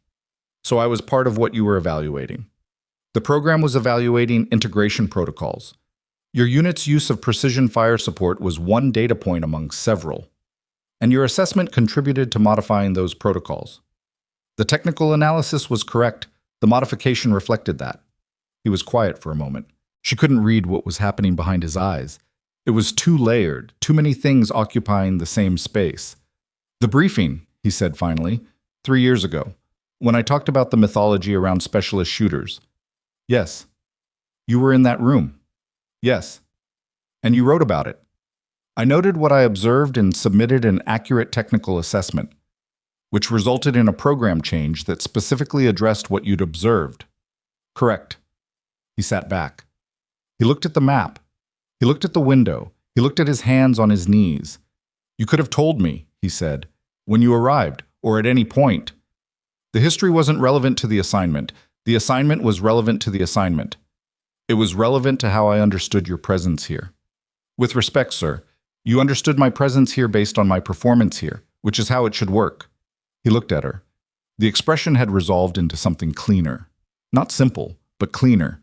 So I was part of what you were evaluating. The program was evaluating integration protocols. Your unit's use of precision fire support was one data point among several, and your assessment contributed to modifying those protocols. The technical analysis was correct. The modification reflected that. He was quiet for a moment. She couldn't read what was happening behind his eyes. It was too layered, too many things occupying the same space. The briefing, he said finally, 3 years ago, when I talked about the mythology around specialist shooters. Yes. You were in that room. Yes. And you wrote about it. I noted what I observed and submitted an accurate technical assessment, which resulted in a program change that specifically addressed what you'd observed. Correct. He sat back. He looked at the map. He looked at the window. He looked at his hands on his knees. "You could have told me," he said, "when you arrived, or at any point." The history wasn't relevant to the assignment. The assignment was relevant to the assignment. It was relevant to how I understood your presence here. "With respect, sir, you understood my presence here based on my performance here, which is how it should work." He looked at her. The expression had resolved into something cleaner. Not simple, but cleaner.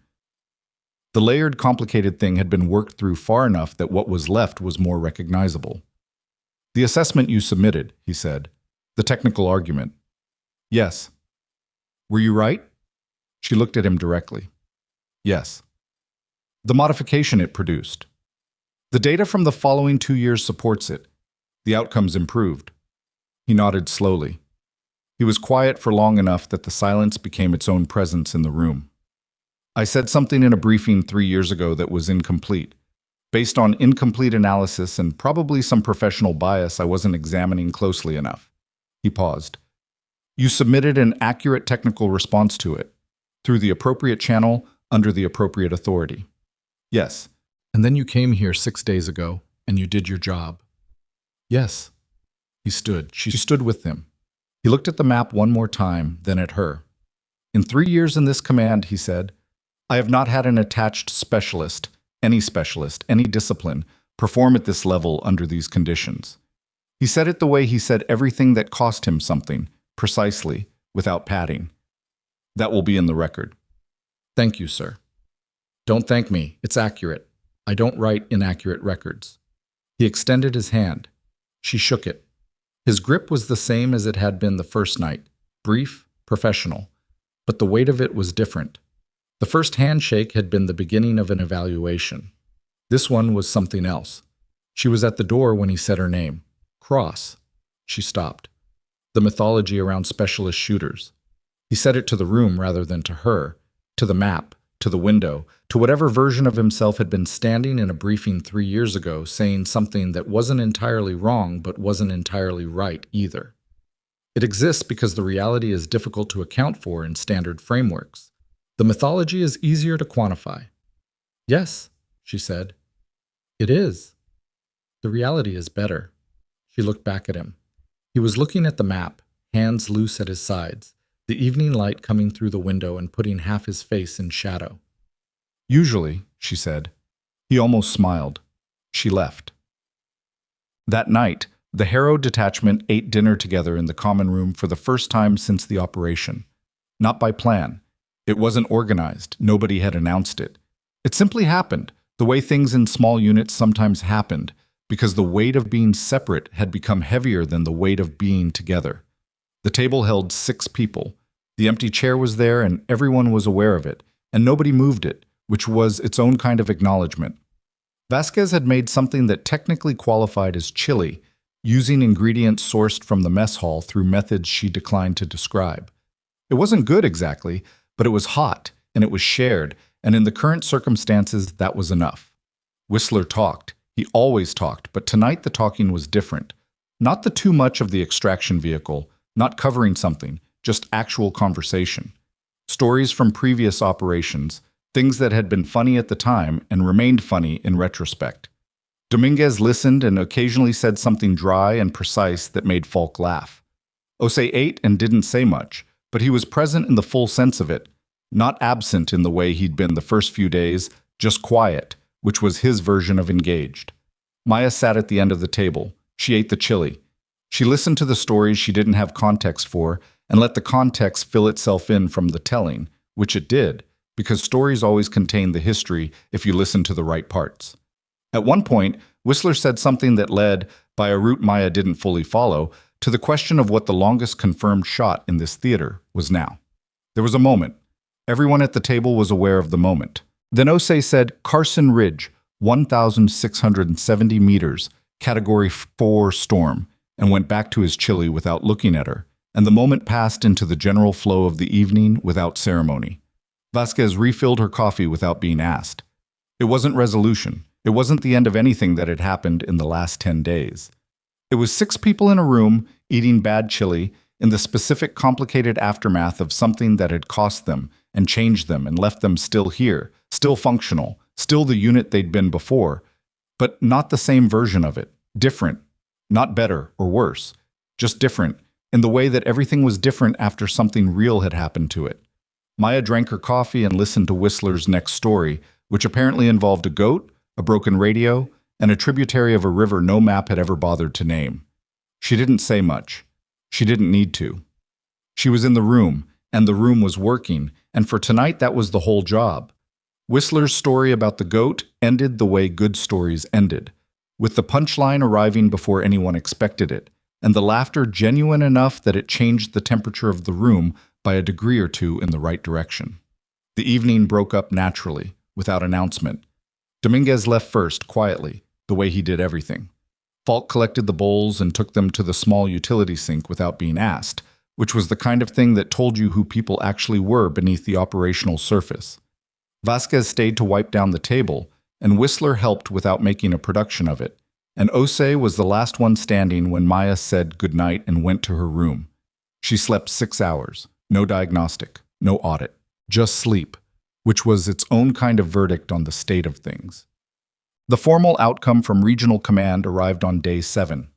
The layered, complicated thing had been worked through far enough that what was left was more recognizable. "The assessment you submitted," he said. "The technical argument." "Yes." "Were you right?" She looked at him directly. "Yes." "The modification it produced." "The data from the following 2 years supports it. The outcomes improved." He nodded slowly. He was quiet for long enough that the silence became its own presence in the room. "I said something in a briefing 3 years ago that was incomplete. Based on incomplete analysis and probably some professional bias I wasn't examining closely enough." He paused. "You submitted an accurate technical response to it, through the appropriate channel, under the appropriate authority." "Yes." "And then you came here 6 days ago, and you did your job." "Yes." He stood. She stood with him. He looked at the map one more time, then at her. "In 3 years in this command," he said, "I have not had an attached specialist, any discipline, perform at this level under these conditions." He said it the way he said everything that cost him something, precisely, without padding. "That will be in the record." "Thank you, sir." "Don't thank me. It's accurate. I don't write inaccurate records." He extended his hand. She shook it. His grip was the same as it had been the first night, brief, professional, but the weight of it was different. The first handshake had been the beginning of an evaluation. This one was something else. She was at the door when he said her name. Cross. She stopped. The mythology around specialist shooters. He said it to the room rather than to her, to the map, to the window, to whatever version of himself had been standing in a briefing 3 years ago saying something that wasn't entirely wrong but wasn't entirely right either. It exists because the reality is difficult to account for in standard frameworks. The mythology is easier to quantify. "Yes," she said. "It is. The reality is better." She looked back at him. He was looking at the map, hands loose at his sides, the evening light coming through the window and putting half his face in shadow. "Usually," she said. He almost smiled. She left. That night, the Harrow detachment ate dinner together in the common room for the first time since the operation. Not by plan. It wasn't organized. Nobody had announced it. It simply happened, the way things in small units sometimes happened, because the weight of being separate had become heavier than the weight of being together. The table held 6 people. The empty chair was there and everyone was aware of it, and nobody moved it, which was its own kind of acknowledgement. Vasquez had made something that technically qualified as chili, using ingredients sourced from the mess hall through methods she declined to describe. It wasn't good exactly, but it was hot, and it was shared, and in the current circumstances, that was enough. Whistler talked. He always talked, but tonight the talking was different. Not the too much of the extraction vehicle, not covering something, just actual conversation. Stories from previous operations, things that had been funny at the time and remained funny in retrospect. Dominguez listened and occasionally said something dry and precise that made Falk laugh. Osei ate and didn't say much, but he was present in the full sense of it, not absent in the way he'd been the first few days, just quiet, which was his version of engaged. Maya sat at the end of the table. She ate the chili. She listened to the stories she didn't have context for and let the context fill itself in from the telling, which it did, because stories always contain the history if you listen to the right parts. At one point, Whistler said something that led, by a route Maya didn't fully follow, to the question of what the longest confirmed shot in this theater was now. There was a moment. Everyone at the table was aware of the moment. Then Osei said, "Carson Ridge, 1,670 meters, Category 4 storm," and went back to his chili without looking at her, and the moment passed into the general flow of the evening without ceremony. Vasquez refilled her coffee without being asked. It wasn't resolution. It wasn't the end of anything that had happened in the last 10 days. It was 6 people in a room, eating bad chili, in the specific complicated aftermath of something that had cost them and changed them and left them still here, Still functional, still the unit they'd been before, but not the same version of it. Different. Not better or worse. Just different, in the way that everything was different after something real had happened to it. Maya drank her coffee and listened to Whistler's next story, which apparently involved a goat, a broken radio, and a tributary of a river no map had ever bothered to name. She didn't say much. She didn't need to. She was in the room, and the room was working, and for tonight that was the whole job. Whistler's story about the goat ended the way good stories ended, with the punchline arriving before anyone expected it, and the laughter genuine enough that it changed the temperature of the room by a degree or two in the right direction. The evening broke up naturally, without announcement. Dominguez left first, quietly, the way he did everything. Falk collected the bowls and took them to the small utility sink without being asked, which was the kind of thing that told you who people actually were beneath the operational surface. Vasquez stayed to wipe down the table, and Whistler helped without making a production of it, and Ose was the last one standing when Maya said goodnight and went to her room. She slept 6 hours, no diagnostic, no audit, just sleep, which was its own kind of verdict on the state of things. The formal outcome from Regional Command arrived on day 7.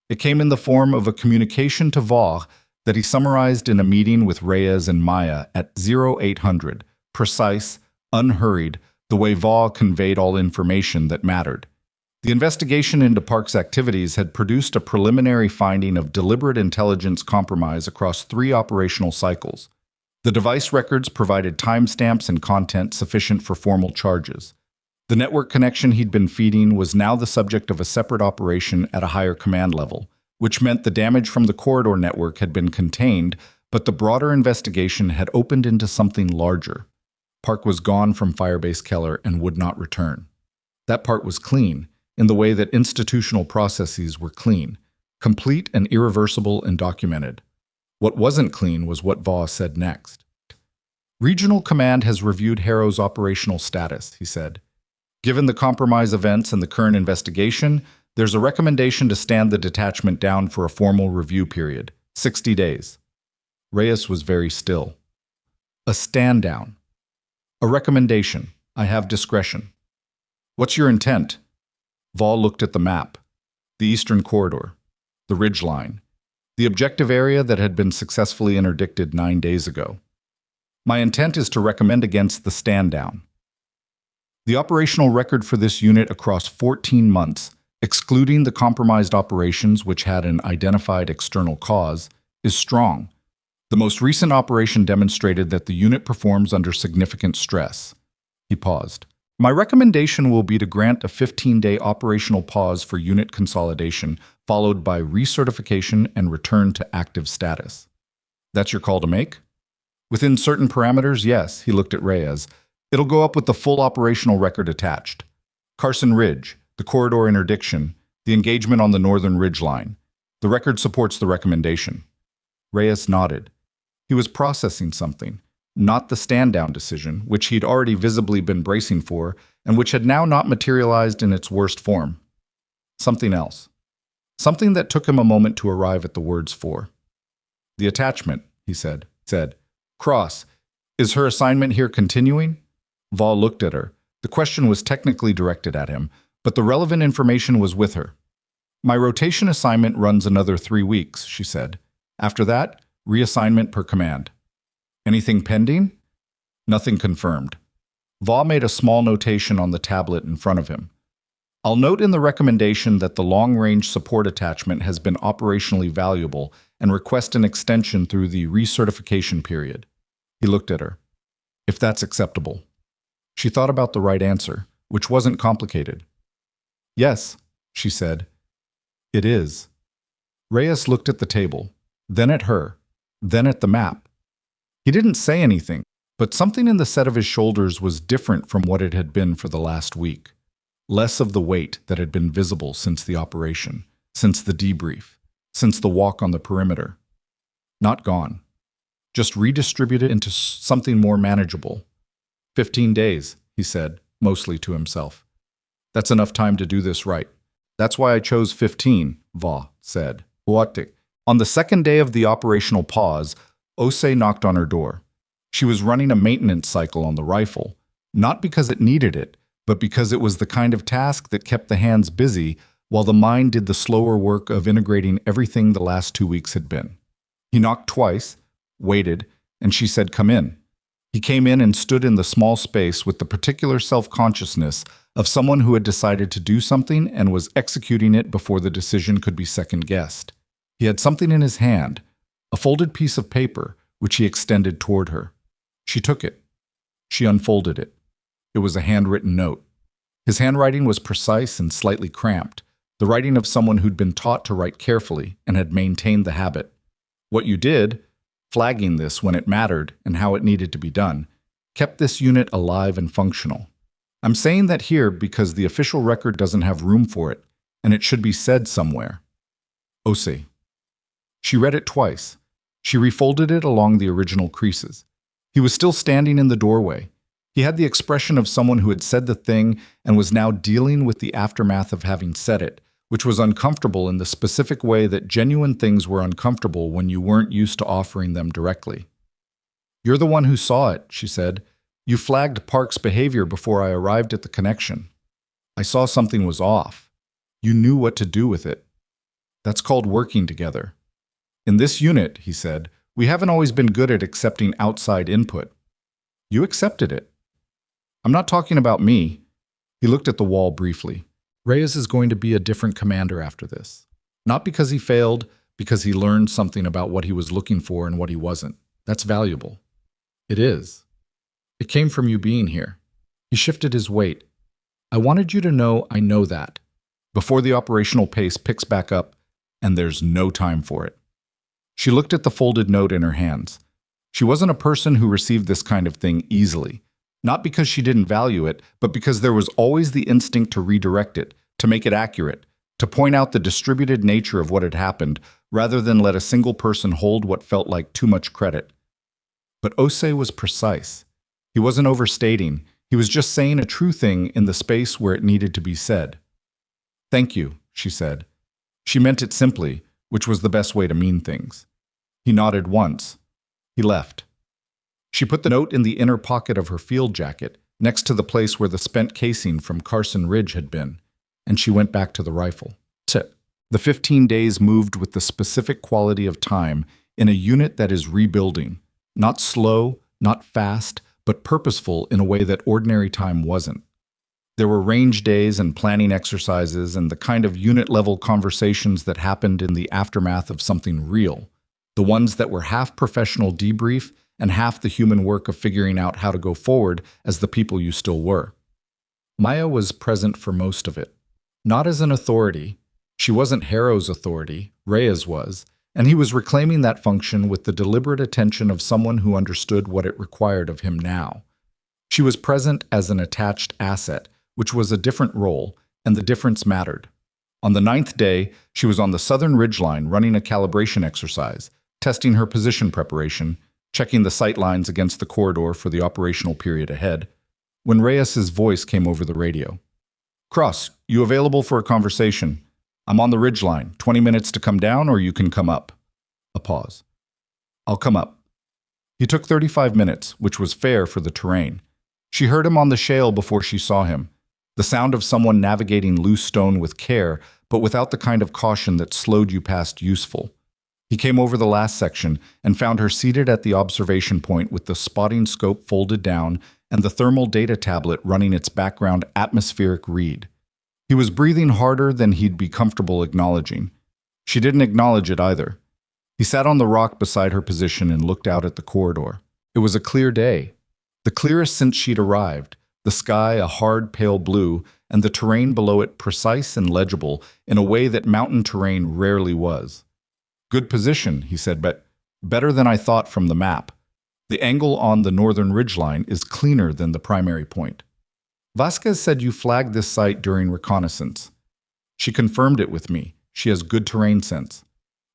It came in the form of a communication to Vaugh that he summarized in a meeting with Reyes and Maya at 0800, precise, unhurried, the way Vaugh conveyed all information that mattered. The investigation into Park's activities had produced a preliminary finding of deliberate intelligence compromise across 3 operational cycles. The device records provided timestamps and content sufficient for formal charges. The network connection he'd been feeding was now the subject of a separate operation at a higher command level, which meant the damage from the corridor network had been contained, but the broader investigation had opened into something larger. Park was gone from Firebase Keller and would not return. That part was clean, in the way that institutional processes were clean, complete and irreversible and documented. What wasn't clean was what Vaugh said next. Regional Command has reviewed Harrow's operational status, he said. Given the compromise events and the current investigation, there's a recommendation to stand the detachment down for a formal review period, 60 days. Reyes was very still. A stand down. A recommendation. I have discretion. What's your intent? Vaugh looked at the map. The eastern corridor. The ridge line. The objective area that had been successfully interdicted 9 days ago. My intent is to recommend against the stand down. The operational record for this unit across 14 months, excluding the compromised operations which had an identified external cause, is strong. The most recent operation demonstrated that the unit performs under significant stress. He paused. My recommendation will be to grant a 15-day operational pause for unit consolidation, followed by recertification and return to active status. That's your call to make? Within certain parameters, yes, he looked at Reyes. It'll go up with the full operational record attached. Carson Ridge, the corridor interdiction, the engagement on the northern ridge line. The record supports the recommendation. Reyes nodded. He was processing something, not the stand-down decision, which he'd already visibly been bracing for, and which had now not materialized in its worst form. Something else. Something that took him a moment to arrive at the words for. The attachment, he said. Cross, is her assignment here continuing? Vaugh looked at her. The question was technically directed at him, but the relevant information was with her. My rotation assignment runs another 3 weeks, she said. After that, reassignment per command. Anything pending? Nothing confirmed. Vaugh made a small notation on the tablet in front of him. I'll note in the recommendation that the long-range support attachment has been operationally valuable and request an extension through the recertification period. He looked at her. If that's acceptable. She thought about the right answer, which wasn't complicated. Yes, she said. It is. Reyes looked at the table, then at her, then at the map. He didn't say anything, but something in the set of his shoulders was different from what it had been for the last week. Less of the weight that had been visible since the operation, since the debrief, since the walk on the perimeter. Not gone. Just redistributed into something more manageable. 15 days, he said, mostly to himself. That's enough time to do this right. That's why I chose 15, Vaugh said. On the second day of the operational pause, Ose knocked on her door. She was running a maintenance cycle on the rifle, Not because it needed it, but because it was the kind of task that kept the hands busy while the mind did the slower work of integrating everything the last 2 weeks had been. He knocked twice, waited, and she said, "Come in." He came in and stood in the small space with the particular self-consciousness of someone who had decided to do something and was executing it before the decision could be second-guessed. He had something in his hand, a folded piece of paper, which he extended toward her. She took it. She unfolded it. It was a handwritten note. His handwriting was precise and slightly cramped, the writing of someone who'd been taught to write carefully and had maintained the habit. What you did, flagging this when it mattered and how it needed to be done, kept this unit alive and functional. I'm saying that here because the official record doesn't have room for it, and it should be said somewhere. Ose. She read it twice. She refolded it along the original creases. He was still standing in the doorway. He had the expression of someone who had said the thing and was now dealing with the aftermath of having said it, which was uncomfortable in the specific way that genuine things were uncomfortable when you weren't used to offering them directly. "You're the one who saw it," she said. "You flagged Park's behavior before I arrived at the connection. I saw something was off. You knew what to do with it. That's called working together. In this unit," he said, "we haven't always been good at accepting outside input. You accepted it. I'm not talking about me." He looked at the wall briefly. Reyes is going to be a different commander after this. Not because he failed, because he learned something about what he was looking for and what he wasn't. That's valuable. It is. It came from you being here. He shifted his weight. I wanted you to know I know that. Before the operational pace picks back up, and there's no time for it. She looked at the folded note in her hands. She wasn't a person who received this kind of thing easily. Not because she didn't value it, but because there was always the instinct to redirect it, to make it accurate, to point out the distributed nature of what had happened, rather than let a single person hold what felt like too much credit. But Ose was precise. He wasn't overstating. He was just saying a true thing in the space where it needed to be said. "Thank you," she said. She meant it simply, which was the best way to mean things. He nodded once. He left. She put the note in the inner pocket of her field jacket, next to the place where the spent casing from Carson Ridge had been, and she went back to the rifle. The 15 days moved with the specific quality of time in a unit that is rebuilding, not slow, not fast, but purposeful in a way that ordinary time wasn't. There were range days and planning exercises and the kind of unit-level conversations that happened in the aftermath of something real, the ones that were half professional debrief and half the human work of figuring out how to go forward as the people you still were. Maya was present for most of it. Not as an authority. She wasn't Harrow's authority, Reyes was, and he was reclaiming that function with the deliberate attention of someone who understood what it required of him now. She was present as an attached asset, which was a different role, and the difference mattered. On the 9th day, she was on the southern ridgeline running a calibration exercise, testing her position preparation, checking the sight lines against the corridor for the operational period ahead, when Reyes's voice came over the radio. "Cross, you available for a conversation? I'm on the ridgeline, 20 minutes to come down or you can come up." A pause. "I'll come up." He took 35 minutes, which was fair for the terrain. She heard him on the shale before she saw him, the sound of someone navigating loose stone with care, but without the kind of caution that slowed you past useful. He came over the last section and found her seated at the observation point with the spotting scope folded down and the thermal data tablet running its background atmospheric read. He was breathing harder than he'd be comfortable acknowledging. She didn't acknowledge it either. He sat on the rock beside her position and looked out at the corridor. It was a clear day, the clearest since she'd arrived, the sky a hard pale blue and the terrain below it precise and legible in a way that mountain terrain rarely was. "Good position," he said, "but better than I thought from the map. The angle on the northern ridgeline is cleaner than the primary point. Vasquez said you flagged this site during reconnaissance. She confirmed it with me. She has good terrain sense."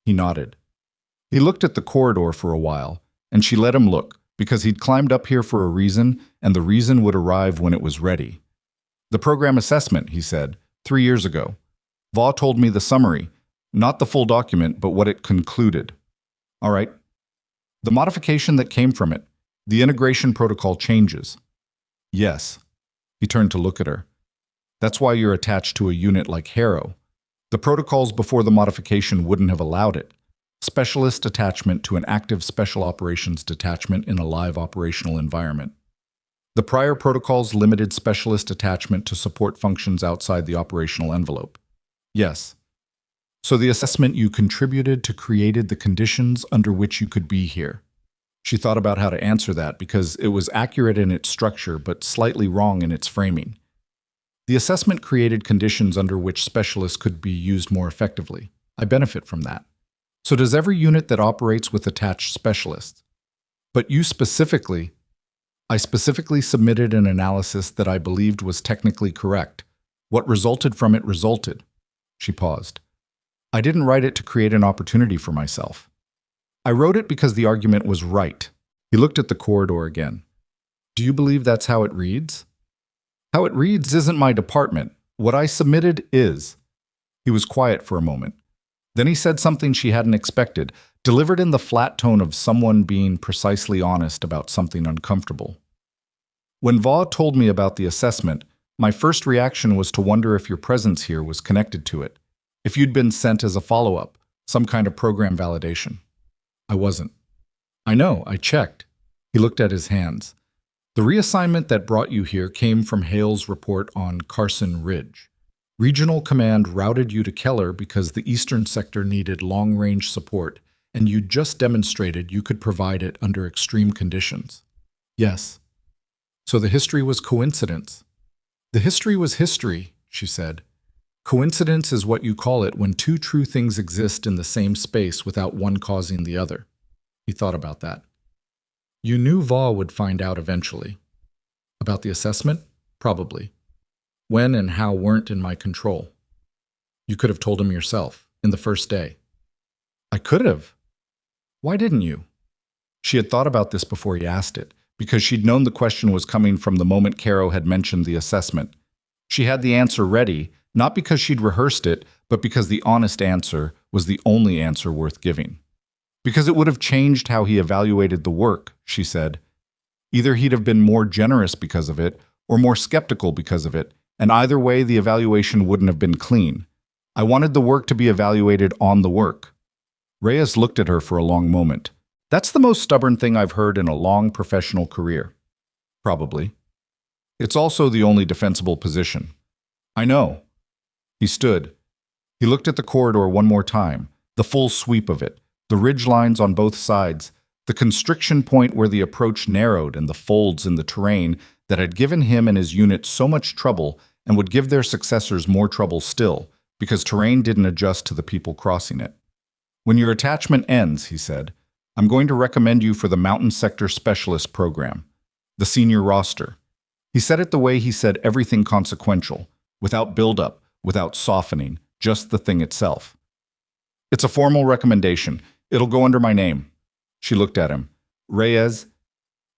He nodded. He looked at the corridor for a while, and she let him look, because he'd climbed up here for a reason, and the reason would arrive when it was ready. "The program assessment," he said, 3 years ago. "Va told me the summary. Not the full document, but what it concluded." "All right." "The modification that came from it. The integration protocol changes." Yes. He turned to look at her. That's why you're attached to a unit like Harrow. The protocols before the modification wouldn't have allowed it. Specialist attachment to an active special operations detachment in a live operational environment. The prior protocols limited specialist attachment to support functions outside the operational envelope. Yes. So the assessment you contributed to created the conditions under which you could be here. She thought about how to answer that because it was accurate in its structure but slightly wrong in its framing. The assessment created conditions under which specialists could be used more effectively. I benefit from that. So does every unit that operates with attached specialists. But I specifically submitted an analysis that I believed was technically correct. What resulted from it resulted. She paused. I didn't write it to create an opportunity for myself. I wrote it because the argument was right. He looked at the corridor again. Do you believe that's how it reads? How it reads isn't my department. What I submitted is. He was quiet for a moment. Then he said something she hadn't expected, delivered in the flat tone of someone being precisely honest about something uncomfortable. When Vaugh told me about the assessment, my first reaction was to wonder if your presence here was connected to it, if you'd been sent as a follow-up, some kind of program validation. I wasn't. I know, I checked. He looked at his hands. The reassignment that brought you here came from Hale's report on Carson Ridge. Regional Command routed you to Keller because the Eastern Sector needed long-range support, and you just demonstrated you could provide it under extreme conditions. Yes. So the history was coincidence. The history was history, she said. Coincidence is what you call it when two true things exist in the same space without one causing the other. He thought about that. You knew Vaugh would find out eventually. About the assessment? Probably. When and how weren't in my control. You could have told him yourself, in the first day. I could have. Why didn't you? She had thought about this before he asked it, because she'd known the question was coming from the moment Caro had mentioned the assessment. She had the answer ready, not because she'd rehearsed it, but because the honest answer was the only answer worth giving. Because it would have changed how he evaluated the work, she said. Either he'd have been more generous because of it, or more skeptical because of it, and either way the evaluation wouldn't have been clean. I wanted the work to be evaluated on the work. Reyes looked at her for a long moment. That's the most stubborn thing I've heard in a long professional career. Probably. It's also the only defensible position. I know. He stood. He looked at the corridor one more time, the full sweep of it, the ridge lines on both sides, the constriction point where the approach narrowed and the folds in the terrain that had given him and his unit so much trouble and would give their successors more trouble still, because terrain didn't adjust to the people crossing it. When your attachment ends, he said, I'm going to recommend you for the Mountain Sector Specialist Program, the senior roster. He said it the way he said everything consequential, without build-up, without softening, just the thing itself. It's a formal recommendation. It'll go under my name. She looked at him. Reyes,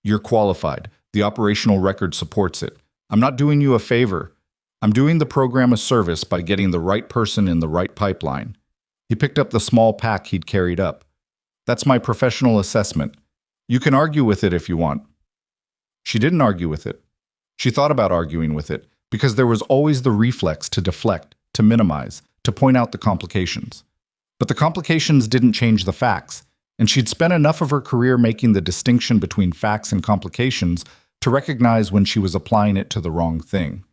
you're qualified. The operational record supports it. I'm not doing you a favor. I'm doing the program a service by getting the right person in the right pipeline. He picked up the small pack he'd carried up. That's my professional assessment. You can argue with it if you want. She didn't argue with it. She thought about arguing with it, because there was always the reflex to deflect, to minimize, to point out the complications. But the complications didn't change the facts, and she'd spent enough of her career making the distinction between facts and complications to recognize when she was applying it to the wrong thing.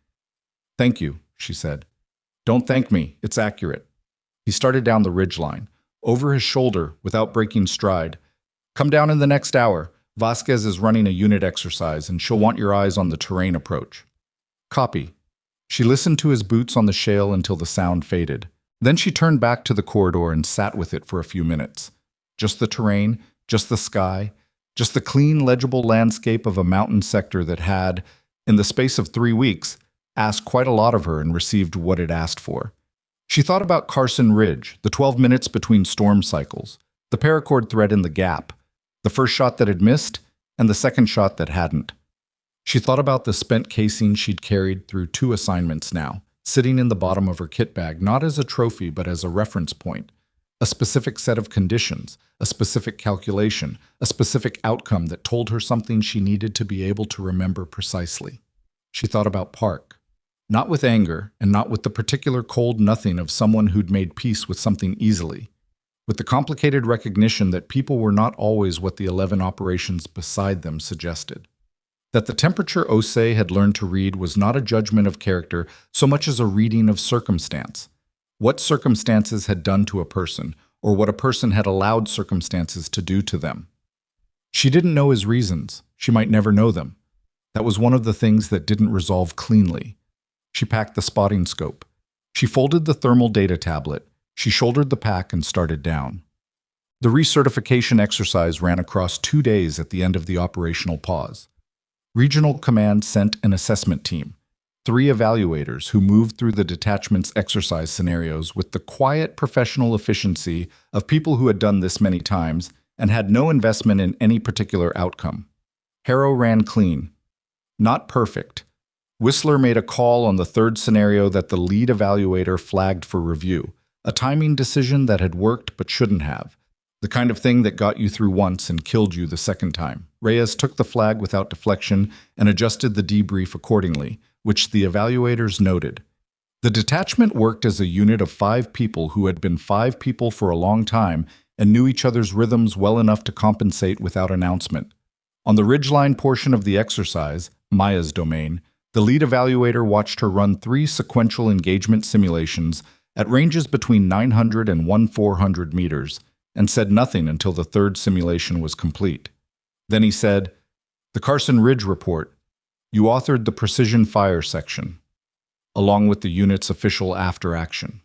Thank you, she said. Don't thank me, it's accurate. He started down the ridgeline, over his shoulder, without breaking stride. Come down in the next hour. Vasquez is running a unit exercise, and she'll want your eyes on the terrain approach. Copy. She listened to his boots on the shale until the sound faded. Then she turned back to the corridor and sat with it for a few minutes. Just the terrain, just the sky, just the clean, legible landscape of a mountain sector that had, in the space of 3 weeks, asked quite a lot of her and received what it asked for. She thought about Carson Ridge, the 12 minutes between storm cycles, the paracord thread in the gap, the first shot that had missed, and the second shot that hadn't. She thought about the spent casing she'd carried through 2 assignments now, sitting in the bottom of her kit bag, not as a trophy but as a reference point, a specific set of conditions, a specific calculation, a specific outcome that told her something she needed to be able to remember precisely. She thought about Park. Not with anger, and not with the particular cold nothing of someone who'd made peace with something easily. With the complicated recognition that people were not always what the 11 operations beside them suggested. That the temperature Osei had learned to read was not a judgment of character so much as a reading of circumstance. What circumstances had done to a person, or what a person had allowed circumstances to do to them. She didn't know his reasons. She might never know them. That was one of the things that didn't resolve cleanly. She packed the spotting scope. She folded the thermal data tablet. She shouldered the pack and started down. The recertification exercise ran across 2 days at the end of the operational pause. Regional Command sent an assessment team, 3 evaluators who moved through the detachment's exercise scenarios with the quiet professional efficiency of people who had done this many times and had no investment in any particular outcome. Harrow ran clean. Not perfect. Whistler made a call on the 3rd scenario that the lead evaluator flagged for review, a timing decision that had worked but shouldn't have. The kind of thing that got you through once and killed you the second time. Reyes took the flag without deflection and adjusted the debrief accordingly, which the evaluators noted. The detachment worked as a unit of 5 people who had been 5 people for a long time and knew each other's rhythms well enough to compensate without announcement. On the ridgeline portion of the exercise, Maya's domain, the lead evaluator watched her run 3 sequential engagement simulations at ranges between 900 and 1,400 meters, and said nothing until the 3rd simulation was complete. Then he said, "The Carson Ridge Report. You authored the precision fire section, along with the unit's official after-action.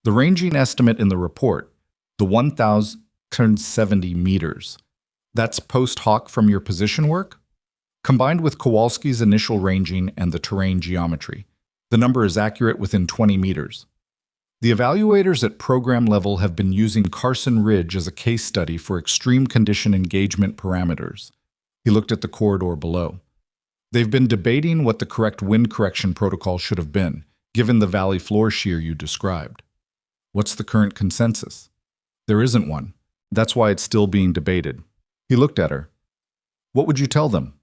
The ranging estimate in the report, the 1,070 meters, that's post hoc from your position work? Combined with Kowalski's initial ranging and the terrain geometry, the number is accurate within 20 meters. The evaluators at program level have been using Carson Ridge as a case study for extreme condition engagement parameters." He looked at the corridor below. "They've been debating what the correct wind correction protocol should have been, given the valley floor shear you described. What's the current consensus? There isn't one. That's why it's still being debated." He looked at her. "What would you tell them?"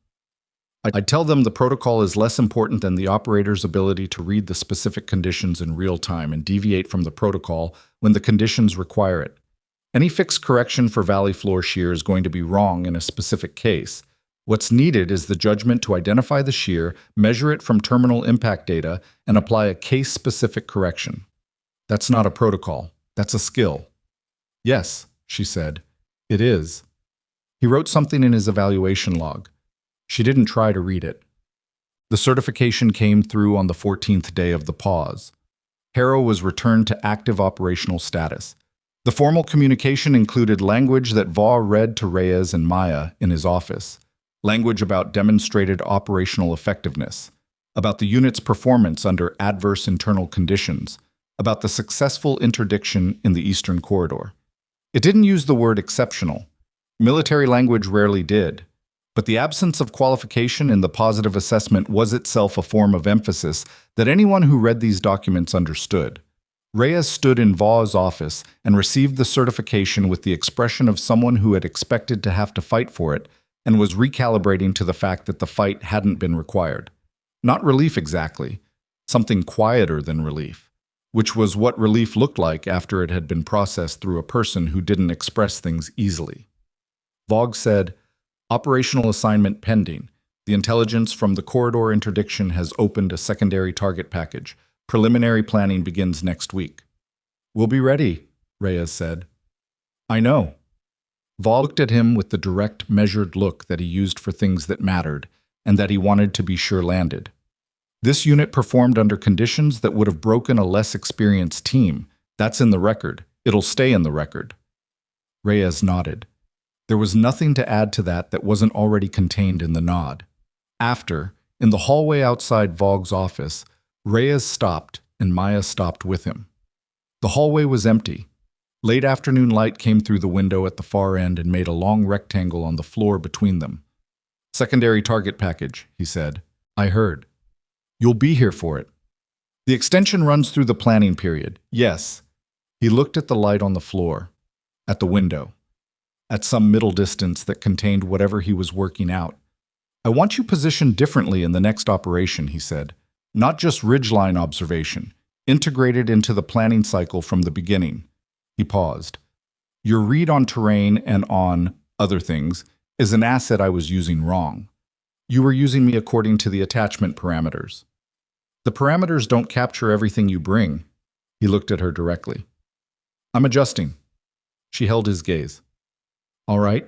"I'd tell them the protocol is less important than the operator's ability to read the specific conditions in real time and deviate from the protocol when the conditions require it. Any fixed correction for valley floor shear is going to be wrong in a specific case. What's needed is the judgment to identify the shear, measure it from terminal impact data, and apply a case-specific correction. That's not a protocol. That's a skill." "Yes," she said, "it is." He wrote something in his evaluation log. She didn't try to read it. The certification came through on the 14th day of the pause. Harrow was returned to active operational status. The formal communication included language that Vaugh read to Reyes and Maya in his office. Language about demonstrated operational effectiveness, about the unit's performance under adverse internal conditions, about the successful interdiction in the Eastern Corridor. It didn't use the word exceptional. Military language rarely did. But the absence of qualification in the positive assessment was itself a form of emphasis that anyone who read these documents understood. Reyes stood in Vaugh's office and received the certification with the expression of someone who had expected to have to fight for it and was recalibrating to the fact that the fight hadn't been required. Not relief exactly, something quieter than relief, which was what relief looked like after it had been processed through a person who didn't express things easily. Vaugh said, "Operational assignment pending. The intelligence from the corridor interdiction has opened a secondary target package. Preliminary planning begins next week." "We'll be ready," Reyes said. "I know." Vaugh looked at him with the direct, measured look that he used for things that mattered and that he wanted to be sure landed. "This unit performed under conditions that would have broken a less experienced team. That's in the record. It'll stay in the record." Reyes nodded. There was nothing to add to that wasn't already contained in the nod. After, in the hallway outside Vaugh's office, Reyes stopped and Maya stopped with him. The hallway was empty. Late afternoon light came through the window at the far end and made a long rectangle on the floor between them. "Secondary target package," he said. "I heard. You'll be here for it. The extension runs through the planning period." "Yes." He looked at the light on the floor, at the window, at some middle distance that contained whatever he was working out. "I I want you positioned differently in the next operation, he said. Not just ridgeline observation, integrated into the planning cycle from the beginning. He paused. Your read on terrain and on other things is an asset I was using wrong. You were using me according to the attachment parameters. The parameters don't capture everything you bring. He looked at her directly. I'm adjusting. She held his gaze. All right.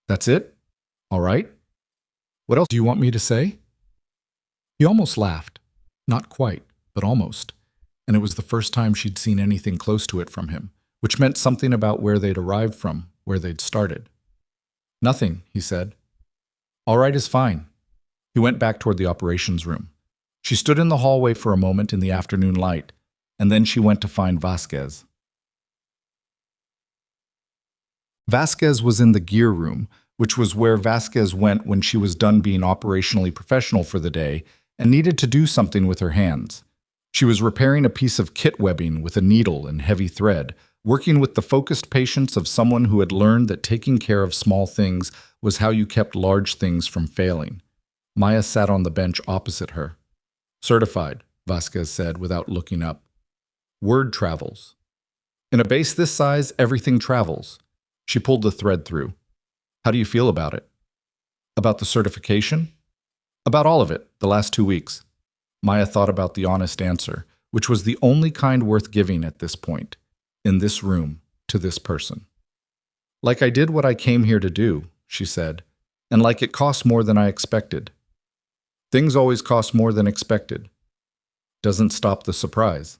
That's it? All right. What else do you want me to say? He almost laughed. Not quite, but almost. And it was the first time she'd seen anything close to it from him, which meant something about where they'd arrived from, where they'd started. Nothing, he said. All right is fine. He went back toward the operations room. She stood in the hallway for a moment in the afternoon light, and then she went to find Vasquez. Vasquez was in the gear room, which was where Vasquez went when she was done being operationally professional for the day and needed to do something with her hands. She was repairing a piece of kit webbing with a needle and heavy thread, working with the focused patience of someone who had learned that taking care of small things was how you kept large things from failing. Maya sat on the bench opposite her. Certified, Vasquez said without looking up. Word travels. In a base this size, everything travels. She pulled the thread through. How do you feel about it? About the certification? About all of it, the last 2 weeks. Maya thought about the honest answer, which was the only kind worth giving at this point, in this room, to this person. Like I did what I came here to do, she said, and like it cost more than I expected. Things always cost more than expected. Doesn't stop the surprise.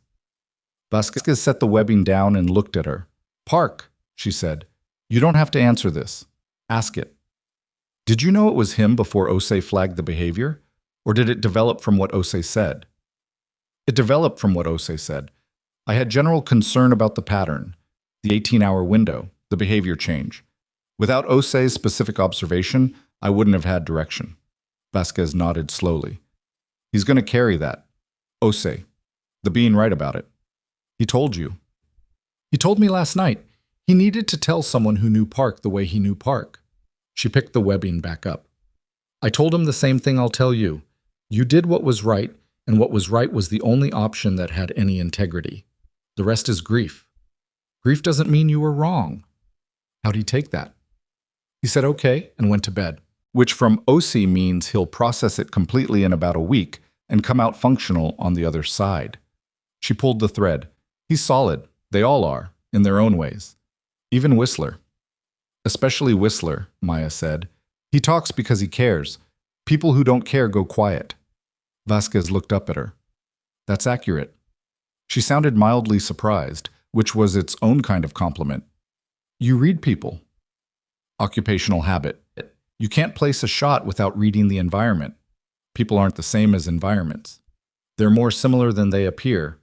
Vasquez set the webbing down and looked at her. Park, she said. You don't have to answer this. Ask it. Did you know it was him before Osei flagged the behavior? Or did it develop from what Osei said? It developed from what Osei said. I had general concern about the pattern, the 18-hour window, the behavior change. Without Osei's specific observation, I wouldn't have had direction. Vasquez nodded slowly. He's going to carry that. Osei. The being right about it. He told you. He told me last night. He needed to tell someone who knew Park the way he knew Park. She picked the webbing back up. I told him the same thing I'll tell you. You did what was right, and what was right was the only option that had any integrity. The rest is grief. Grief doesn't mean you were wrong. How'd he take that? He said okay and went to bed, which from OC means he'll process it completely in about a week and come out functional on the other side. She pulled the thread. He's solid. They all are, in their own ways. Even Whistler. Especially Whistler, Maya said. He talks because he cares. People who don't care go quiet. Vasquez looked up at her. That's accurate. She sounded mildly surprised, which was its own kind of compliment. You read people. Occupational habit. You can't place a shot without reading the environment. People aren't the same as environments. They're more similar than they appear.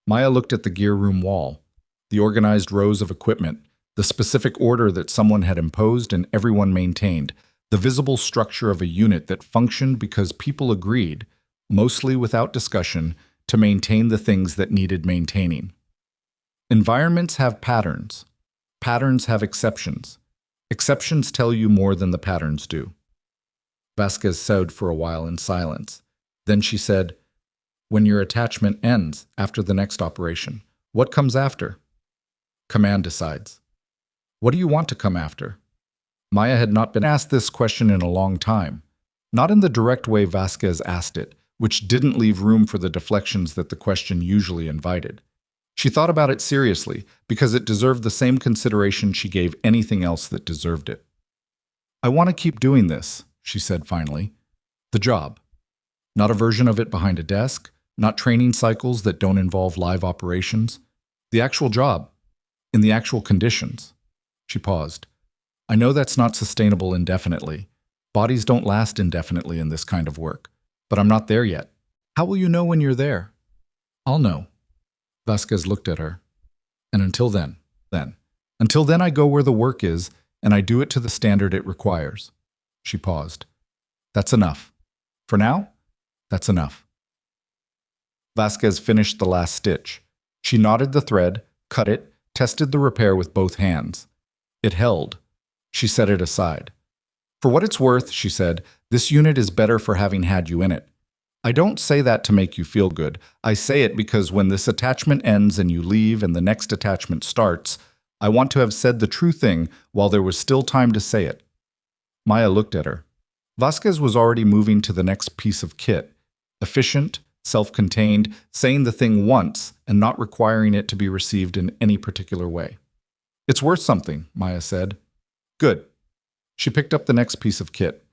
Maya looked at the gear room wall, the organized rows of equipment, the specific order that someone had imposed and everyone maintained, the visible structure of a unit that functioned because people agreed, mostly without discussion, to maintain the things that needed maintaining. Environments have patterns. Patterns have exceptions. Exceptions tell you more than the patterns do. Vasquez sewed for a while in silence. Then she said, when your attachment ends after the next operation, what comes after? Command decides. What do you want to come after? Maya had not been asked this question in a long time. Not in the direct way Vasquez asked it, which didn't leave room for the deflections that the question usually invited. She thought about it seriously because it deserved the same consideration she gave anything else that deserved it. I want to keep doing this, she said finally. The job. Not a version of it behind a desk, not training cycles that don't involve live operations. The actual job. In the actual conditions. She paused. I know that's not sustainable indefinitely. Bodies don't last indefinitely in this kind of work. But I'm not there yet. How will you know when you're there? I'll know. Vasquez looked at her. And until then. Until then I go where the work is, and I do it to the standard it requires. She paused. That's enough. For now, that's enough. Vasquez finished the last stitch. She knotted the thread, cut it, tested the repair with both hands. It held. She set it aside. For what it's worth, she said, this unit is better for having had you in it. I don't say that to make you feel good. I say it because when this attachment ends and you leave and the next attachment starts, I want to have said the true thing while there was still time to say it. Maya looked at her. Vasquez was already moving to the next piece of kit. Efficient, self-contained, saying the thing once and not requiring it to be received in any particular way. It's worth something, Maya said. Good. She picked up the next piece of kit.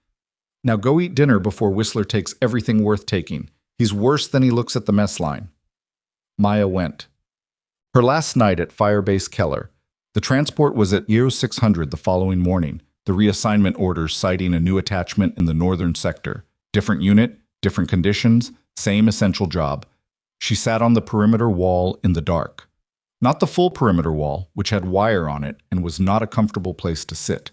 Now go eat dinner before Whistler takes everything worth taking. He's worse than he looks at the mess line. Maya went. Her last night at Firebase Keller. The transport was at Euro 600 the following morning, the reassignment orders citing a new attachment in the northern sector. Different unit, different conditions, same essential job. She sat on the perimeter wall in the dark. Not the full perimeter wall, which had wire on it and was not a comfortable place to sit.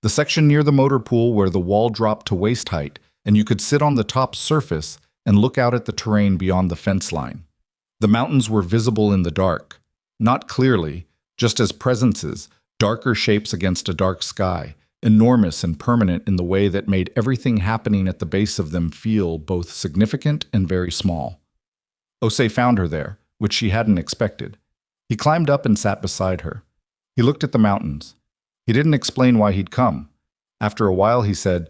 The section near the motor pool where the wall dropped to waist height, and you could sit on the top surface and look out at the terrain beyond the fence line. The mountains were visible in the dark, not clearly, just as presences, darker shapes against a dark sky, enormous and permanent in the way that made everything happening at the base of them feel both significant and very small. Osei found her there, which she hadn't expected. He climbed up and sat beside her. He looked at the mountains. He didn't explain why he'd come. After a while, he said,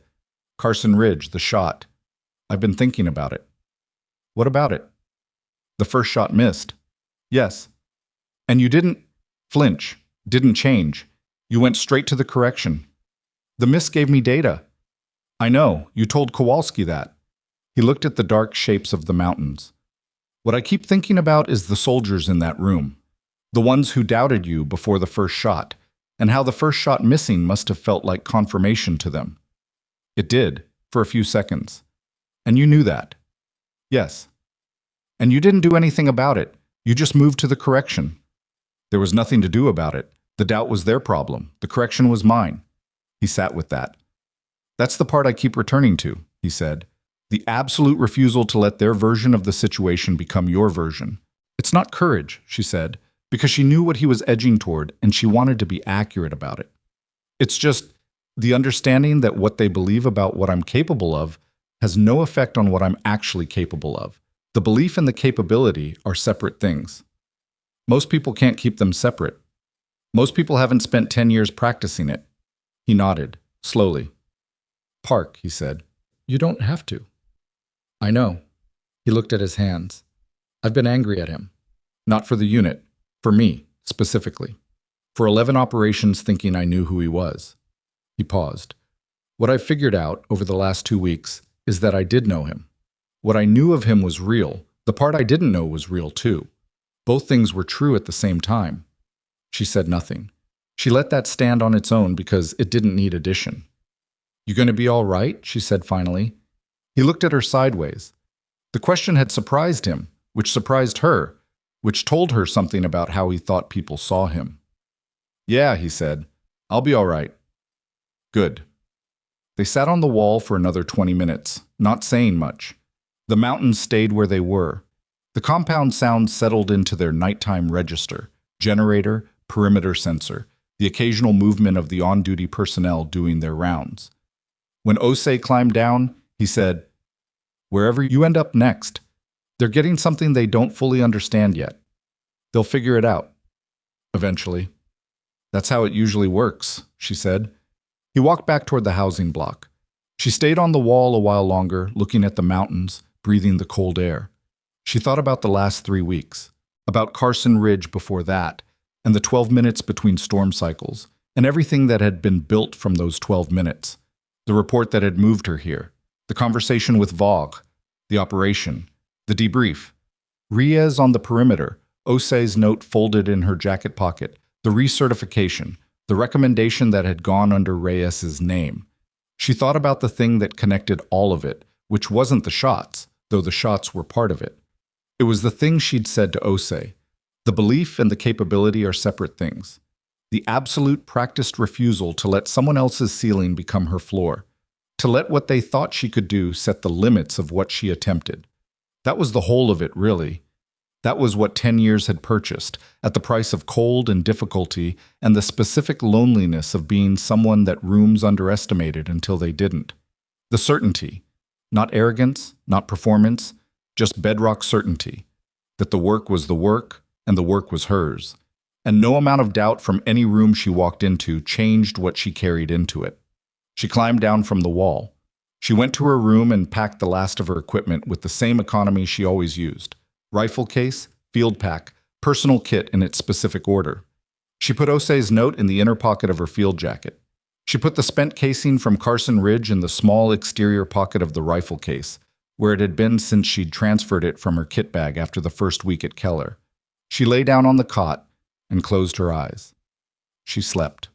Carson Ridge, the shot. I've been thinking about it. What about it? The first shot missed. Yes. And you didn't flinch, didn't change. You went straight to the correction. The miss gave me data. I know, you told Kowalski that. He looked at the dark shapes of the mountains. What I keep thinking about is the soldiers in that room. The ones who doubted you before the first shot. And how the first shot missing must have felt like confirmation to them. It did, for a few seconds. And you knew that. Yes. And you didn't do anything about it. You just moved to the correction. There was nothing to do about it. The doubt was their problem. The correction was mine. He sat with that. That's the part I keep returning to, he said. The absolute refusal to let their version of the situation become your version. It's not courage, she said, because she knew what he was edging toward and she wanted to be accurate about it. It's just the understanding that what they believe about what I'm capable of has no effect on what I'm actually capable of. The belief and the capability are separate things. Most people can't keep them separate. Most people haven't spent 10 years practicing it. He nodded, slowly. Park, he said. You don't have to. I know. He looked at his hands. I've been angry at him. Not for the unit. For me, specifically. For 11 operations thinking I knew who he was. He paused. What I've figured out over the last 2 weeks is that I did know him. What I knew of him was real. The part I didn't know was real too. Both things were true at the same time. She said nothing. She let that stand on its own because it didn't need addition. You going to be all right? She said finally. He looked at her sideways. The question had surprised him, which surprised her, which told her something about how he thought people saw him. Yeah, he said. I'll be all right. Good. They sat on the wall for another 20 minutes, not saying much. The mountains stayed where they were. The compound sounds settled into their nighttime register, generator, perimeter sensor, the occasional movement of the on-duty personnel doing their rounds. When Osei climbed down, he said, Wherever you end up next, they're getting something they don't fully understand yet. They'll figure it out. Eventually. That's how it usually works, she said. He walked back toward the housing block. She stayed on the wall a while longer, looking at the mountains, breathing the cold air. She thought about the last 3 weeks, about Carson Ridge before that, and the 12 minutes between storm cycles, and everything that had been built from those 12 minutes. The report that had moved her here, the conversation with Vogue, the operation, the debrief. Riez on the perimeter, Osei's note folded in her jacket pocket, the recertification, the recommendation that had gone under Reyes's name. She thought about the thing that connected all of it, which wasn't the shots, though the shots were part of it. It was the thing she'd said to Osei. The belief and the capability are separate things. The absolute practiced refusal to let someone else's ceiling become her floor, to let what they thought she could do set the limits of what she attempted. That was the whole of it, really. That was what 10 years had purchased, at the price of cold and difficulty and the specific loneliness of being someone that rooms underestimated until they didn't. The certainty, not arrogance, not performance, just bedrock certainty, that the work was the work and the work was hers. And no amount of doubt from any room she walked into changed what she carried into it. She climbed down from the wall. She went to her room and packed the last of her equipment with the same economy she always used. Rifle case, field pack, personal kit in its specific order. She put Osei's note in the inner pocket of her field jacket. She put the spent casing from Carson Ridge in the small exterior pocket of the rifle case, where it had been since she'd transferred it from her kit bag after the first week at Keller. She lay down on the cot and closed her eyes. She slept.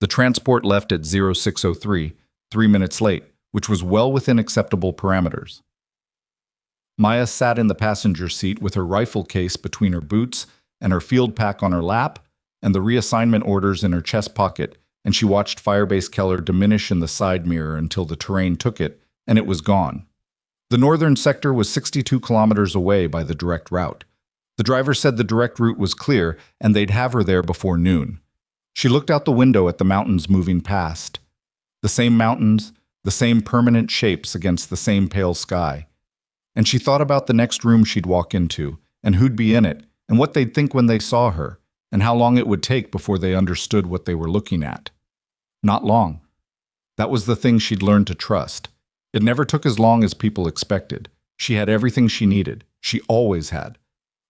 The transport left at 0603, 3 minutes late, which was well within acceptable parameters. Maya sat in the passenger seat with her rifle case between her boots and her field pack on her lap and the reassignment orders in her chest pocket, and she watched Firebase Keller diminish in the side mirror until the terrain took it, and it was gone. The northern sector was 62 kilometers away by the direct route. The driver said the direct route was clear, and they'd have her there before noon. She looked out the window at the mountains moving past. The same mountains, the same permanent shapes against the same pale sky. And she thought about the next room she'd walk into, and who'd be in it, and what they'd think when they saw her, and how long it would take before they understood what they were looking at. Not long. That was the thing she'd learned to trust. It never took as long as people expected. She had everything she needed. She always had.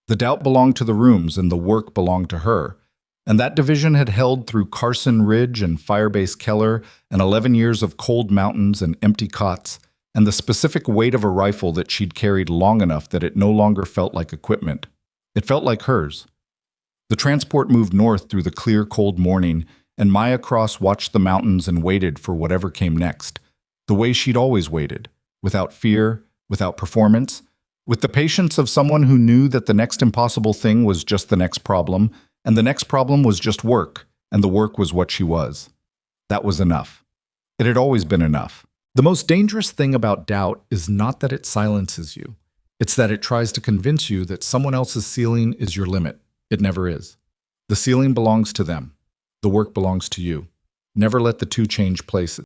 The doubt belonged to the rooms, and the work belonged to her. And that division had held through Carson Ridge and Firebase Keller and 11 years of cold mountains and empty cots, and the specific weight of a rifle that she'd carried long enough that it no longer felt like equipment. It felt like hers. The transport moved north through the clear, cold morning, and Maya Cross watched the mountains and waited for whatever came next, the way she'd always waited, without fear, without performance, with the patience of someone who knew that the next impossible thing was just the next problem, and the next problem was just work, and the work was what she was. That was enough. It had always been enough. The most dangerous thing about doubt is not that it silences you. It's that it tries to convince you that someone else's ceiling is your limit. It never is. The ceiling belongs to them. The work belongs to you. Never let the two change places.